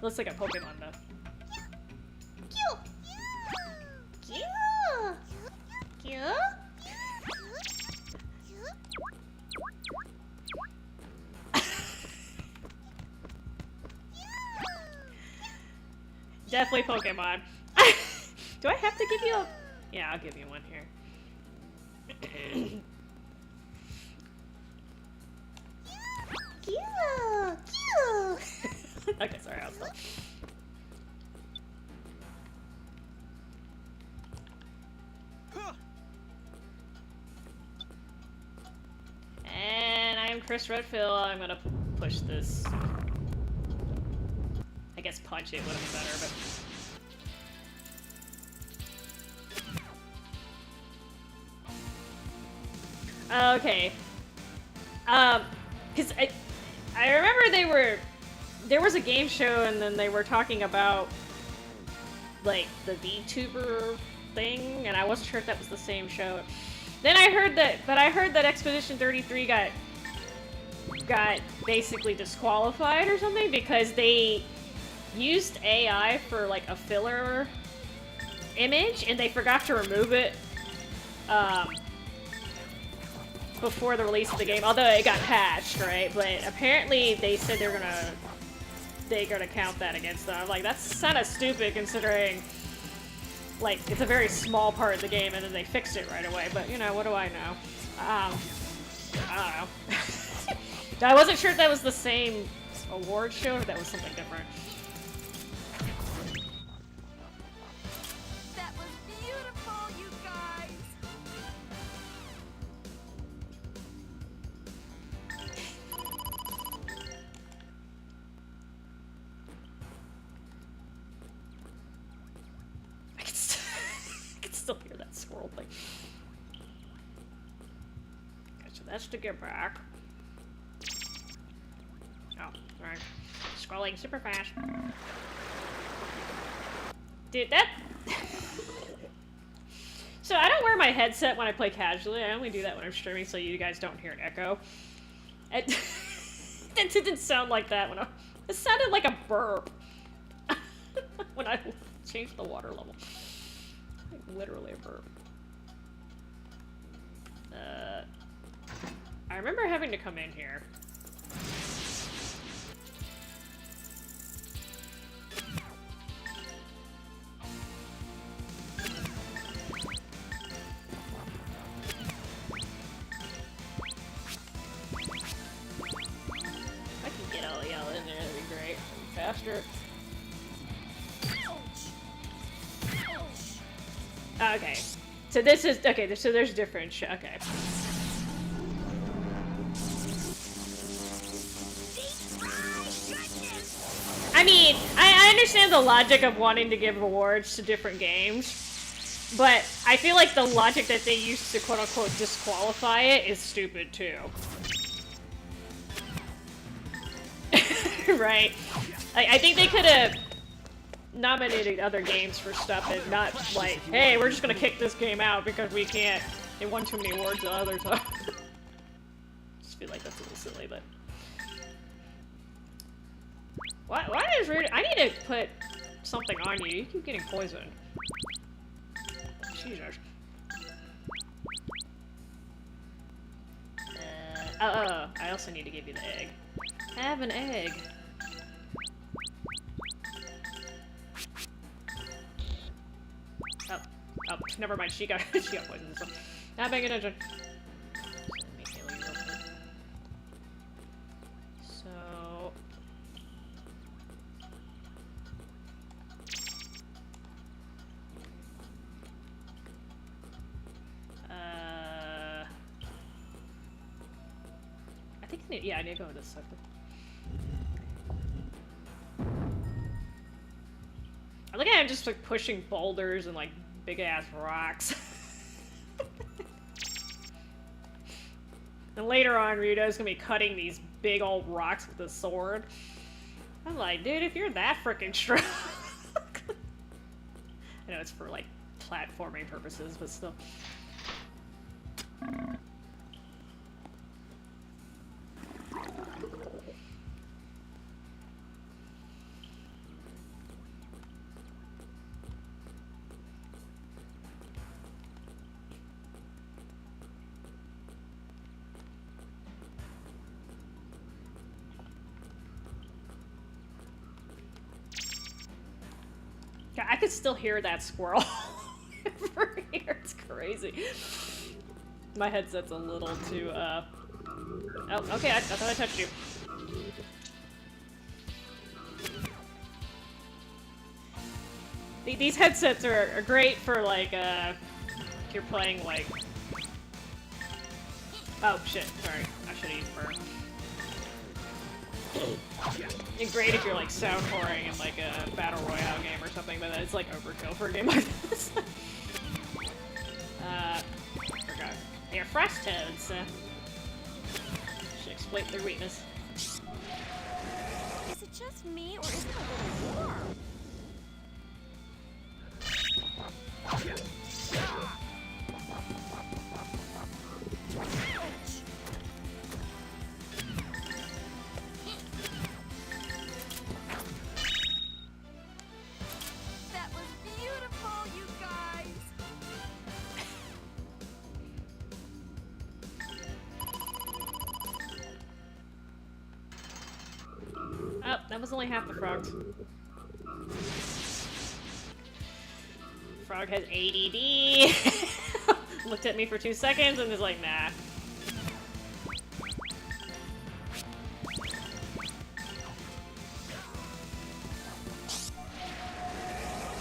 Looks like a Pokemon though. Cute. Cute. Cute. Definitely Pokemon. Do I have to give you a... Yeah, I'll give you one here. Cute. Cute. Okay, sorry, I'll stop. And I am Chris Redfield. I'm gonna push this. I guess punch it would have been better, but... Okay. Because I remember there was a game show and then they were talking about, like, the VTuber thing, and I wasn't sure if that was the same show. Then I heard that Expedition 33 got basically disqualified or something because they used AI for like a filler image and they forgot to remove it before the release of the game, although it got patched, right? But apparently they said they're gonna count that against them. I'm like, that's kind of stupid considering like it's a very small part of the game and then they fixed it right away. But you know, what do I know? I don't know. I wasn't sure if that was the same award show or if that was something different. That was beautiful, you guys. I can still hear that squirrel thing. Okay, so that's to get back. Oh, sorry. Scrolling super fast. Dude, that... So I don't wear my headset when I play casually. I only do that when I'm streaming so you guys don't hear an echo. It didn't sound like that when I... It sounded like a burp. When I changed the water level. Like, literally a burp. I remember having to come in here. I can get all y'all in there, that'd be great. Faster. Okay. So this is, okay, so there's different okay. I mean, I understand the logic of wanting to give awards to different games, but I feel like the logic that they use to quote-unquote disqualify it is stupid too. Right? I think they could have nominated other games for stuff and not like, hey, we're just gonna kick this game out because we can't, it won too many awards the other time. Just feel like that's a little silly, but... Why is Rude? I need to put something on you. You keep getting poisoned. Jesus. I also need to give you the egg. Have an egg. Oh, never mind. She got poisoned. So, not paying attention. So. I think I need to go with this sector. I look at him just like pushing boulders and like big ass rocks. And later on, Ryudo's gonna be cutting these big old rocks with a sword. I'm like, dude, if you're that freaking strong. I know it's for like platforming purposes, but still. I could still hear that squirrel over here. It's crazy. My headset's a little too, Oh, okay, I thought I touched you. These headsets are great for, like, if you're playing, like... Oh, shit, sorry. I should've used burn. It's great if you're like sound whoring in like a battle royale game or something, but it's like overkill for a game like this. Forgot. They're frost toads. Should exploit their weakness. Is it just me, or is it a little warm? that was only half the frogs. Frog has ADD. Looked at me for 2 seconds and was like, nah.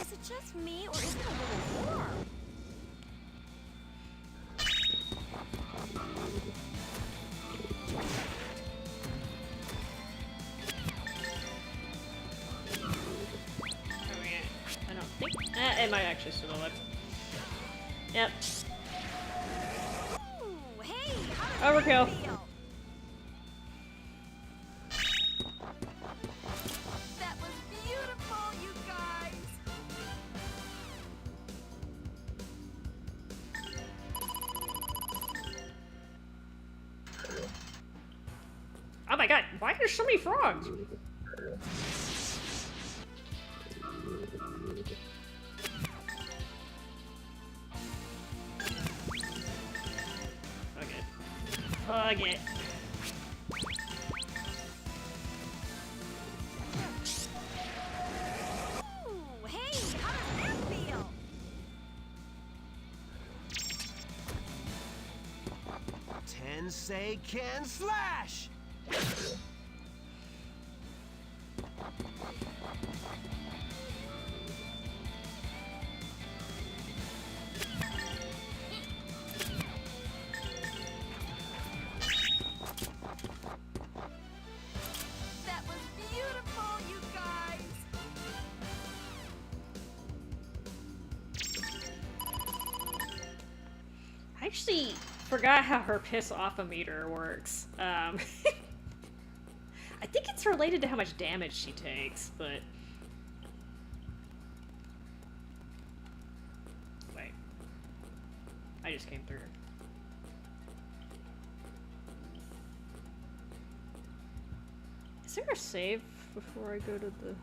Is it just me, or is it a little warm? I don't think... it might actually still live. Yep. Ooh, hey, how does Overkill. that feel? That was beautiful, you guys. Oh my god, why are there so many frogs? Okay. Fuck it. Ooh, hey, how does that feel? Tensei can slash! That was beautiful, you guys. I actually forgot how her piss-off-a-meter works. I think it's related to how much damage she takes, but... Wait. I just came through. Is there a save before I go to the...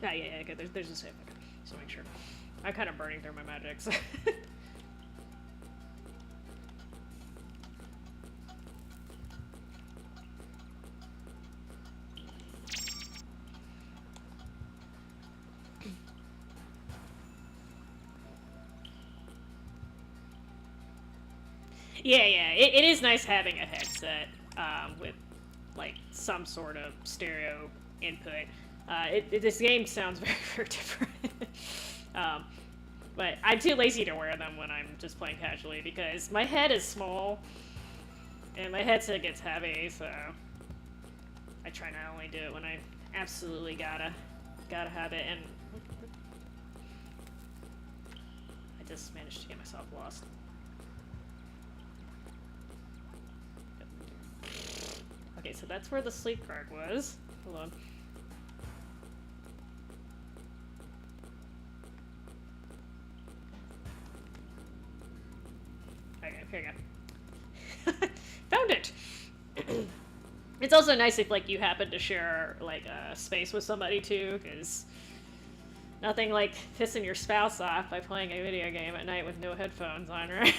yeah, okay, there's a save. Okay, so make sure. I'm kind of burning through my magics. Yeah, it is nice having a headset with like some sort of stereo input. This game sounds very, very different. But I'm too lazy to wear them when I'm just playing casually because my head is small and my headset gets heavy, so I try not only do it when I absolutely gotta have it. And I just managed to get myself lost. Okay, so that's where the sleep card was. Hold on. Okay, here we go. Found it! It's also nice if, like, you happen to share, like, a space with somebody, too, because nothing like pissing your spouse off by playing a video game at night with no headphones on, right?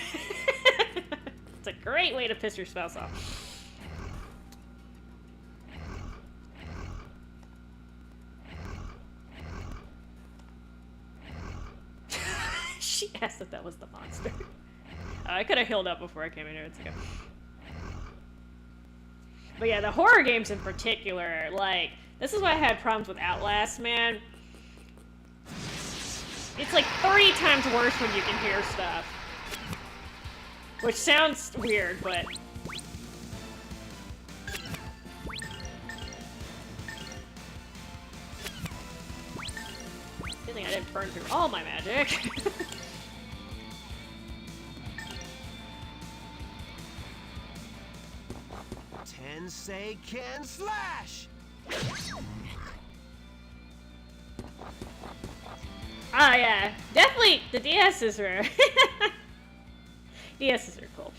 It's a great way to piss your spouse off. She asked if that was the monster. I could have healed up before I came in here. It's okay. But yeah, the horror games in particular, like, this is why I had problems with Outlast, man. It's like 3 times worse when you can hear stuff. Which sounds weird, but... Good thing I didn't burn through all my magic. Tensei can slash! Ah, yeah. Definitely, the DS's are... DS's are cool.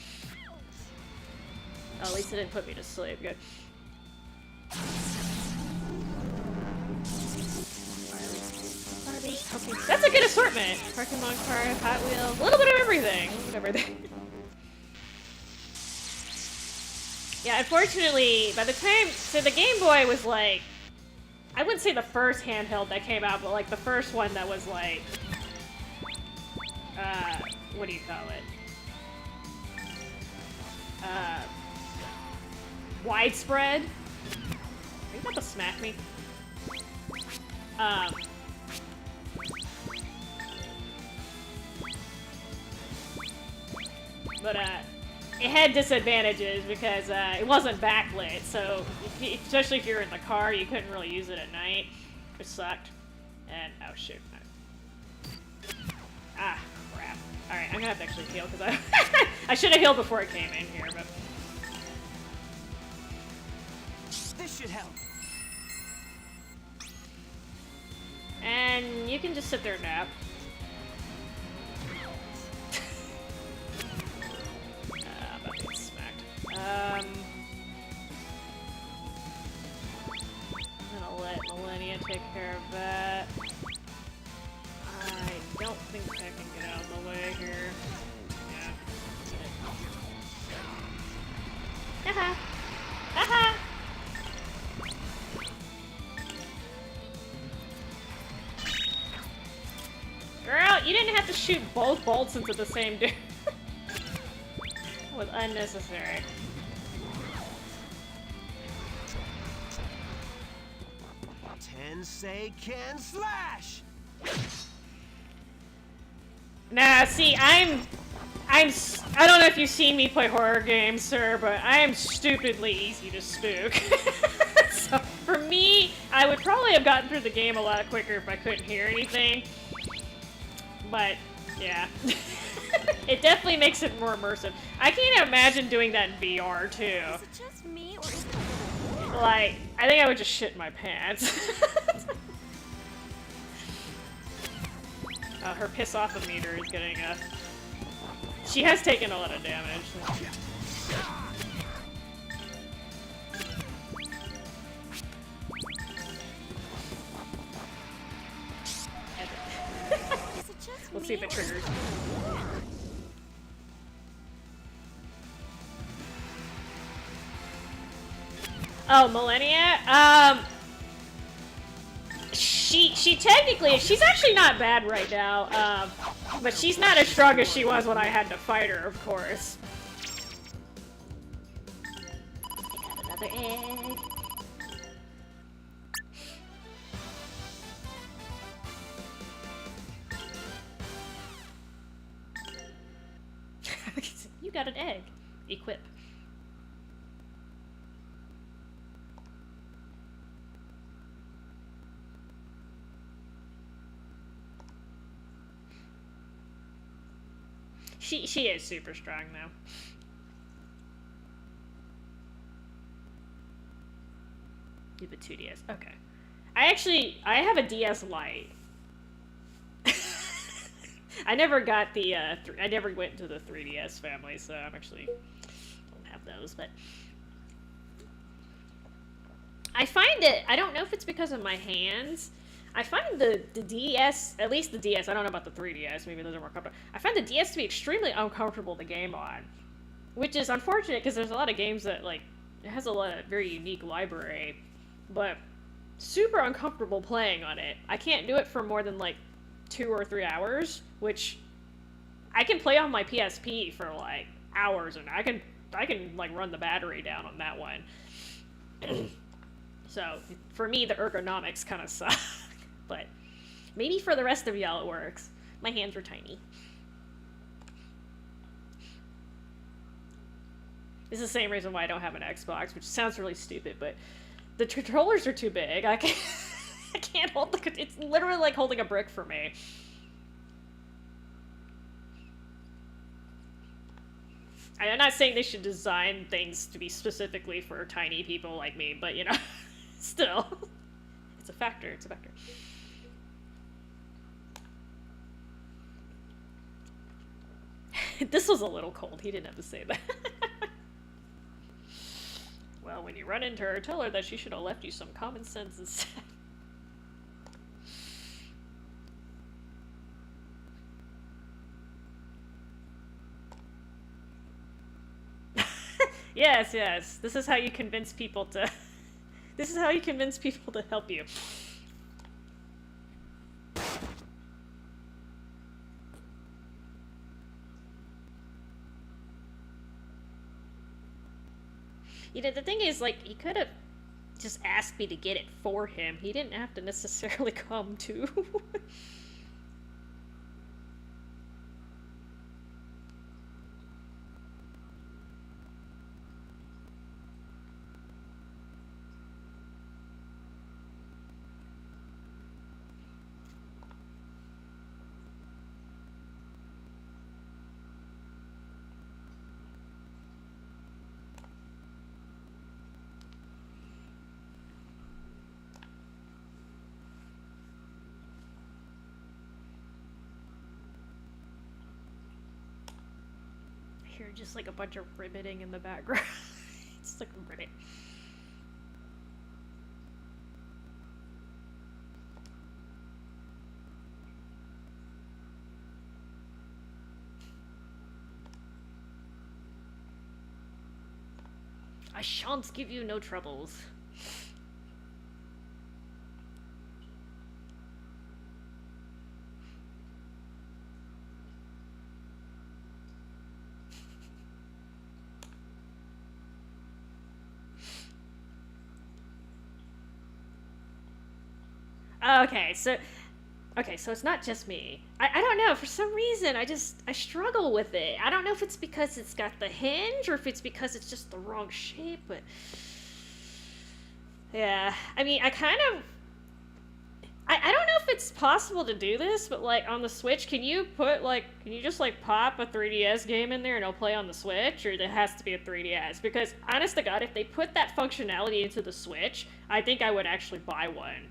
Oh, at least it didn't put me to sleep. Good. Okay, that's a good assortment. Pokemon card, Hot Wheels, a little bit of everything. Yeah, unfortunately, by the time... So the Game Boy was like... I wouldn't say the first handheld that came out, but like the first one that was like... what do you call it? Widespread? Are you about to smack me? But, it had disadvantages because, it wasn't backlit, so, especially if you're in the car, you couldn't really use it at night, which sucked. And, oh shoot. Ah, crap. Alright, I'm gonna have to actually heal, because I should have healed before it came in here, but... This should help. And you can just sit there and nap. I'm about to get smacked. I'm gonna let Millennia take care of that. I don't think I can get out of the way here. Yeah. Haha! Haha! Girl, you didn't have to shoot both bolts into the same dude. That was unnecessary. Tensei can slash! Nah, see, I don't know if you've seen me play horror games, sir, but I am stupidly easy to spook. So, for me, I would probably have gotten through the game a lot quicker if I couldn't hear anything. But, yeah. It definitely makes it more immersive. I can't imagine doing that in VR, too. Is it just me, or is it... Like, I think I would just shit my pants. Her piss-off meter is getting, she has taken a lot of damage. We'll see if it triggers. Oh, Millennia? She technically, she's actually not bad right now, but she's not as strong as she was when I had to fight her, of course. I got another egg. You got an egg. Equip. She is super strong though. You have a 2DS. Okay. I have a DS Lite. I never got the, I never went into the 3DS family, so I'm actually, don't have those, but. I find it, I don't know if it's because of my hands, I find the DS, at least the DS, I don't know about the 3DS, maybe those are more comfortable. I find the DS to be extremely uncomfortable to game on. Which is unfortunate, because there's a lot of games that, like, it has a lot of very unique library, but super uncomfortable playing on it. I can't do it for more than, like, 2 or 3 hours, which I can play on my PSP for, like, hours, and I can like, run the battery down on that one. So, for me, the ergonomics kind of suck. But maybe for the rest of y'all it works. My hands are tiny. This is the same reason why I don't have an Xbox, which sounds really stupid, but the controllers are too big. I can't hold the... It's literally like holding a brick for me. I'm not saying they should design things to be specifically for tiny people like me, but, you know, still. It's a factor, it's a factor. This was a little cold. He didn't have to say that. Well, when you run into her, tell her that she should have left you some common sense instead. Yes, yes. This is how you convince people to... This is how you convince people to help you. You know, the thing is, like, he could have just asked me to get it for him. He didn't have to necessarily come too. Hear just like a bunch of riveting in the background. It's like ribbit. I shan't give you no troubles. Okay, so it's not just me. I don't know, for some reason, I struggle with it. I don't know if it's because it's got the hinge, or if it's because it's just the wrong shape, but... Yeah, I mean, I don't know if it's possible to do this, but, like, on the Switch, can you just, like, pop a 3DS game in there and it'll play on the Switch, or it has to be a 3DS? Because, honest to God, if they put that functionality into the Switch, I think I would actually buy one.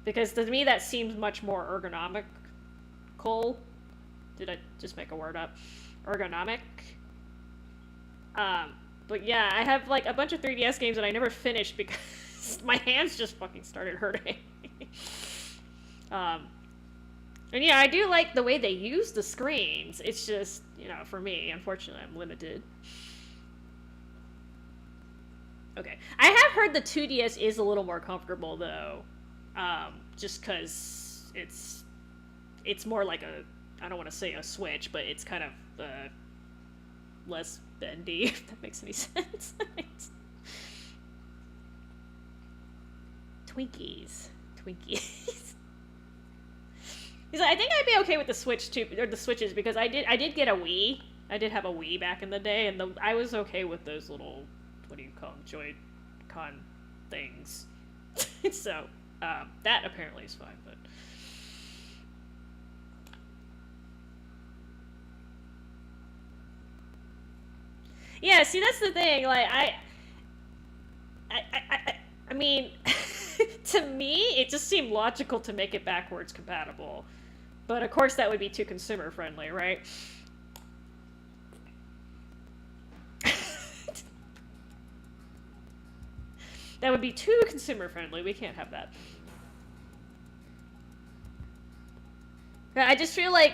Because to me, that seems much more ergonomical. Did I just make a word up? Ergonomic? But yeah, I have, like, a bunch of 3DS games that I never finished because my hands just fucking started hurting. And yeah, I do like the way they use the screens. It's just, you know, for me, unfortunately, I'm limited. Okay. I have heard the 2DS is a little more comfortable, though. Just because it's more like a, I don't want to say a Switch, but it's kind of less bendy, if that makes any sense. Twinkies. I think I'd be okay with the Switch too, or the Switches, because I did get a Wii. I did have a Wii back in the day, and I was okay with those little, what do you call them, Joy-Con things. So, that apparently is fine, but... Yeah, see, that's the thing, like, I mean, to me, it just seemed logical to make it backwards compatible. But of course that would be too consumer friendly, right? That would be too consumer friendly. We can't have that. I just feel like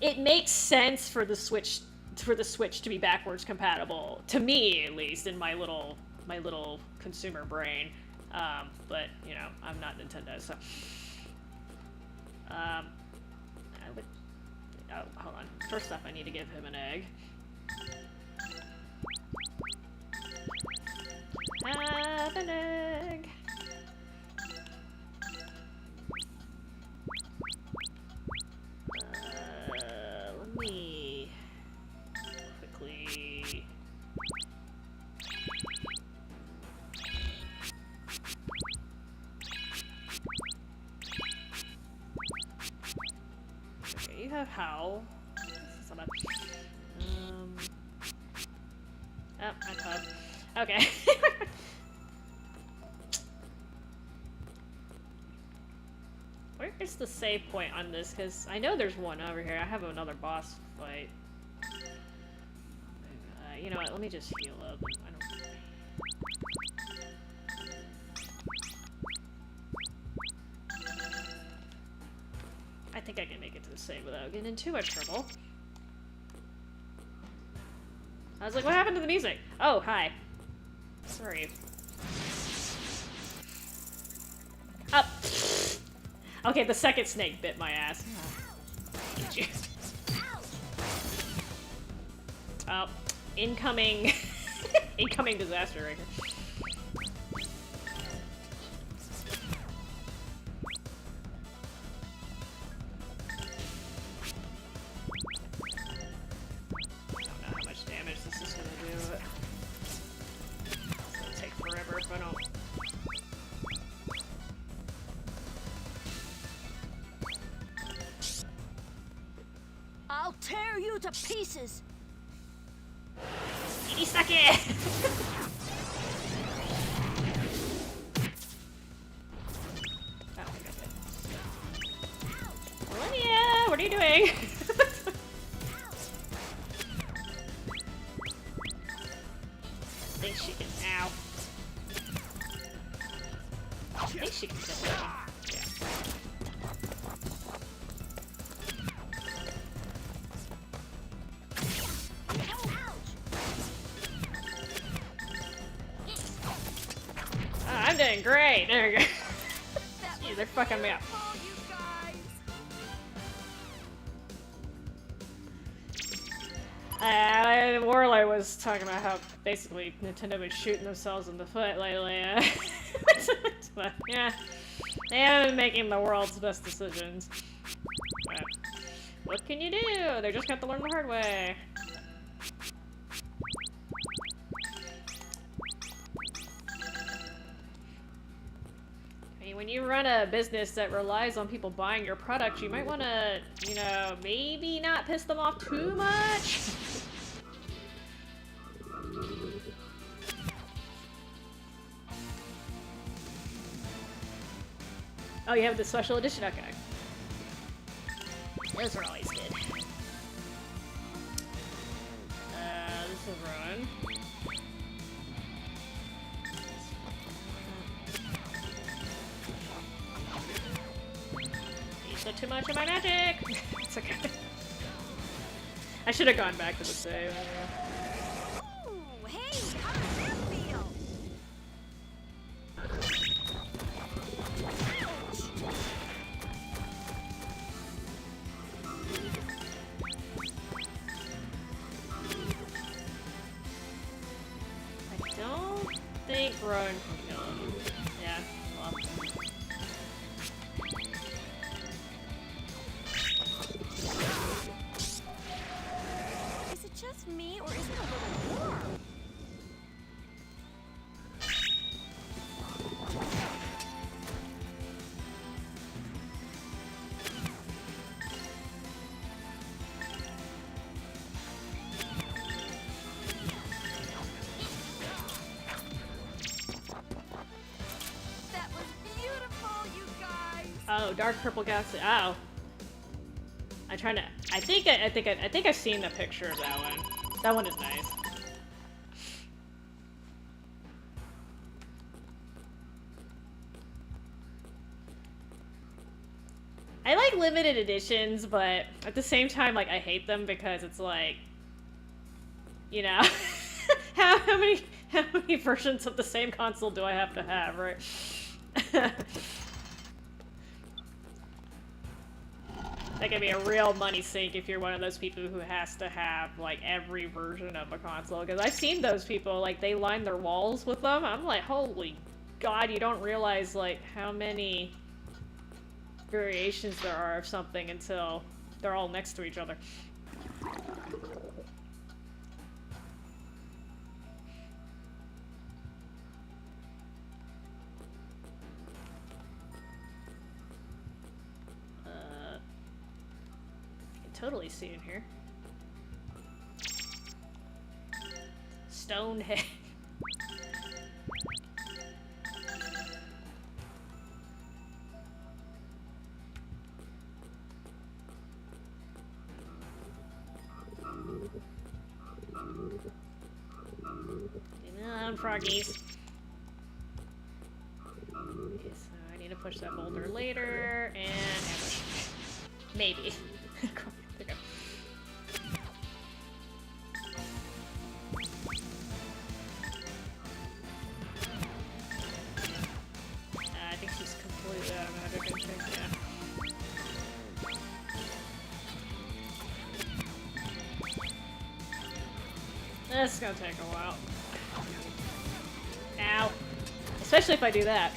it makes sense for the Switch to be backwards compatible, to me at least, in my little consumer brain. But you know, I'm not Nintendo, so I would. Oh, hold on. First off, I need to give him an egg. Have an egg. Let me quickly. Okay, you have Howl. This is not bad. Oh, I pub. Okay. Where is the save point on this? Because I know there's one over here. I have another boss fight. You know what? Let me just heal up. I think I can make it to the save without getting in too much trouble. I was like, what happened to the music? Oh, hi. Sorry. Up. Okay, the second snake bit my ass. Oh, incoming, incoming disaster right here. I don't know how much damage this is gonna do, but it's gonna take forever if I don't. I'll tear you to pieces. Kitty suck it! Oh, okay. Olivia, what are you doing? I think she can. Ow. I think she can kill me. Yeah. Oh, I'm doing great. There we go. Jeez, they're fucking me up. Warlow was talking about how basically Nintendo was shooting themselves in the foot lately. But yeah, they haven't been making the world's best decisions. But what can you do? They just got to learn the hard way. I mean, when you run a business that relies on people buying your product, you might want to, you know, maybe not piss them off too much. Oh, you have the special edition? Okay. Those are always good. This will run. You said too much of my magic! It's okay. I should have gone back to the save. Ooh, hey, how does that feel? I don't think Rowan can kill him. Yeah, well. Is it just me, or is it a little warm? That was beautiful, you guys. Oh, dark purple galaxy. Oh. I'm trying to. I think I've seen the picture of that one. That one is nice. I like limited editions, but at the same time, like, I hate them because it's like, you know, how many versions of the same console do I have to have, right? That can be a real money sink if you're one of those people who has to have, like, every version of a console. Because I've seen those people, like, they line their walls with them. I'm like, holy god, you don't realize, like, how many variations there are of something until they're all next to each other. Totally see in here. Stonehead. Get on, froggies. Okay, so I need to push that boulder later and ambush. Maybe. There you go. This is gonna take a while. Ow. Especially if I do that.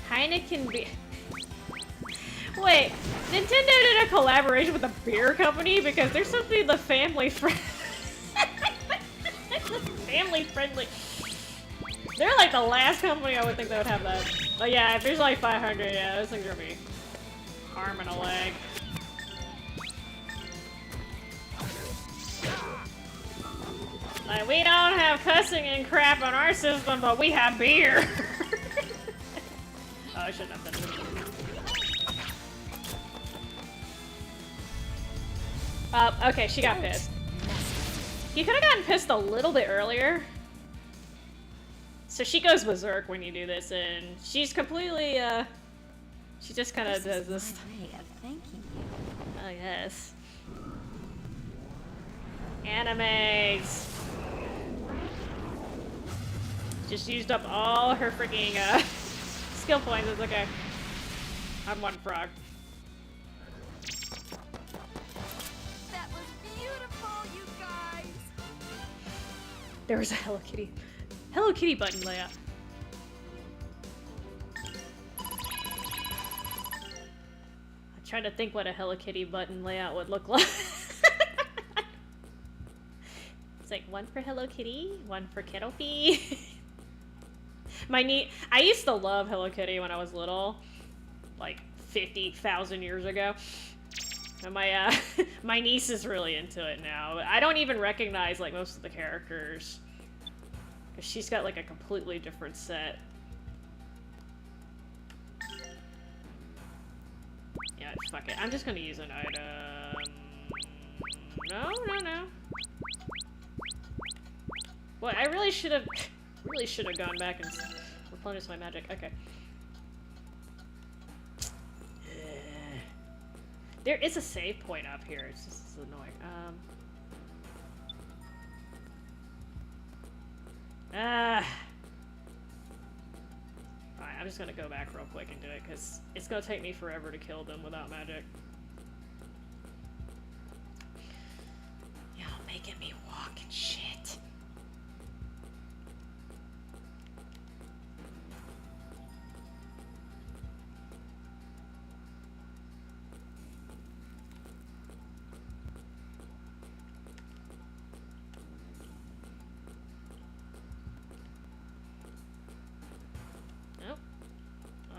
Heineken beer. Wait, Nintendo did a collaboration with a beer company because there's something the family family friendly. They're like the last company I would think that would have that. But yeah, if there's like 500, yeah, this thing's gonna be arm and a leg. Like, we don't have cussing and crap on our system, but we have beer. Oh, I shouldn't have done this. Okay, she got pissed. You could have gotten pissed a little bit earlier. So she goes berserk when you do this, and she's completely, she just kind of does this. Way of thanking you. Oh, yes. Animes. Just used up all her freaking, skill points. It's okay. I'm one frog. That was beautiful, you guys. There was a Hello Kitty button layout. I'm trying to think what a Hello Kitty button layout would look like. It's like one for Hello Kitty, one for Kettlefee. I used to love Hello Kitty when I was little, like 50,000 years ago. And my my niece is really into it now. I don't even recognize like most of the characters. Cause she's got like a completely different set. Yeah, fuck it. I'm just gonna use an item. No. Well, I really should have gone back and replenished my magic. Okay. There is a save point up here. It's just annoying. Fine, I'm just gonna go back real quick and do it, because it's gonna take me forever to kill them without magic. Y'all making me walk and shit.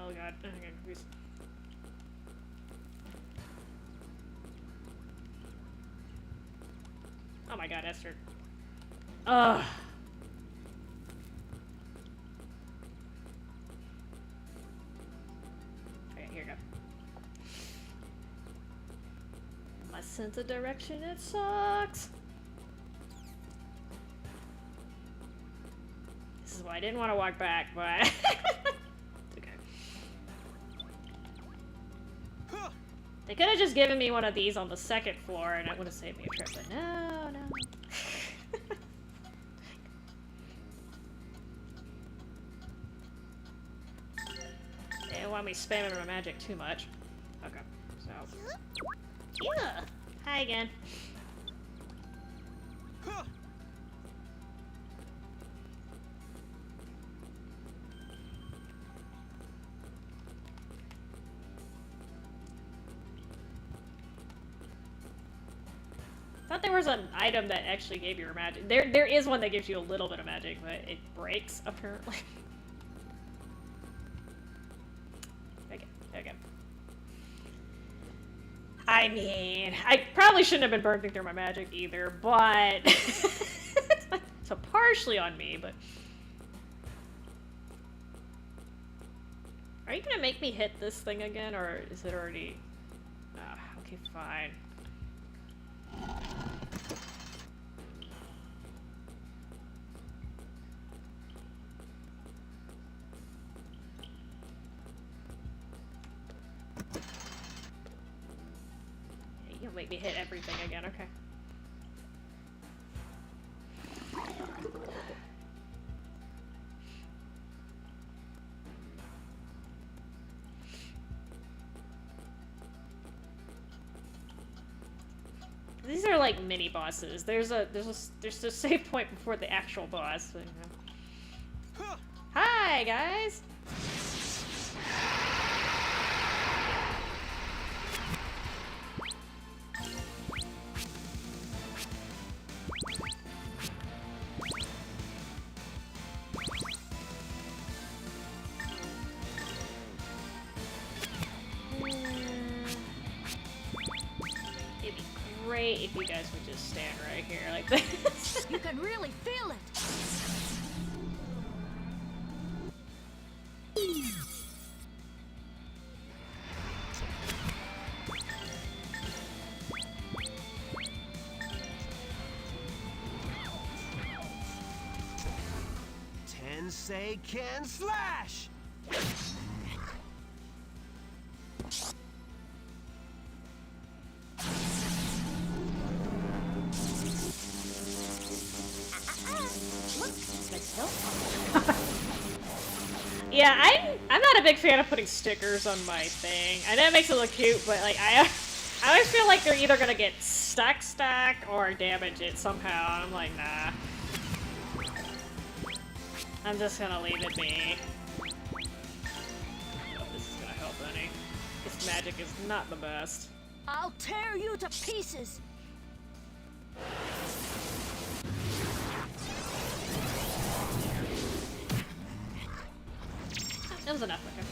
Oh god, I got confused. Oh my god, Esther. Ugh. Okay, here you go. My sense of direction, it sucks. This is why I didn't want to walk back, but they could have just given me one of these on the second floor and it would have saved me a trip, but no. They don't want me spamming my magic too much. Okay, so. Yeah! Hi again. I thought there was an item that actually gave you your magic. There is one that gives you a little bit of magic, but it breaks, apparently. Okay. I mean, I probably shouldn't have been burning through my magic either, but... So partially on me, but... Are you gonna make me hit this thing again, or is it already... okay, fine. That'll make me hit everything again, okay. These are like mini bosses. There's a save point before the actual boss. So, you know. Hi guys. 'Great if you guys would just stand right here like this. You can really feel it. Tensei can slash! Yeah, I'm not a big fan of putting stickers on my thing. I know it makes it look cute, but like I always feel like they're either gonna get stuck or damage it somehow. I'm like, nah. I'm just gonna leave it be. Oh, this is gonna help any. This magic is not the best. I'll tear you to pieces. That was enough, okay.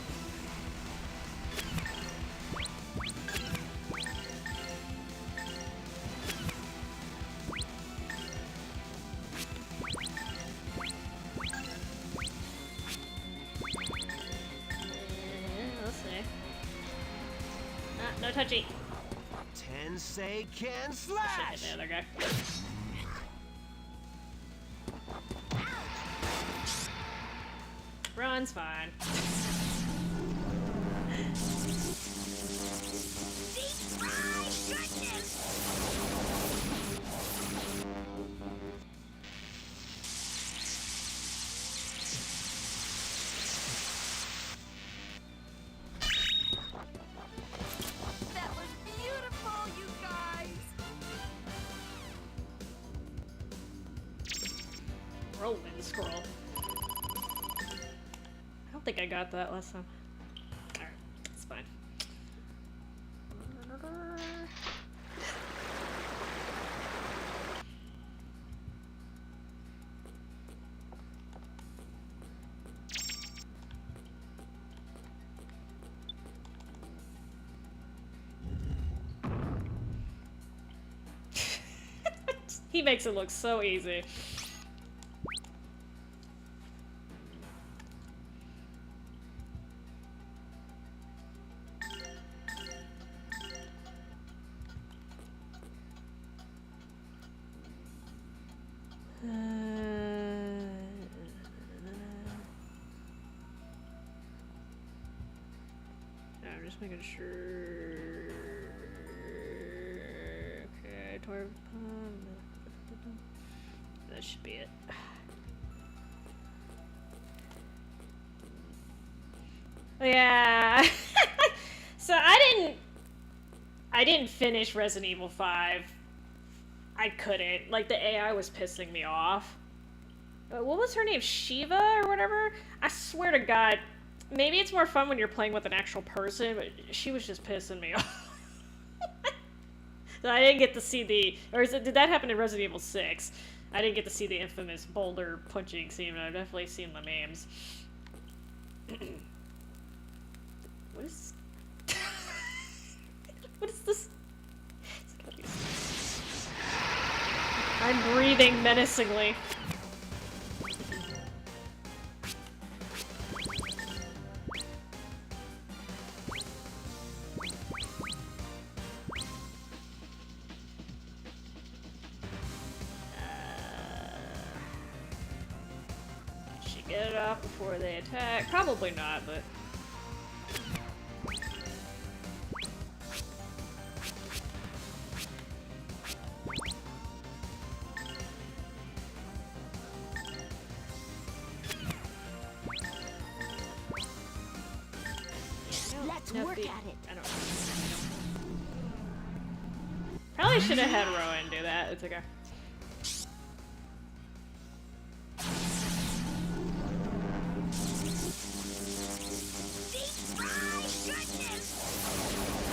Let's see. No touchy. Tensei can slash! Shit, the other guy. Run's fine. That was beautiful, you guys. Rolling scroll. I don't think I got that last time. Alright, it's fine. He makes it look so easy. I'm just making sure. Okay, that should be it. Yeah. So I didn't finish Resident Evil 5. I couldn't. Like, the AI was pissing me off. What was her name? Shiva or whatever? I swear to God, maybe it's more fun when you're playing with an actual person, but she was just pissing me off. So I didn't get to see did that happen in Resident Evil 6? I didn't get to see the infamous boulder punching scene, but I've definitely seen the memes. What is... What is this? I'm breathing menacingly. Should get it off before they attack. Probably not, but... Let's No, work the- at it. I don't know. Probably should have had Rowan do that. It's okay.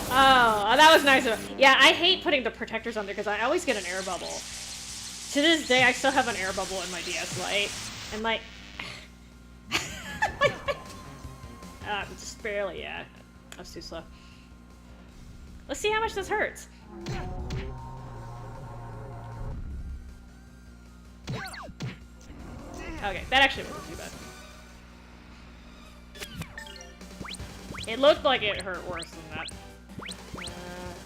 Oh, that was nice of him. Yeah, I hate putting the protectors on there because I always get an air bubble. To this day, I still have an air bubble in my DS Lite. And like... just barely, yeah. I was too slow. Let's see how much this hurts. Okay, that actually wasn't too bad. It looked like it hurt worse than that.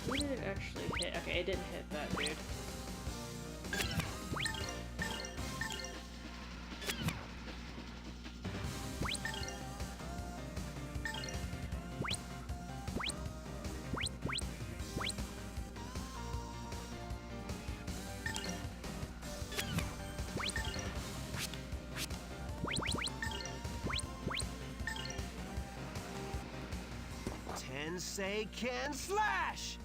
Who did it actually hit? Okay, it didn't hit that dude. Tensei can slash!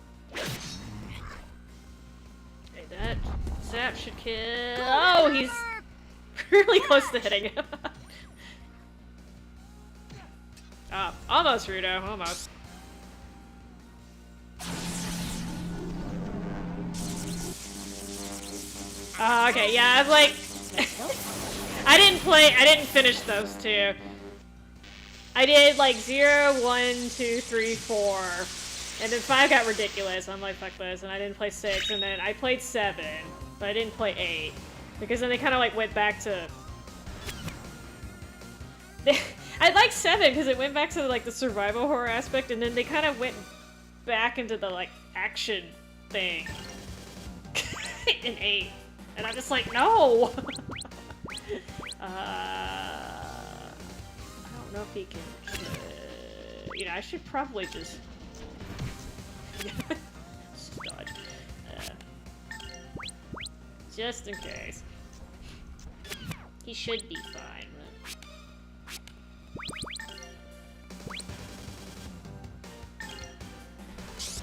Okay, that zap should kill. Oh, he's really close to hitting him. Almost, Rudo, almost. Okay, yeah, I was like... I didn't finish those two. I did like 0, 1, 2, 3, 4. And then 5 got ridiculous. I'm like, fuck this. And I didn't play 6. And then I played 7. But I didn't play 8. Because then they kind of like went back to... I like 7 because it went back to like the survival horror aspect. And then they kind of went back into the like action thing. In 8. And I'm just like, no! I don't know if he can... you know, I should probably just... just dodge. Just in case. He should be fine, but...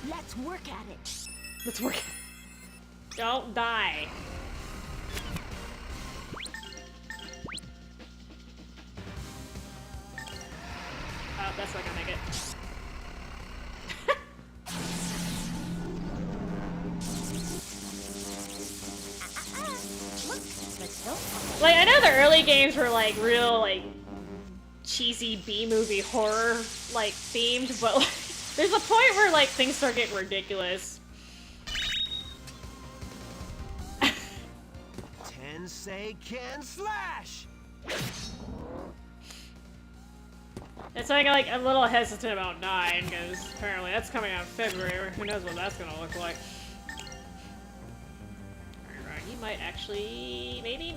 Let's work at it. Let's work. Don't die. Oh, that's not gonna make it. Like, I know the early games were like real, like, cheesy B-movie horror, like, themed, but like, there's a point where, like, things start getting ridiculous. Tensei can slash! It's like I'm a little hesitant about 9, because apparently that's coming out in February. Who knows what that's gonna look like. Alright, you might actually... Maybe?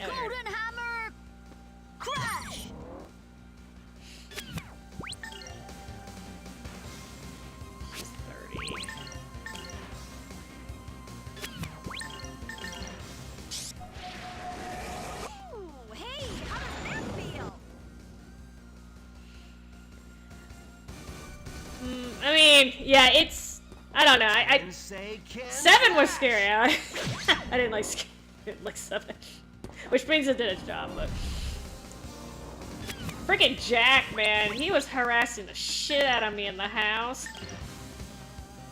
Oh, Golden Hammer! Crash! She's 30. Ooh, hey, how does that feel? I mean, yeah, it's... I don't know, I 7 was scary. I didn't like 7. Which brings it to its job, but... Freaking Jack, man. He was harassing the shit out of me in the house.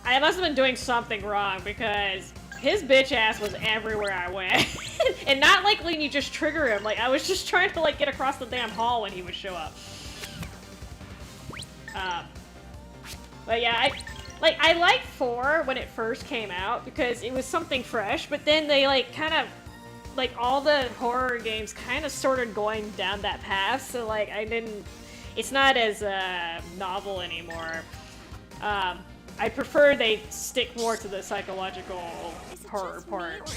I must have been doing something wrong, because his bitch ass was everywhere I went. And not like when you just trigger him, like I was just trying to like get across the damn hall when he would show up. But yeah, I liked 4 when it first came out because it was something fresh, but then they like kind of, like all the horror games kind of started going down that path, so like it's not as novel anymore. I prefer they stick more to the psychological horror part.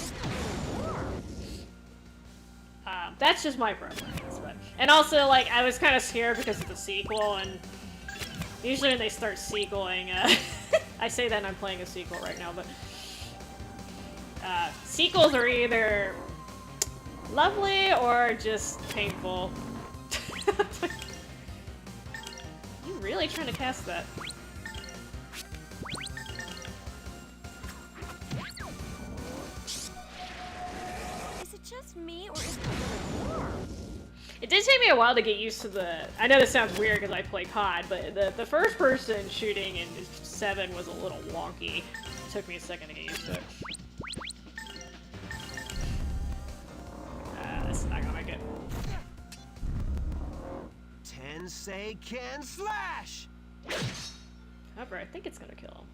That's just my preference, but, and also like I was kind of scared because of the sequel, and usually when they start sequeling, I say that I'm playing a sequel right now, but sequels are either lovely or just painful. You really trying to cast that. Is it just me, or is it really warm? It did take me a while to get used to the... I know this sounds weird because I play COD, but the first person shooting in 7 was a little wonky. It took me a second to get used to it. This is not gonna make it. Tensei can slash! However, I think it's gonna kill him.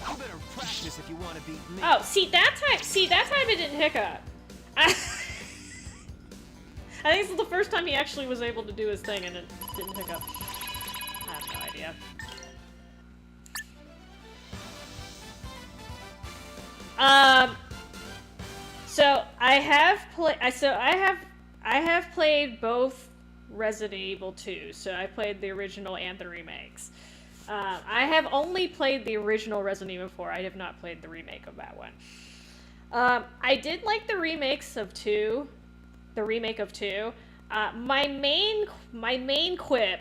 You better practice if you want to beat me. Oh, see that time it didn't hiccup. I think this is the first time he actually was able to do his thing and it didn't hiccup. I have no idea. So I have played both Resident Evil 2. So I played the original and the remakes. I have only played the original Resident Evil 4. I have not played the remake of that one. I did like the remakes of 2. The remake of 2. My main quip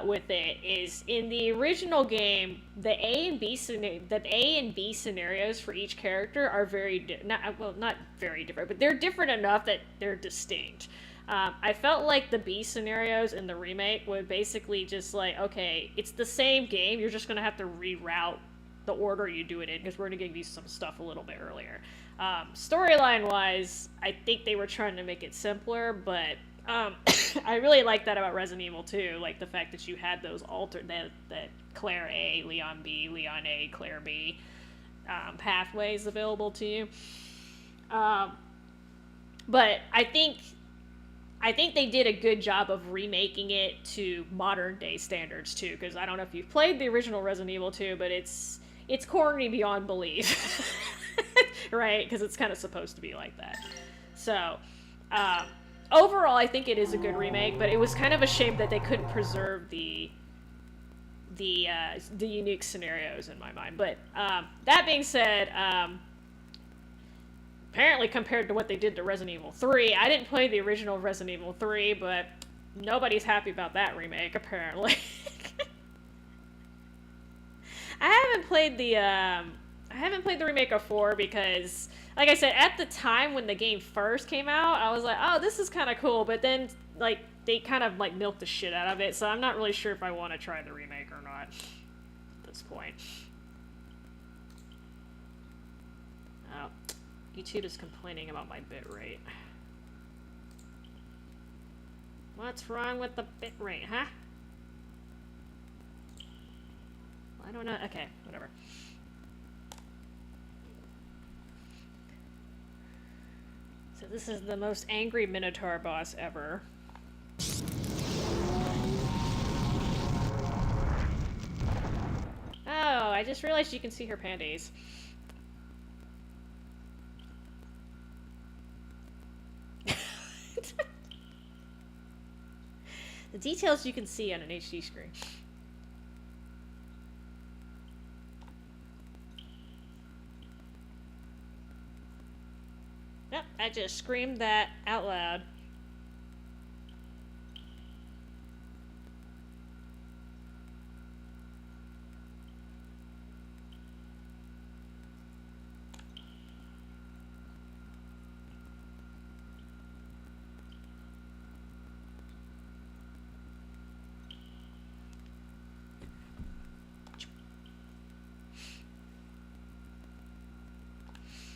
with it is in the original game, the A and B scenarios for each character are not very different, but they're different enough that they're distinct. I felt like the B scenarios in the remake would basically just like, okay, it's the same game, you're just gonna have to reroute the order you do it in because we're gonna give you some stuff a little bit earlier. Storyline wise, I think they were trying to make it simpler, but I really like that about Resident Evil 2, like the fact that you had those that Claire A, Leon B, Leon A, Claire B pathways available to you. But I think they did a good job of remaking it to modern day standards too, because I don't know if you've played the original Resident Evil 2, but it's corny beyond belief. Right? Because it's kind of supposed to be like that. So, overall, I think it is a good remake, but it was kind of a shame that they couldn't preserve the unique scenarios in my mind. But that being said, apparently compared to what they did to Resident Evil 3, I didn't play the original Resident Evil 3, but nobody's happy about that remake, apparently. I haven't played the remake of 4 because, like I said, at the time when the game first came out, I was like, oh, this is kind of cool, but then, like, they kind of, like, milked the shit out of it, so I'm not really sure if I want to try the remake or not at this point. Oh, YouTube is complaining about my bitrate. What's wrong with the bitrate, huh? Well, I don't know. Okay, whatever. So this is the most angry Minotaur boss ever. Oh, I just realized you can see her panties. The details you can see on an HD screen. Yep, I just screamed that out loud.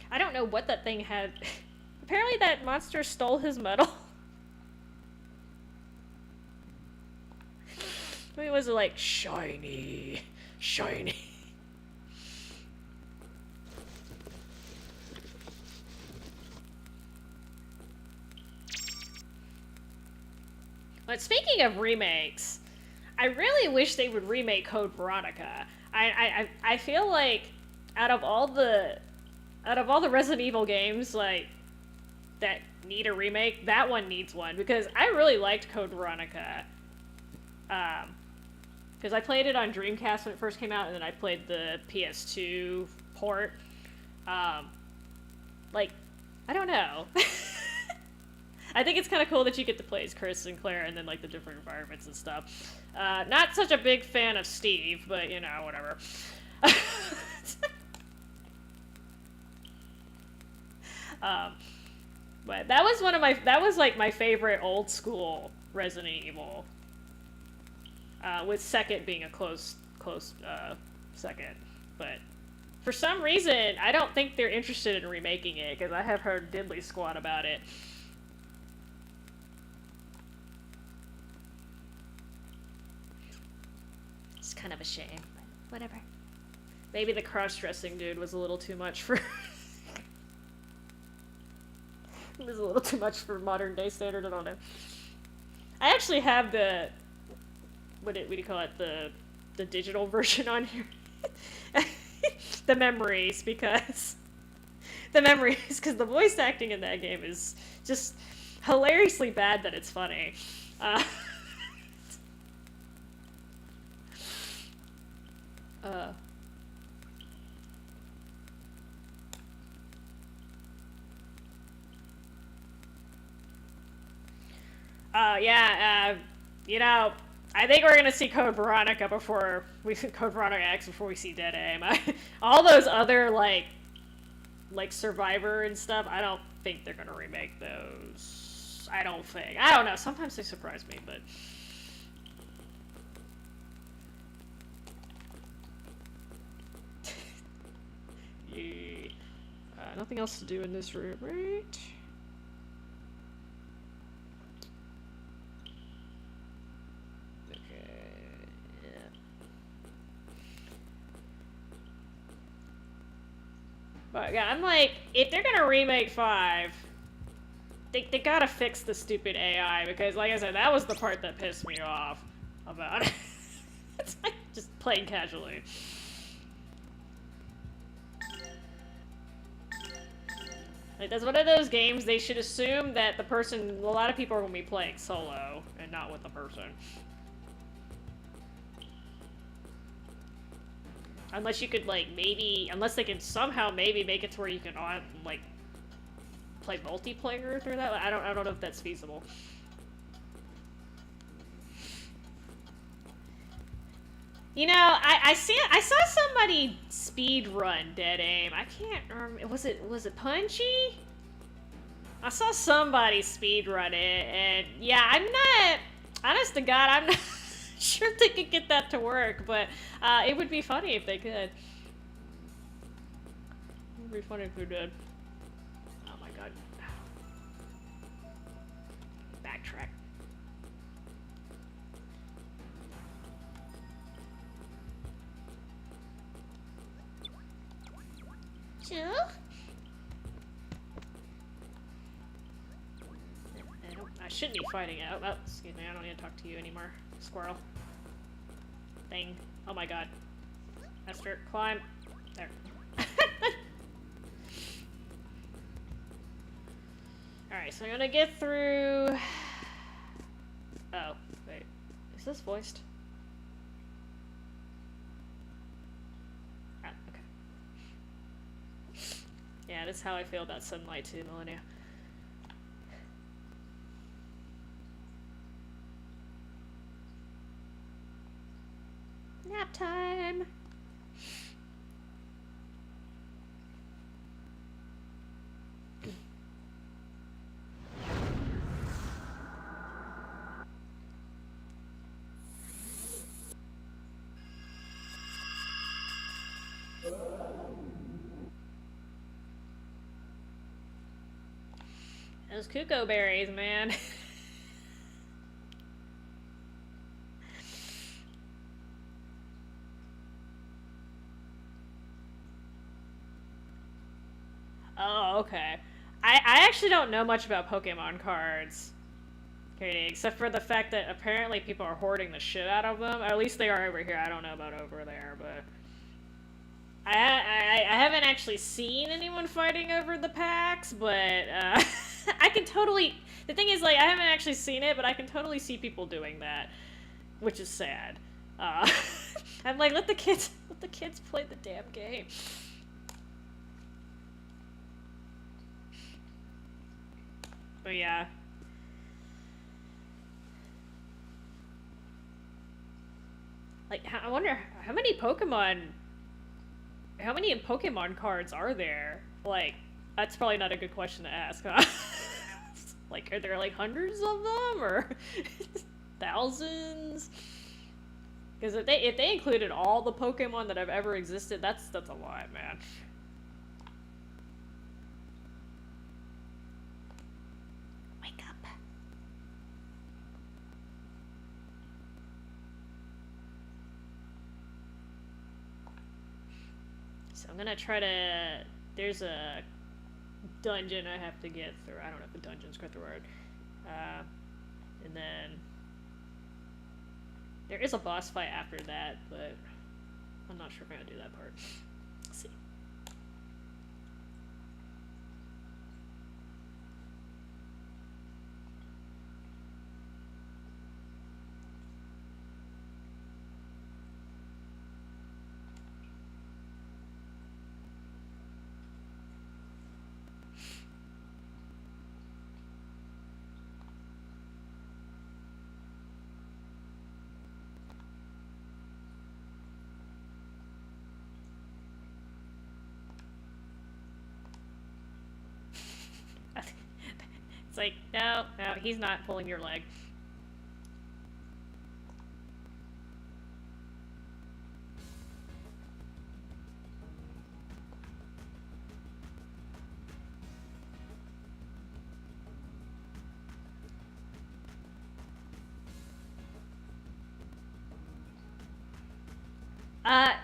I don't know what that thing had. Apparently that monster stole his medal. It was like shiny, shiny. But speaking of remakes, I really wish they would remake Code Veronica. I feel like out of all the Resident Evil games, like, that need a remake, that one needs one, because I really liked Code Veronica. Because I played it on Dreamcast when it first came out, and then I played the PS2 port. Like, I don't know. I think it's kind of cool that you get to play as Chris and Claire and then like the different environments and stuff. Not such a big fan of Steve, but you know, whatever. But that was that was like my favorite old school Resident Evil. With second being a close second. But for some reason, I don't think they're interested in remaking it, because I have heard diddly squat about it. It's kind of a shame, but whatever. Maybe the cross-dressing dude was a little too much for... It was a little too much for modern day standards, I don't know. I actually have the... What do you call it? The digital version on here. The memories, because the voice acting in that game is just hilariously bad that it's funny. You know, I think we're gonna see Code Veronica before we see Code Veronica X before we see Dead Aim. All those other like Survivor and stuff, I don't think they're gonna remake those. I don't think. I don't know. Sometimes they surprise me, but. Yeah. Nothing else to do in this room, right? But yeah, I'm like, if they're gonna remake 5, they gotta fix the stupid AI, because like I said, that was the part that pissed me off about it. It's like just playing casually. Like, that's one of those games they should assume that a lot of people are gonna be playing solo and not with the person. Unless you could, like, unless they can somehow maybe make it to where you can, like, play multiplayer through that. I don't know if that's feasible. You know, I saw somebody speed run Dead Aim. I can't remember. Was it Punchy? I saw somebody speed run it, and yeah, I'm not. Honest to God, I'm not sure if they could get that to work, but it would be funny if they could. It would be funny if they did. Oh my God. Backtrack. Sure. I shouldn't be fighting it. Oh, excuse me, I don't need to talk to you anymore. Squirrel. Thing. Oh my God. Esther, climb. There. Alright, so I'm gonna get through... Oh, wait. Is this voiced? Ah, okay. Yeah, that's how I feel about Sunlight 2 Millennia. Nap time! Those cuckoo berries, man. Oh, okay. I actually don't know much about Pokemon cards, Katie, except for the fact that apparently people are hoarding the shit out of them. Or at least they are over here. I don't know about over there, but... I haven't actually seen anyone fighting over the packs, but I can totally... The thing is, like, I haven't actually seen it, but I can totally see people doing that, which is sad. I'm like, let the kids play the damn game. But yeah, Like, I wonder how many Pokemon cards are there? Like, that's probably not a good question to ask, huh? Like, are there like hundreds of them or thousands? Because if they included all the Pokemon that have ever existed, that's a lot, man. Wake up. So I'm gonna try to. There's a dungeon I have to get through. I don't know if the dungeon's quite the word. And then there is a boss fight after that, but I'm not sure if I'm gonna do that part. Let's see. It's like, no, he's not pulling your leg.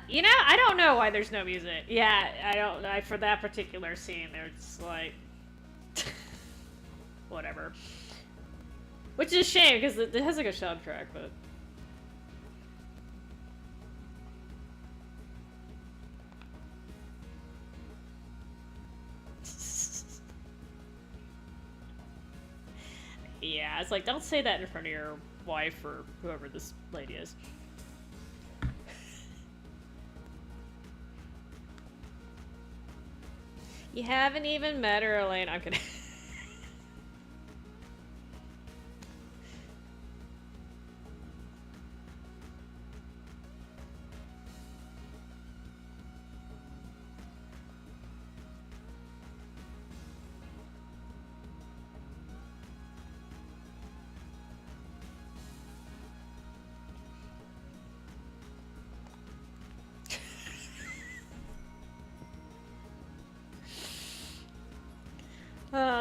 You know, I don't know why there's no music. Yeah, I don't know. For that particular scene, there's like... whatever. Which is a shame, because it has like a soundtrack, but... yeah, it's like, don't say that in front of your wife or whoever this lady is. You haven't even met her, Elaine. I'm kidding.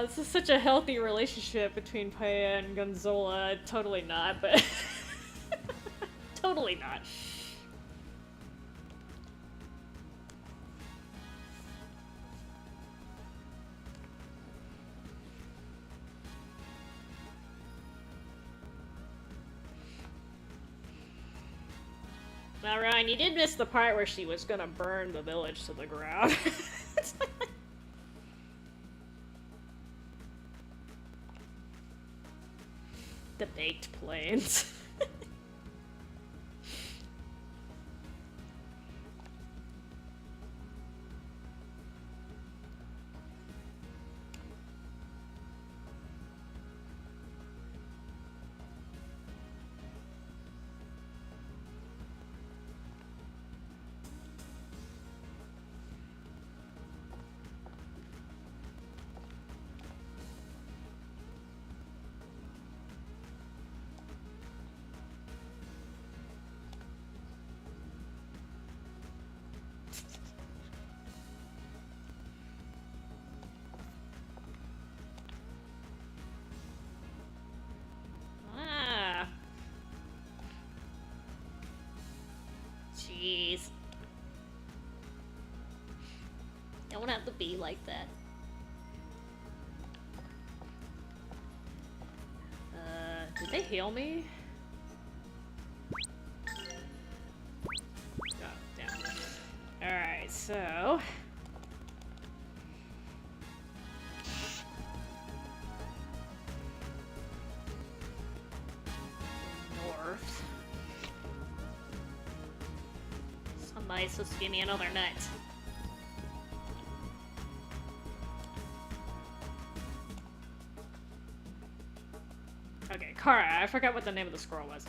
This is such a healthy relationship between Paya and Gonzola. Totally not, but... totally not. Now, Ryan, you did miss the part where she was gonna burn the village to the ground. The baked plains. Jeez. Don't have to be like that. Did they heal me? Oh, damn. Alright, so... north. Somebody's supposed to give me another nut. Okay, Kara. I forgot what the name of the squirrel was.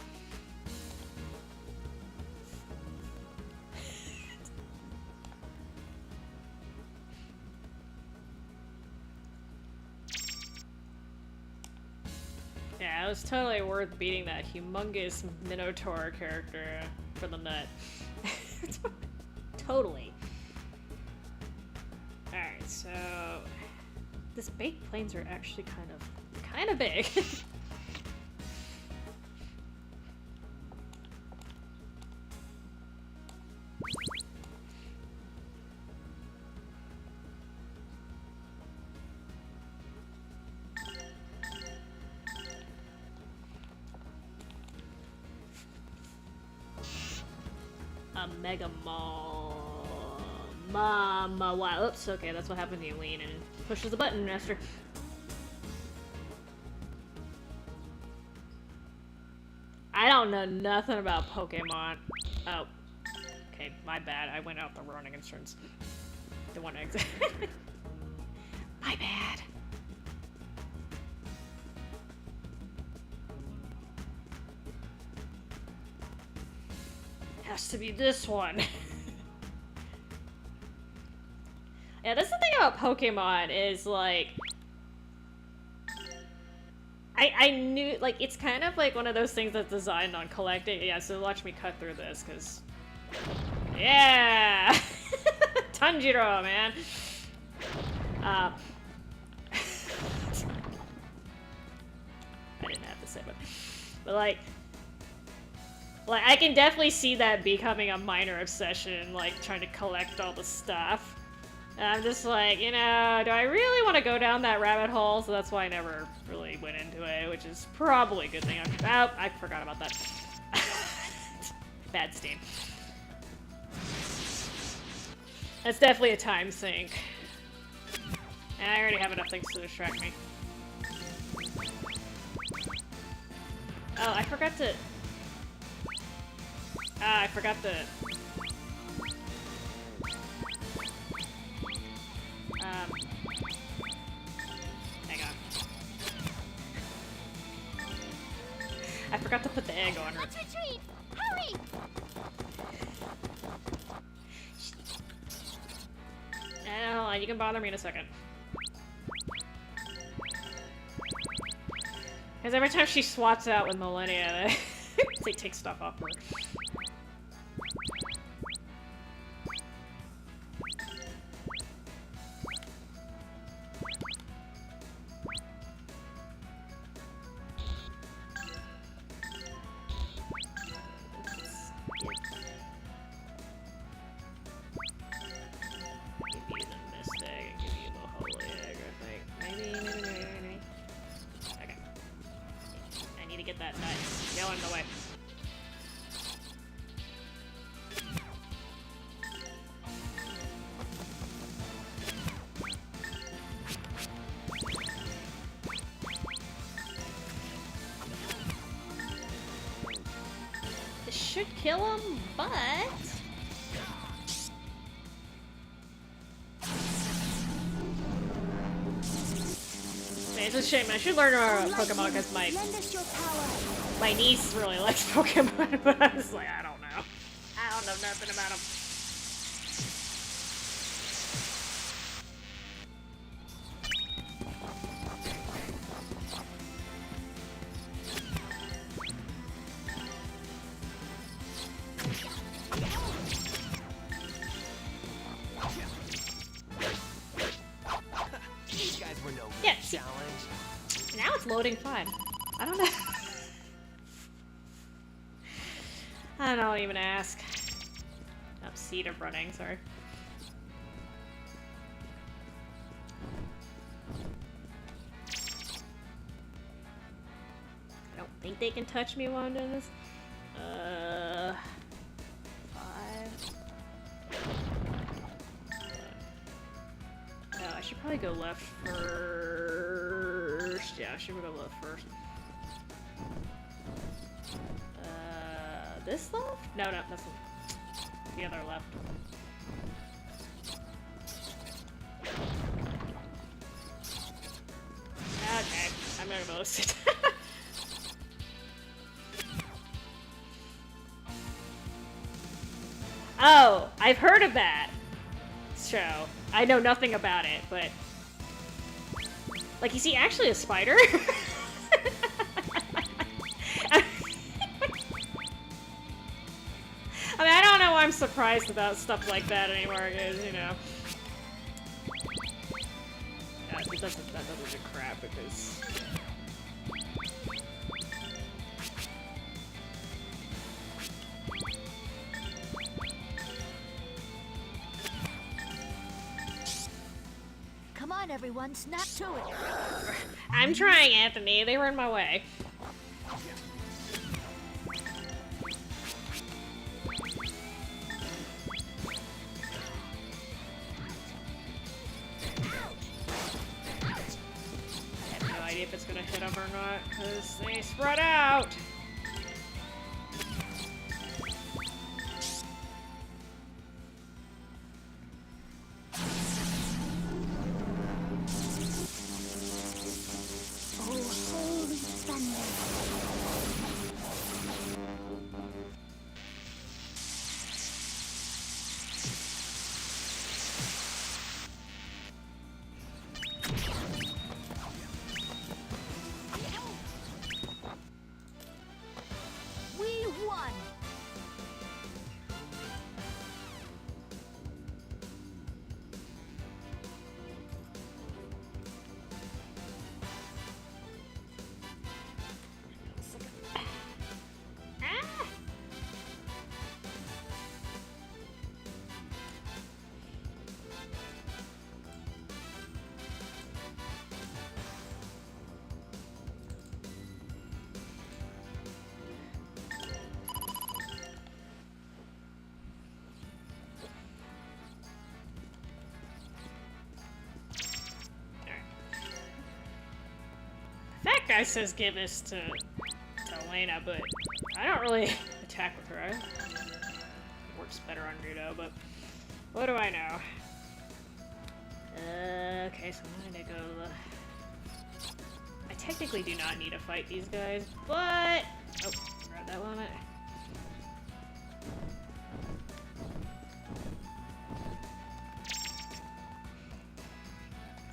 was totally worth beating that humongous Minotaur character for the nut. Totally. Alright, so... These baked planes are actually kind of big. A mega mama. Wow. Oops. Okay, that's what happened to you. Lean and pushes the button, Master. I don't know nothing about Pokemon. Oh. Okay, my bad. I went out the wrong entrance. The one exit. My bad. Has to be this one. Yeah, that's the thing about Pokemon is like I knew like it's kind of like one of those things that's designed on collecting. Yeah, so watch me cut through this because yeah. Tanjiro, man. I didn't have to say but like I can definitely see that becoming a minor obsession, like trying to collect all the stuff. And I'm just like, you know, do I really want to go down that rabbit hole? So that's why I never really went into it, which is probably a good thing. Oh, I forgot about that. Bad Steam. That's definitely a time sink. And I already have enough things to distract me. Oh, I forgot to... I forgot to... hang on. I forgot to put the egg on her. Let's retreat! Hurry! Hold on, you can bother me in a second. Because every time she swats out with Millennia, they take stuff off her. Should kill him, but... It's a shame. I should learn Pokemon because my niece really likes Pokemon, but I was like, I don't know. I don't know nothing about them. Loading fine. I don't know. I don't even ask. Oh, seed of running, sorry. I don't think they can touch me while I'm doing this. 5. Oh, I should probably go left first. Yeah, I should go left first. This left? No, that's the other left. Okay, I'm gonna go sit. Oh, I've heard of that show. I know nothing about it, but... Like, is he actually a spider? I'm surprised about stuff like that anymore, because, you know. Yeah, that doesn't do crap, because... Come on, everyone, snap to it. I'm trying, Anthony. They were in my way. I have no idea if it's gonna hit them or not, because they spread out. We won. Ah! That guy says give this to Elena, but I don't really attack with her. It works better on Rudo, but what do I know? Okay, so I'm gonna go to the... I technically do not need to fight these guys, but... Oh, grab that one.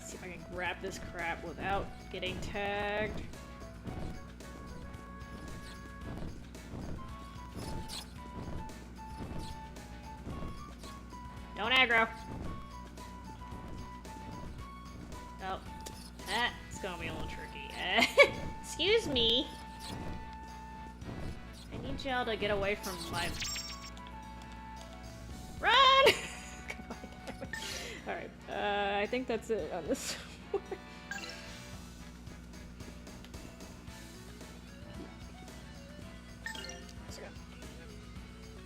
See if I can grab this crap without getting tagged. Don't aggro. Oh, that's gonna be a little tricky. Excuse me. I need y'all to get away from my... Run! Alright, I think that's it on this one.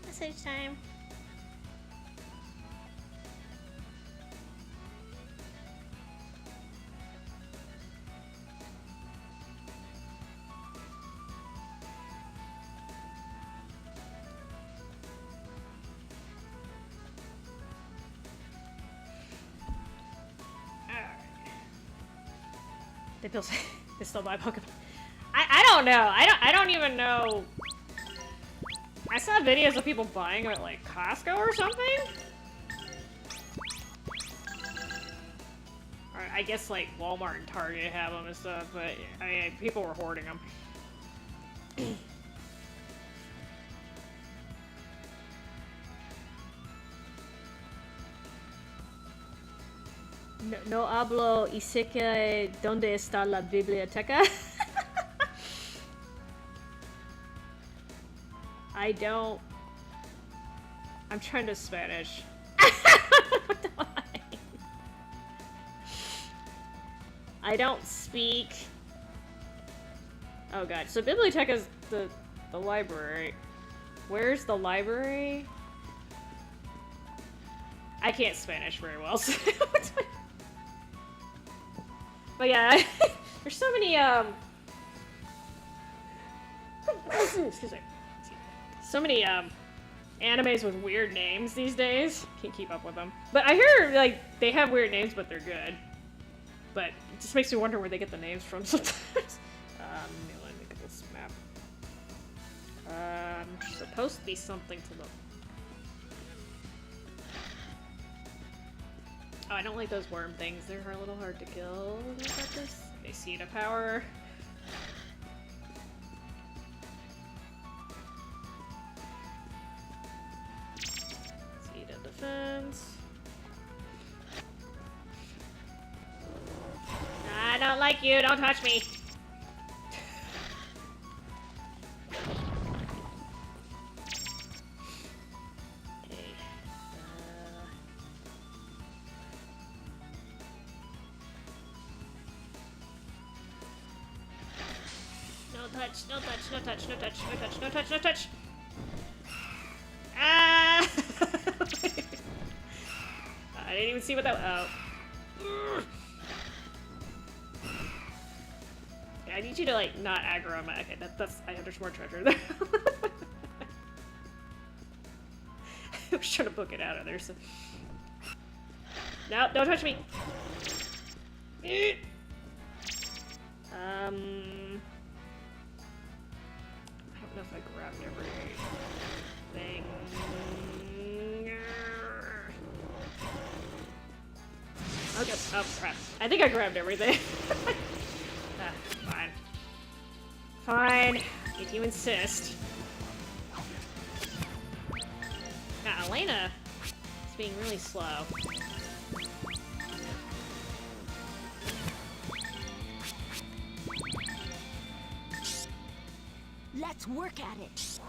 Message time. They still buy Pokemon. I don't know. I don't even know. I saw videos of people buying it at like Costco or something. Or I guess like Walmart and Target have them and stuff, but I mean, people were hoarding them. No hablo isekai donde está la biblioteca. I don't... I'm trying to Spanish. I don't speak... Oh god, so biblioteca is the library. Where's the library? I can't Spanish very well, so... But yeah, there's so many, excuse me. So many, animes with weird names these days. Can't keep up with them. But I hear, like, they have weird names, but they're good. But it just makes me wonder where they get the names from sometimes. Let me look at this map. Supposed to be something to the... Oh, I don't like those worm things. They're a little hard to kill. What about this? They see the power. like you. Don't touch me. Okay. No touch, no touch, no touch, no touch, no touch, no touch, no touch. Ah! I didn't even see what that. Oh. I need you to like not aggro on my. Okay, that's. There's more treasure there. I was trying to book it out of there. So. No, don't touch me. I don't know if I grabbed everything. Okay. Oh crap! I think I grabbed everything. Fine. Fine, if you insist. Yeah, Elena is being really slow. Let's work at it.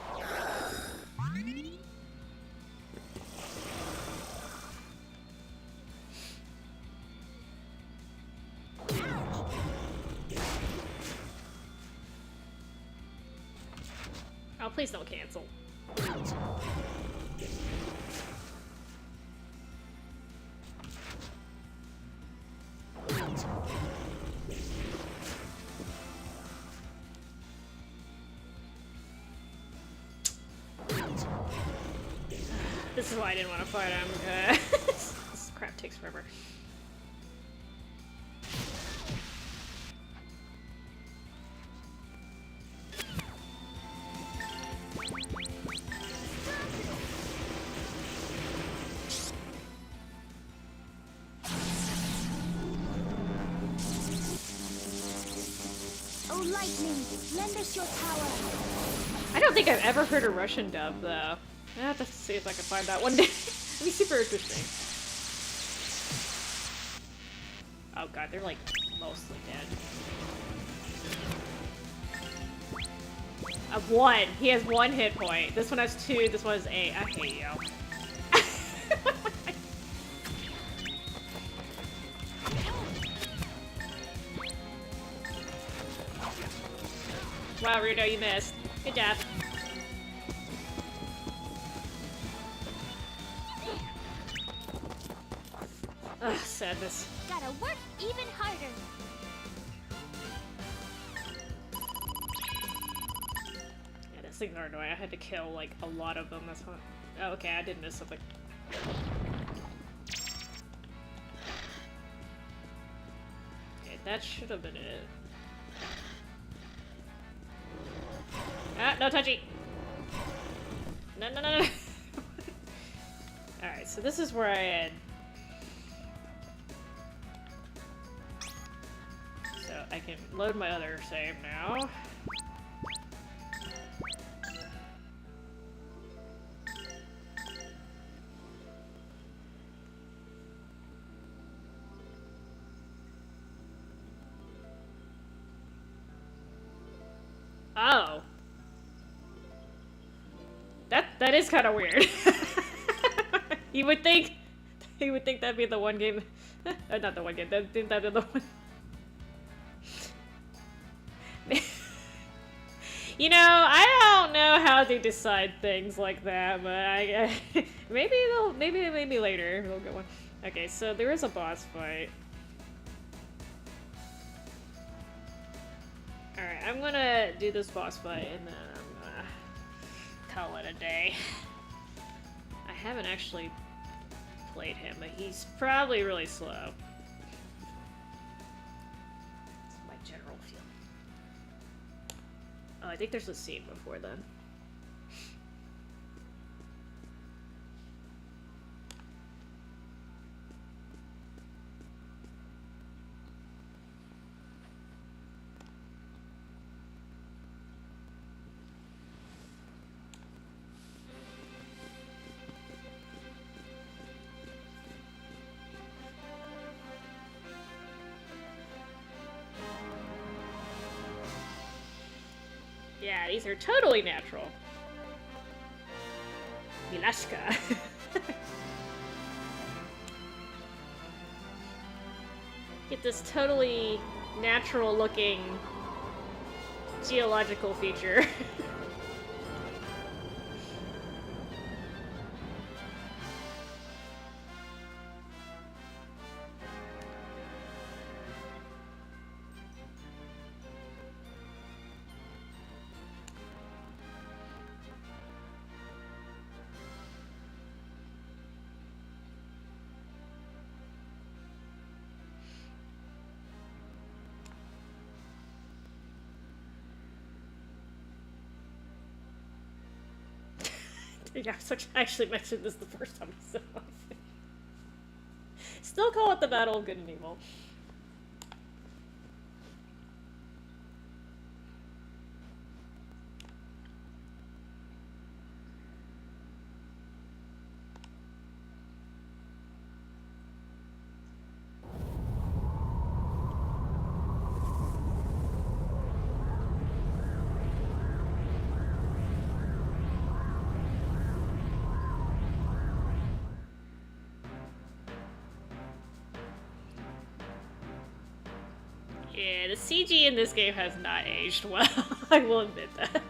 Oh, please don't cancel. This is why I didn't want to fight him. This crap takes forever. Oh, lightning, lend us your power. I don't think I've ever heard a Russian dub, though. I have to see if I can find that one day. It'd be super interesting. Oh god, they're like mostly dead. One. He has 1 hit point. This one has 2. This one has 8. I hate you. Wow, Rudo, you missed. Good job. Ugh, sadness. Gotta work even harder. Yeah, these things are annoying. I had to kill, like, a lot of them. That's what... Oh, okay, I did miss something. Okay, that should have been it. Ah, no touchy! No, no, no, no! Alright, so this is where I had... So I can load my other save now. Oh. That is kind of weird. You would think that'd be the one game. Not the one game. That'd be the one. You know, I don't know how they decide things like that, but maybe later they'll get one. Okay, so there is a boss fight. All right, I'm gonna do this boss fight and then I'm gonna call it a day. I haven't actually played him, but he's probably really slow. That's my general feeling. Oh, I think there's a scene before then. Yeah, these are totally natural. Milashka. Get this totally natural looking geological feature. Yeah, I actually mentioned this the first time I saw it. Still call it the Battle of Good and Evil. Yeah, the CG in this game has not aged well. I will admit that.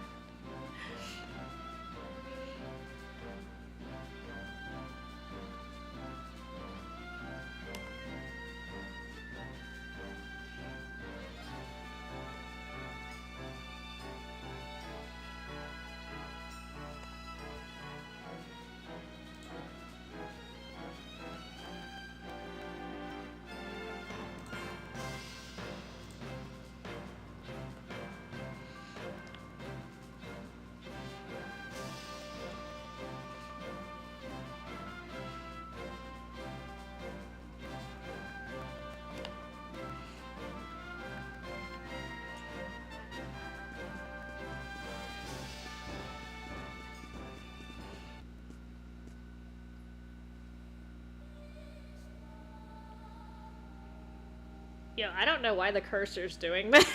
Yo, I don't know why the cursor's doing that.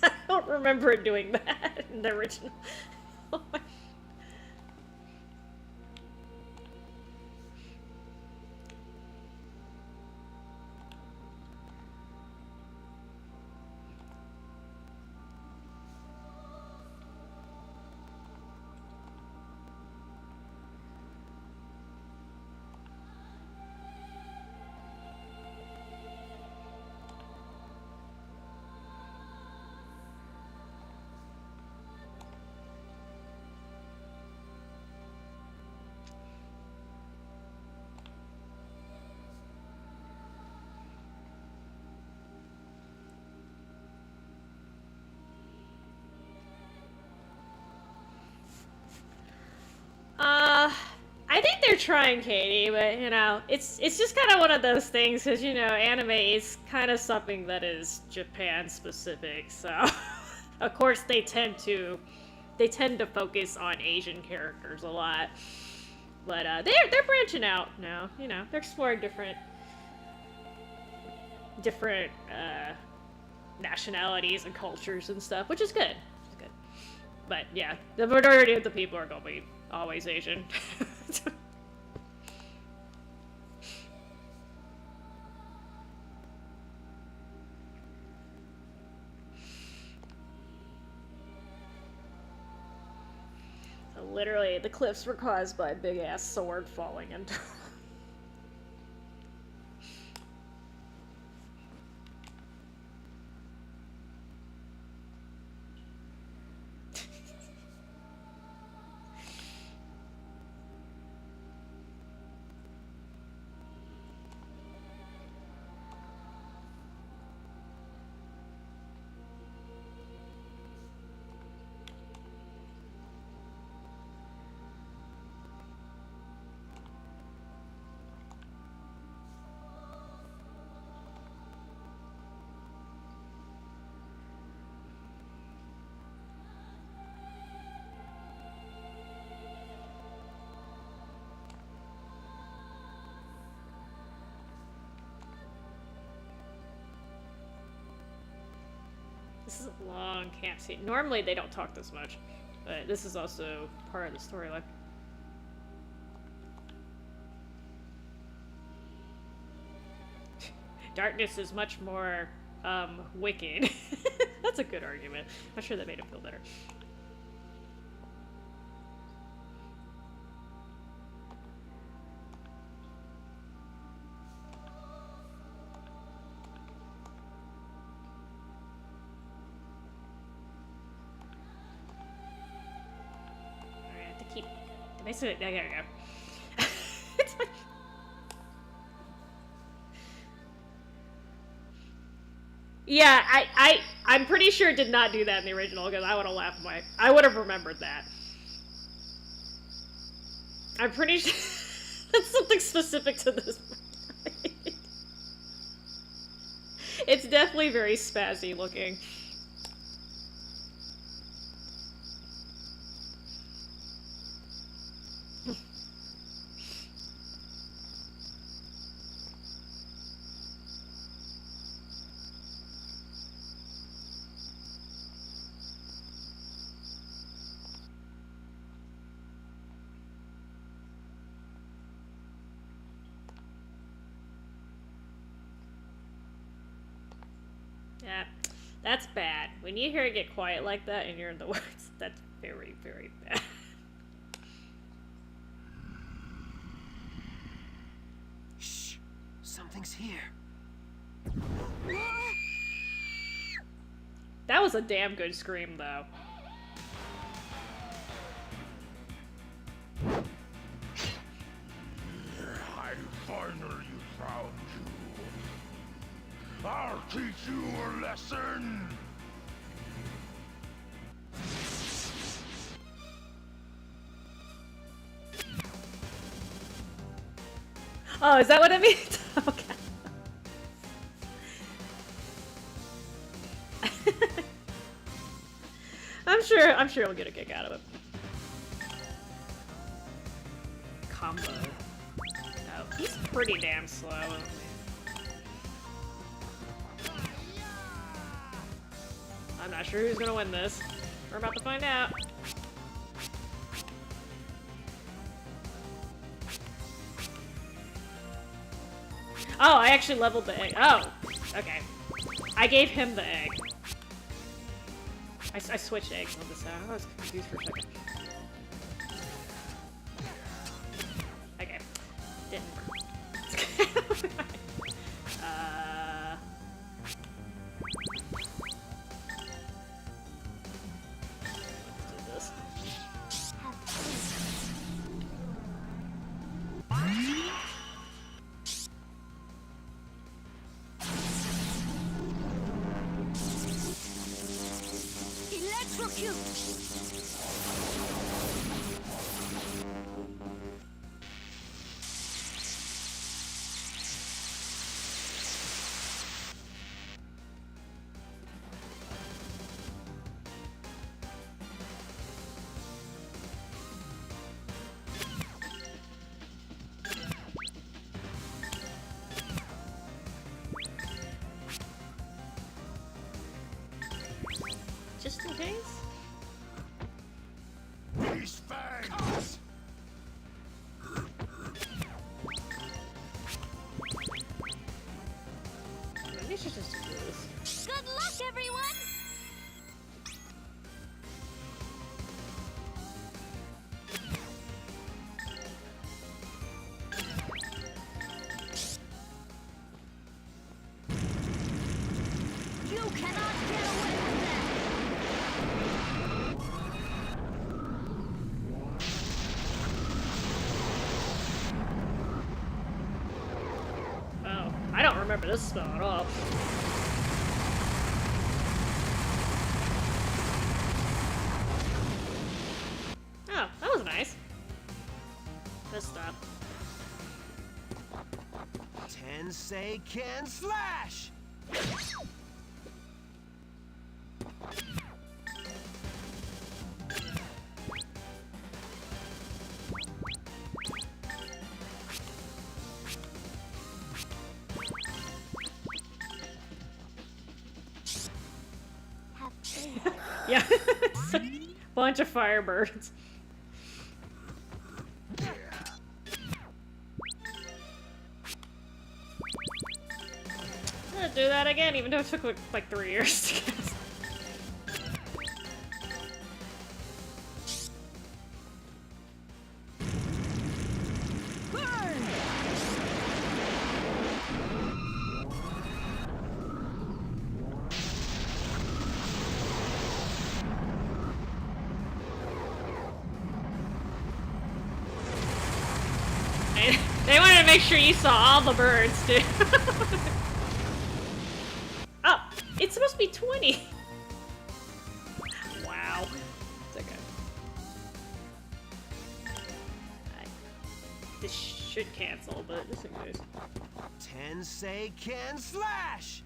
I don't remember it doing that in the original. I think they're trying, Katie, but you know, it's just kind of one of those things because you know, anime is kind of something that is Japan specific. So, of course, they tend to focus on Asian characters a lot. But they're branching out now. You know, they're exploring different nationalities and cultures and stuff, which is good. Which is good. But yeah, the majority of the people are gonna be always Asian. So literally, the cliffs were caused by a big ass sword falling into. This is a long camp scene. Normally they don't talk this much, but this is also part of the storyline. Darkness is much more, wicked. That's a good argument. I'm sure that made him feel better. Alright, I have to keep... Basically, there we go. It's like... Yeah, I'm pretty sure it did not do that in the original, because I would have laughed I would have remembered that. I'm pretty sure that's something specific to this. It's definitely very spazzy looking. Yeah, that's bad. When you hear it get quiet like that and you're in the woods, that's very, very bad. Shh, something's here. That was a damn good scream, though. I finally found you. I'll teach you a lesson. Oh, is that what it means? Okay. I'm sure he'll get a kick out of it. Combo. Oh, he's pretty damn slow. I'm not sure who's gonna win this. We're about to find out. Oh, I actually leveled the egg. Oh, okay. I gave him the egg. I switched eggs on this side. I was confused for a second. Okay. Didn't work. Let's do this. Electrocute! Just in case? These fangs! Maybe I should just do this. Good luck, everyone! You cannot get away from that! Oh, I don't remember this spell at all. Oh, that was nice. This stuff. Tensei can slash! Yeah, it's a bunch of firebirds. I'm gonna do that again, even though it took like 3 years to get. They wanted to make sure you saw all the birds, too. Oh, it's supposed to be 20. Wow. It's okay. This should cancel, but just in case. Tensei can slash!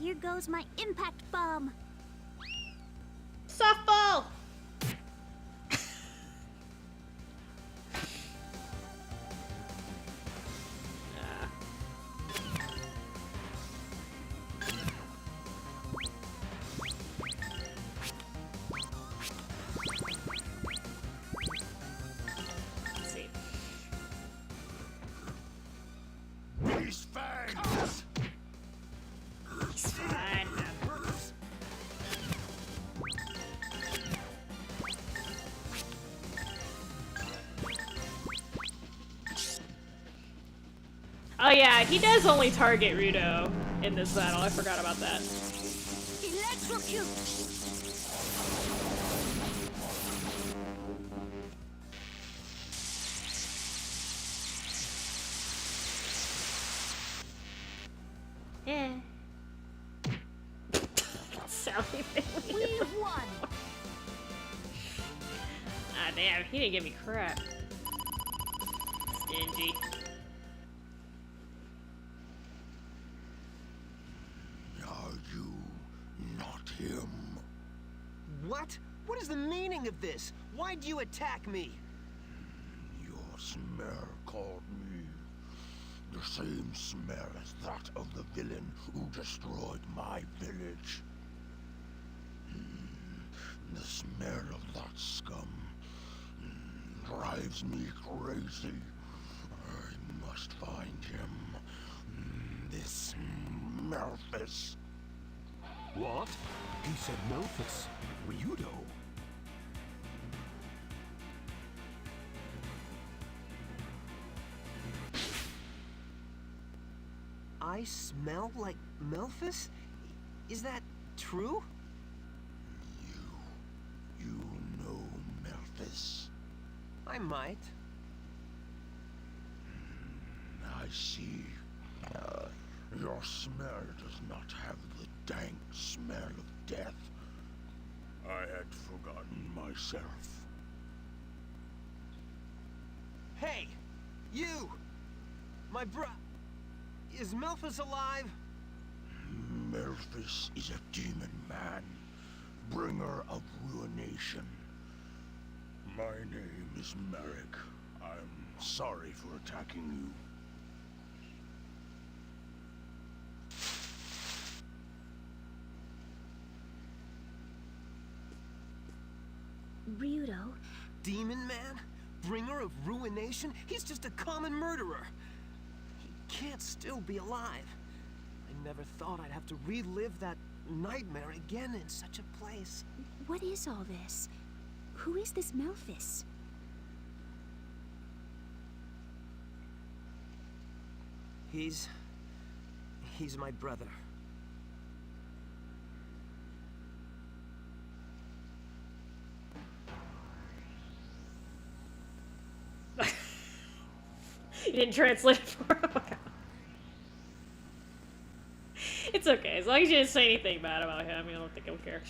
Here goes my impact bomb. Softball! These fangs! It's fine. Oh yeah, he does only target Rudo in this battle. I forgot about that. Electrocute! Yeah. Sally Bailey. We've won! Ah damn, he didn't give me crap. Stingy. Are you not him? What? What is the meaning of this? Why'd you attack me? Your smear called me. The same smear as that of the villain who destroyed my village. The smell of that scum drives me crazy. I must find him. This Melphis. What? He said Melphis. Ryudo. I smell like Melphis? Is that true? You know Melphis. I might. I see. Your smell does not have the dank smell of death. I had forgotten myself. Hey! You! My Is Melphis alive? Melphis is a demon man, bringer of ruination. My name is Merrick. I'm sorry for attacking you. Ryudo? Demon man? Bringer of ruination? He's just a common murderer. He can't still be alive. I never thought I'd have to relive that nightmare again in such a place. What is all this? Who is this Melphis? He's my brother. You didn't translate it for him. It's okay, as long as you didn't say anything bad about him, I don't think he'll care.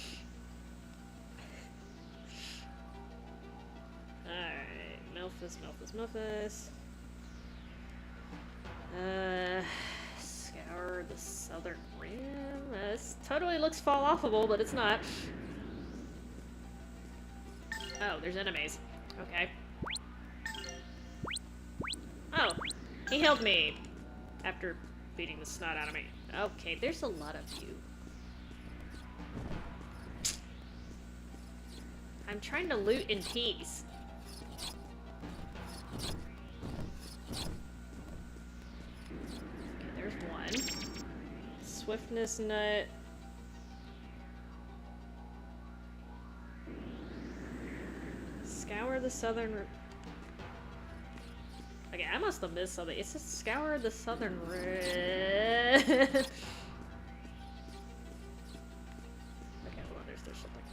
Alright, Melphis. Scour the southern rim. This totally looks fall-offable, but it's not. Oh, there's enemies. Okay. Oh, he healed me after beating the snot out of me. Okay, there's a lot of you. I'm trying to loot in peace. Okay, there's one. Swiftness nut. Scour the southern... Okay, I must have missed something. It says scour the southern... Okay, hold on, there's something.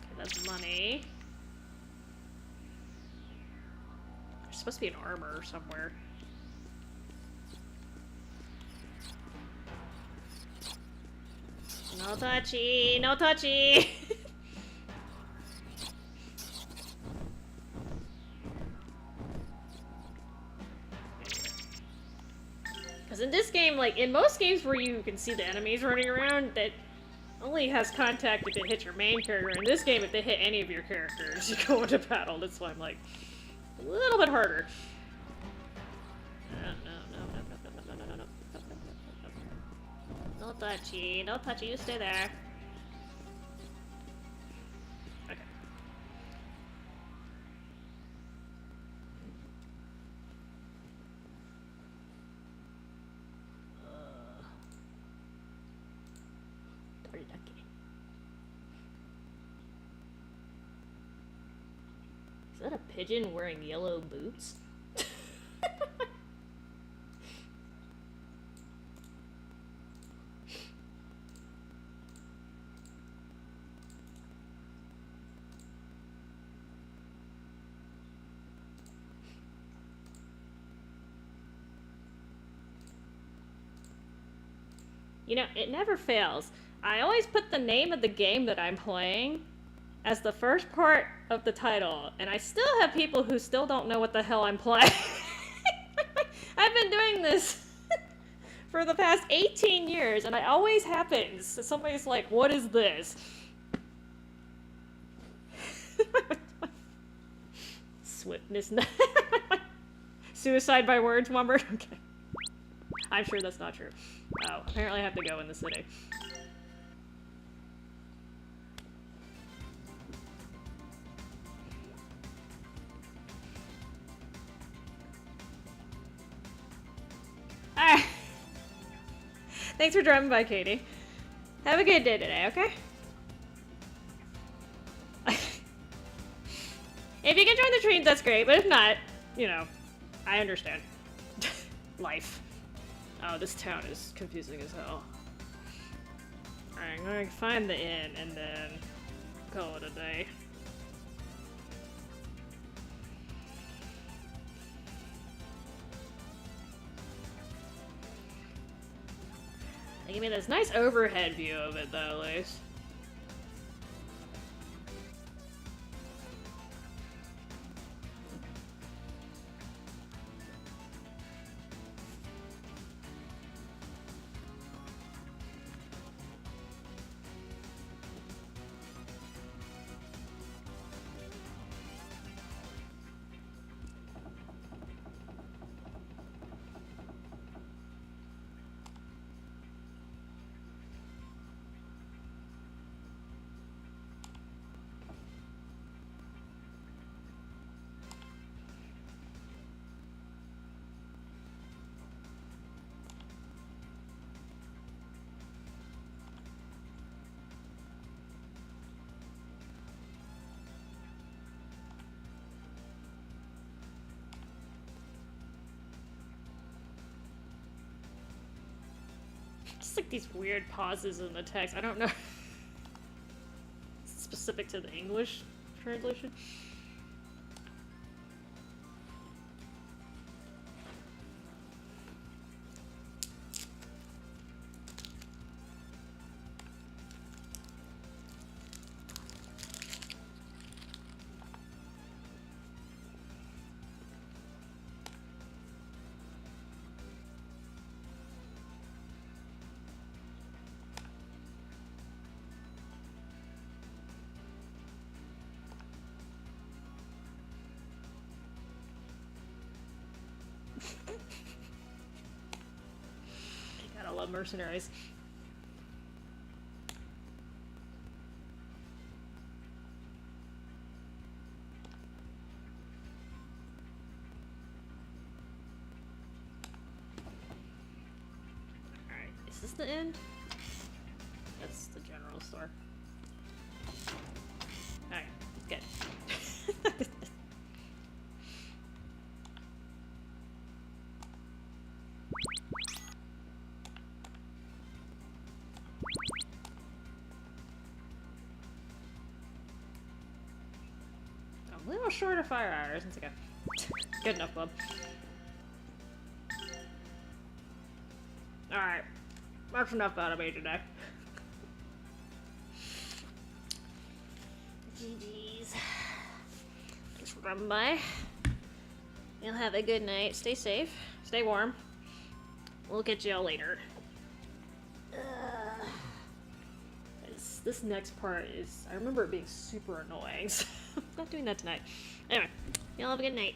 Okay, that's money. There's supposed to be an armor somewhere. No touchy! No touchy! Because in this game, like, in most games where you can see the enemies running around, that only has contact if it hits your main character. In this game, if they hit any of your characters, you go into battle. That's why I'm like, a little bit harder. No touchy, no touchy, you stay there. Okay. Is that a pigeon wearing yellow boots? You know, it never fails. I always put the name of the game that I'm playing as the first part of the title, and I still have people who still don't know what the hell I'm playing. I've been doing this for the past 18 years, and it always happens. Somebody's like, what is this? Swiftness. Suicide by words, Wumber? Okay. I'm sure that's not true. Oh, apparently I have to go in the city. Alright. Thanks for driving by, Katie. Have a good day today, okay? If you can join the stream, that's great, but if not, you know, I understand. Life. Oh, this town is confusing as hell. Alright, I'm going to find the inn and then call it a day. They give me this nice overhead view of it, though, at least. Just like these weird pauses in the text. I don't know. Specific to the English translation. mercenaries. Alright, is this the end? That's the general store. Alright, good. A little short of fire arrows. That's okay. Good enough, bub. Alright. That's enough out of me today. GG's. Just run by. You'll have a good night. Stay safe. Stay warm. We'll catch y'all later. This next part is... I remember it being super annoying, so I'm not doing that tonight. Anyway, y'all have a good night.